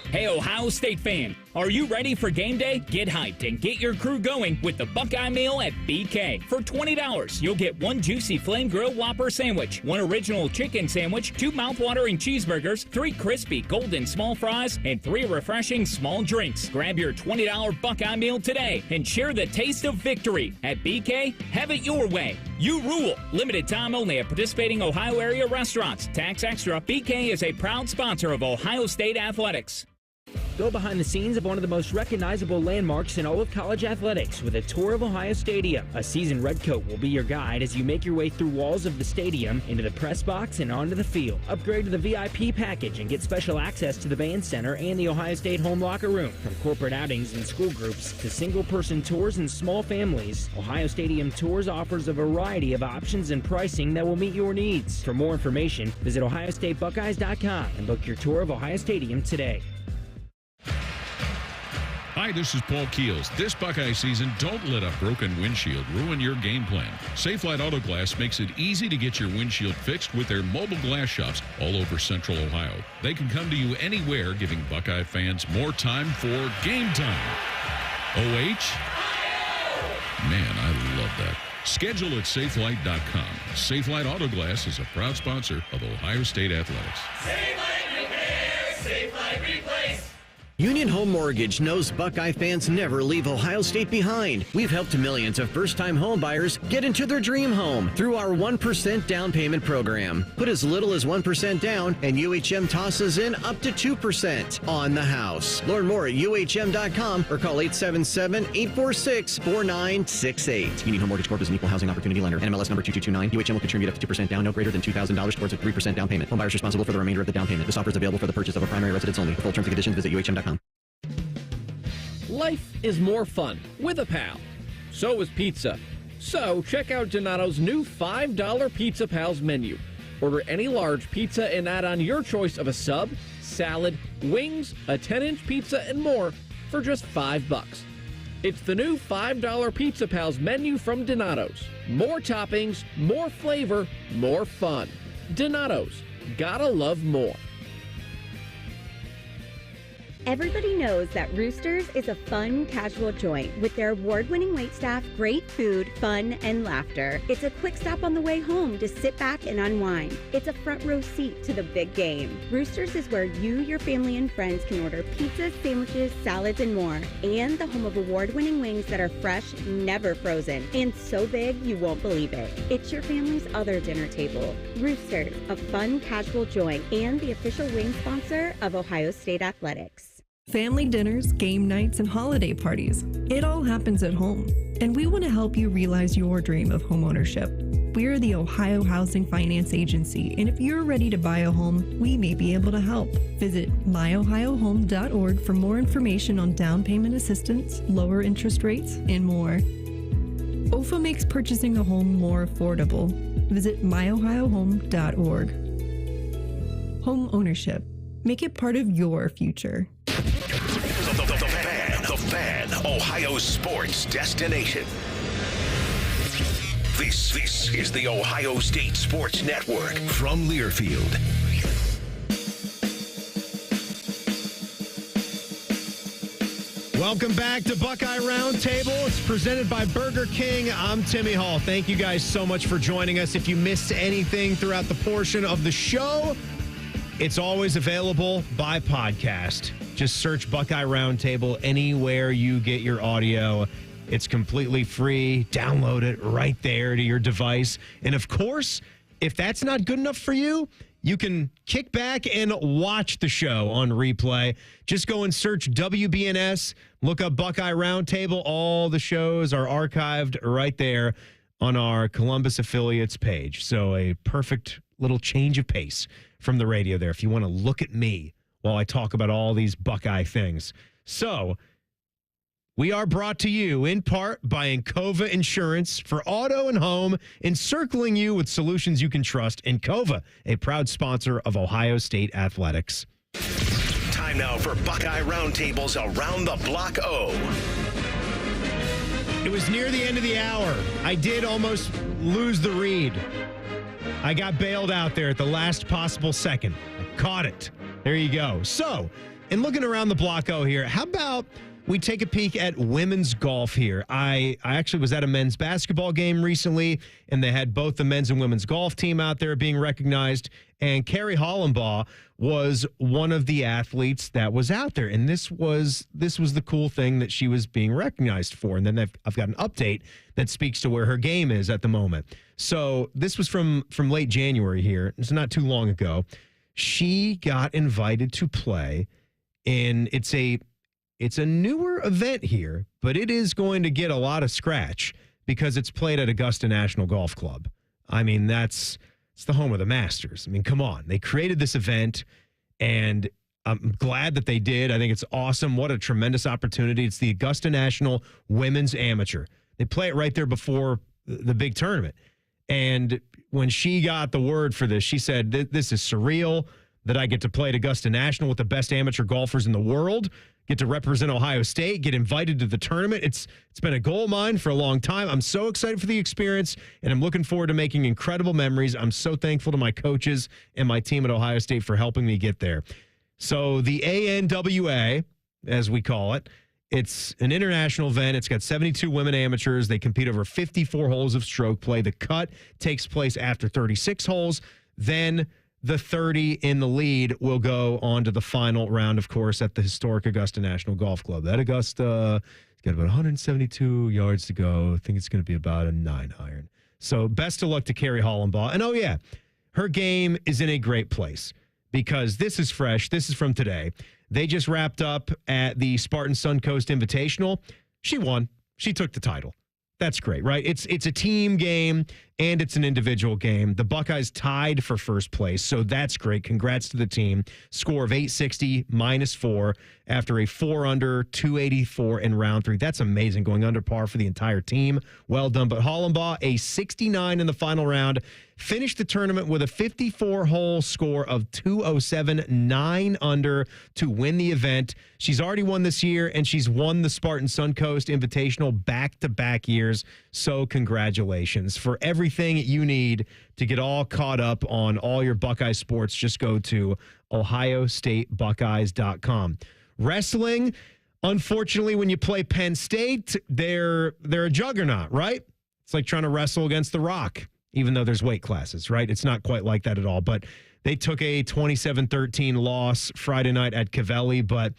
Hey, Ohio State fan, are you ready for game day? Get hyped and get your crew going with the Buckeye Meal at BK. For $20, you'll get one juicy flame grilled Whopper sandwich, one original chicken sandwich, 2 mouthwatering cheeseburgers, 3 crispy golden small fries, and 3 refreshing small drinks. Grab your $20 Buckeye Meal today and share the taste of victory. At BK, have it your way. You rule. Limited time only at participating Ohio area restaurants. Tax extra. BK is a proud sponsor of Ohio State Athletics. Go behind the scenes of one of the most recognizable landmarks in all of college athletics with a tour of Ohio Stadium. A seasoned redcoat will be your guide as you make your way through walls of the stadium, into the press box, and onto the field. Upgrade to the VIP package and get special access to the band center and the Ohio State home locker room. From corporate outings and school groups to single-person tours and small families, Ohio Stadium Tours offers a variety of options and pricing that will meet your needs. For more information, visit ohiostatebuckeyes.com and book your tour of Ohio Stadium today. Hi, this is Paul Keels. This Buckeye season, don't let a broken windshield ruin your game plan. Safelite Auto Glass makes it easy to get your windshield fixed with their mobile glass shops all over Central Ohio. They can come to you anywhere, giving Buckeye fans more time for game time. OH? Man, I love that. Schedule at safelite.com. Safelite Auto Glass is a proud sponsor of Ohio State Athletics. Safelite Repair, Safelite Replace. Union Home Mortgage knows Buckeye fans never leave Ohio State behind. We've helped millions of first-time home buyers get into their dream home through our 1% down payment program. Put as little as 1% down, and UHM tosses in up to 2% on the house. Learn more at UHM.com or call 877-846-4968. Union Home Mortgage Corp is an equal housing opportunity lender. NMLS number 2229. UHM will contribute up to 2% down, no greater than $2,000 towards a 3% down payment. Home buyers responsible for the remainder of the down payment. This offer is available for the purchase of a primary residence only. For full terms and conditions, visit UHM.com. Life is more fun with a pal. So is pizza. So check out Donato's new $5 Pizza Pals menu. Order any large pizza and add on your choice of a sub, salad, wings, a 10-inch pizza, and more for just $5. It's the new $5 Pizza Pals menu from Donato's. More toppings, more flavor, more fun. Donato's. Gotta love more. Everybody knows that Roosters is a fun, casual joint with their award-winning waitstaff, great food, fun, and laughter. It's a quick stop on the way home to sit back and unwind. It's a front row seat to the big game. Roosters is where you, your family, and friends can order pizzas, sandwiches, salads, and more. And the home of award-winning wings that are fresh, never frozen, and so big you won't believe it. It's your family's other dinner table. Roosters, a fun, casual joint, and the official wing sponsor of Ohio State Athletics. Family dinners, game nights, and holiday parties. It all happens at home. And we want to help you realize your dream of homeownership. We're the Ohio Housing Finance Agency, and if you're ready to buy a home, we may be able to help. Visit myohiohome.org for more information on down payment assistance, lower interest rates, and more. OFA makes purchasing a home more affordable. Visit myohiohome.org. Home ownership. Make it part of your future. The Fan, Ohio sports destination. This is the Ohio State Sports Network from Learfield. Welcome back to Buckeye Roundtable. It's presented by Burger King. I'm Timmy Hall. Thank you guys so much for joining us. If you missed anything throughout the portion of the show, it's always available by podcast. Just search Buckeye Roundtable anywhere you get your audio. It's completely free. Download it right there to your device. And of course, if that's not good enough for you, you can kick back and watch the show on replay. Just go and search WBNS, look up Buckeye Roundtable. All the shows are archived right there on our Columbus affiliates page. So a perfect little change of pace from the radio there if you want to look at me while I talk about all these Buckeye things. So we are brought to you in part by Encova Insurance for auto and home, encircling you with solutions you can trust. Encova, a proud sponsor of Ohio State Athletics. Time now for Buckeye Roundtables Around the Block O. It was near the end of the hour. I did almost lose the read. I got bailed out there at the last possible second. I caught it. There you go. So, and looking around the Block O here, how about we take a peek at women's golf here? I actually was at a men's basketball game recently, and they had both the men's and women's golf team out there being recognized, and Carrie Hollenbaugh was one of the athletes that was out there, and this was the cool thing that she was being recognized for. And then I've got an update that speaks to where her game is at the moment. So this was from late January here. It's not too long ago. She got invited to play in it's a newer event here, but it is going to get a lot of scratch because it's played at Augusta National Golf Club. I mean, it's the home of the Masters. I mean, come on. They created this event, and I'm glad that they did. I think it's awesome. What a tremendous opportunity. It's the Augusta National Women's Amateur. They play it right there before the big tournament. And when she got the word for this, she said, this is surreal that I get to play at Augusta National with the best amateur golfers in the world, get to represent Ohio State, get invited to the tournament. It's been a goal of mine for a long time. I'm so excited for the experience, and I'm looking forward to making incredible memories. I'm so thankful to my coaches and my team at Ohio State for helping me get there. So the ANWA, as we call it, it's an international event. It's got 72 women amateurs. They compete over 54 holes of stroke play. The cut takes place after 36 holes. Then the 30 in the lead will go on to the final round, of course, at the historic Augusta National Golf Club. That Augusta, it's got about 172 yards to go. I think it's going to be about a 9-iron. So best of luck to Carrie Hollenbaugh. And, oh, yeah, her game is in a great place because this is fresh. This is from today. They just wrapped up at the Spartan Suncoast Invitational. She won. She took the title. That's great, right? It's a team game and it's an individual game. The Buckeyes tied for first place, so that's great. Congrats to the team. Score of 860 -4 after a 4-under 284 in round 3. That's amazing, going under par for the entire team. Well done. But Hollenbaugh, a 69 in the final round, finished the tournament with a 54-hole score of 207, 9 under to win the event. She's already won this year, and she's won the Spartan Suncoast Invitational back-to-back years. So congratulations. For everything you need to get all caught up on all your Buckeye sports, just go to OhioStateBuckeyes.com. Wrestling, unfortunately, when you play Penn State, they're a juggernaut, right? It's like trying to wrestle against The Rock, even though there's weight classes, right? It's not quite like that at all. But they took a 27-13 loss Friday night at Cavelli, but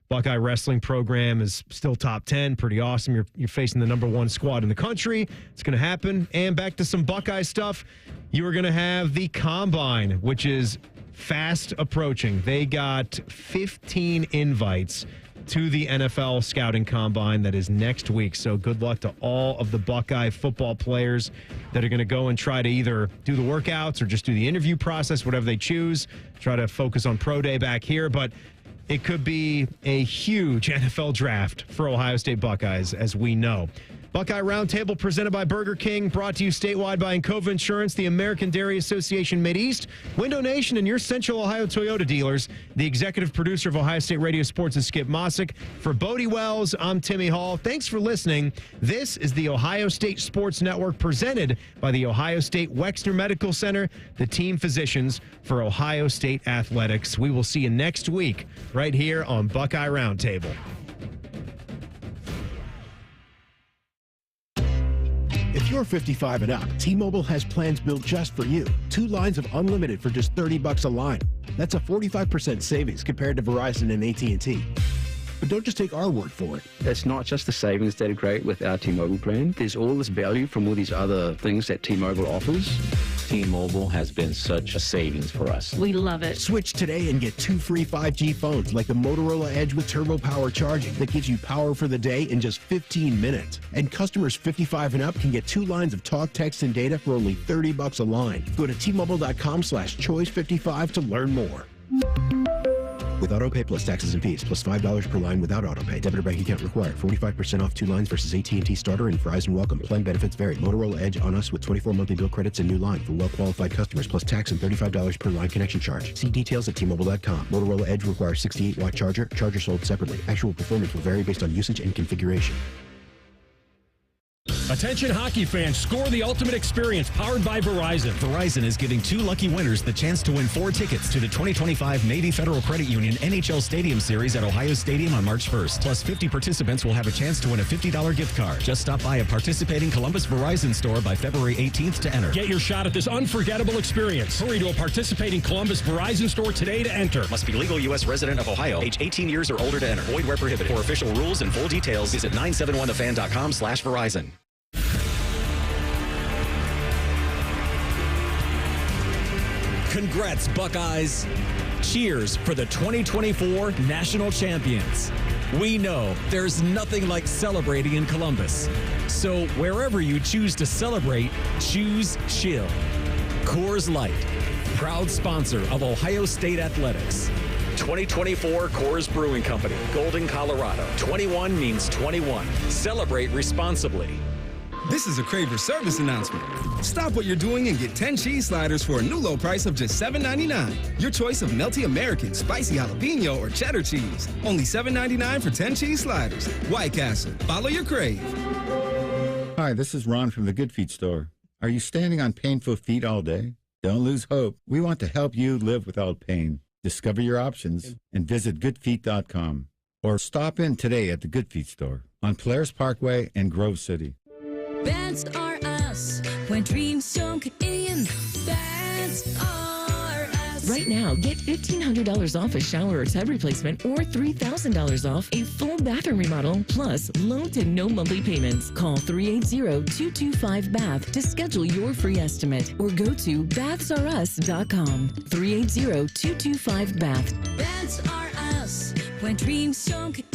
Buckeye wrestling program is still top 10. Pretty awesome. You're facing the number one squad in the country. It's going to happen. And back to some Buckeye stuff. You are going to have the Combine, which is fast approaching. They got 15 invites to the NFL Scouting Combine that is next week. So good luck to all of the Buckeye football players that are going to go and try to either do the workouts or just do the interview process, whatever they choose. Try to focus on pro day back here. But it could be a huge NFL draft for Ohio State Buckeyes, as we know. Buckeye Roundtable presented by Burger King, brought to you statewide by Encova Insurance, the American Dairy Association Mideast, Window Nation, and your Central Ohio Toyota dealers. The executive producer of Ohio State Radio Sports is Skip Mossick. For Bodie Wells, I'm Timmy Hall. Thanks for listening. This is the Ohio State Sports Network presented by the Ohio State Wexner Medical Center, the team physicians for Ohio State Athletics. We will see you next week right here on Buckeye Roundtable. If you're 55 and up, T-Mobile has plans built just for you. 2 lines of unlimited for just $30 a line. That's a 45% savings compared to Verizon and AT&T. But don't just take our word for it. It's not just the savings that are great with our T-Mobile plan. There's all this value from all these other things that T-Mobile offers. T-Mobile has been such a savings for us. We love it. Switch today and get 2 free 5G phones like the Motorola Edge with Turbo Power charging that gives you power for the day in just 15 minutes. And customers 55 and up can get 2 lines of talk, text, and data for only $30 a line. Go to T-Mobile.com/choice55 to learn more. With AutoPay plus taxes and fees, plus $5 per line without AutoPay. Debit or bank account required. 45% off 2 lines versus AT&T Starter and Verizon Welcome. Plan benefits vary. Motorola Edge on us with 24 monthly bill credits and new line for well-qualified customers, plus tax and $35 per line connection charge. See details at T-Mobile.com. Motorola Edge requires 68-watt charger. Charger sold separately. Actual performance will vary based on usage and configuration. Attention hockey fans, score the ultimate experience powered by Verizon. Verizon is giving 2 lucky winners the chance to win 4 tickets to the 2025 Navy Federal Credit Union NHL Stadium Series at Ohio Stadium on March 1st. Plus 50 participants will have a chance to win a $50 gift card. Just stop by a participating Columbus Verizon store by February 18th to enter. Get your shot at this unforgettable experience. Hurry to a participating Columbus Verizon store today to enter. Must be legal U.S. resident of Ohio, age 18 years or older to enter. Void where prohibited. For official rules and full details, visit 971thefan.com/Verizon. Congrats, Buckeyes. Cheers for the 2024 national champions. We know there's nothing like celebrating in Columbus. So wherever you choose to celebrate, choose chill. Coors Light, proud sponsor of Ohio State Athletics. 2024 Coors Brewing Company, Golden, Colorado. 21 means 21. Celebrate responsibly. This is a Craver service announcement. Stop what you're doing and get 10 cheese sliders for a new low price of just $7.99. Your choice of melty American, spicy jalapeno, or cheddar cheese. Only $7.99 for 10 cheese sliders. White Castle. Follow your crave. Hi, this is Ron from the Good Feet store. Are you standing on painful feet all day? Don't lose hope. We want to help you live without pain. Discover your options and visit goodfeet.com. Or stop in today at the Good Feet store on Polaris Parkway in Grove City. That's are us. When dreams sunk in, that's are us. Right now, get $1,500 off a shower or tub replacement or $3,000 off a full bathroom remodel, plus low to no monthly payments. Call 380-225-BATH to schedule your free estimate or go to bathsareus.com. 380-225-BATH. That's are us. When dreams sunk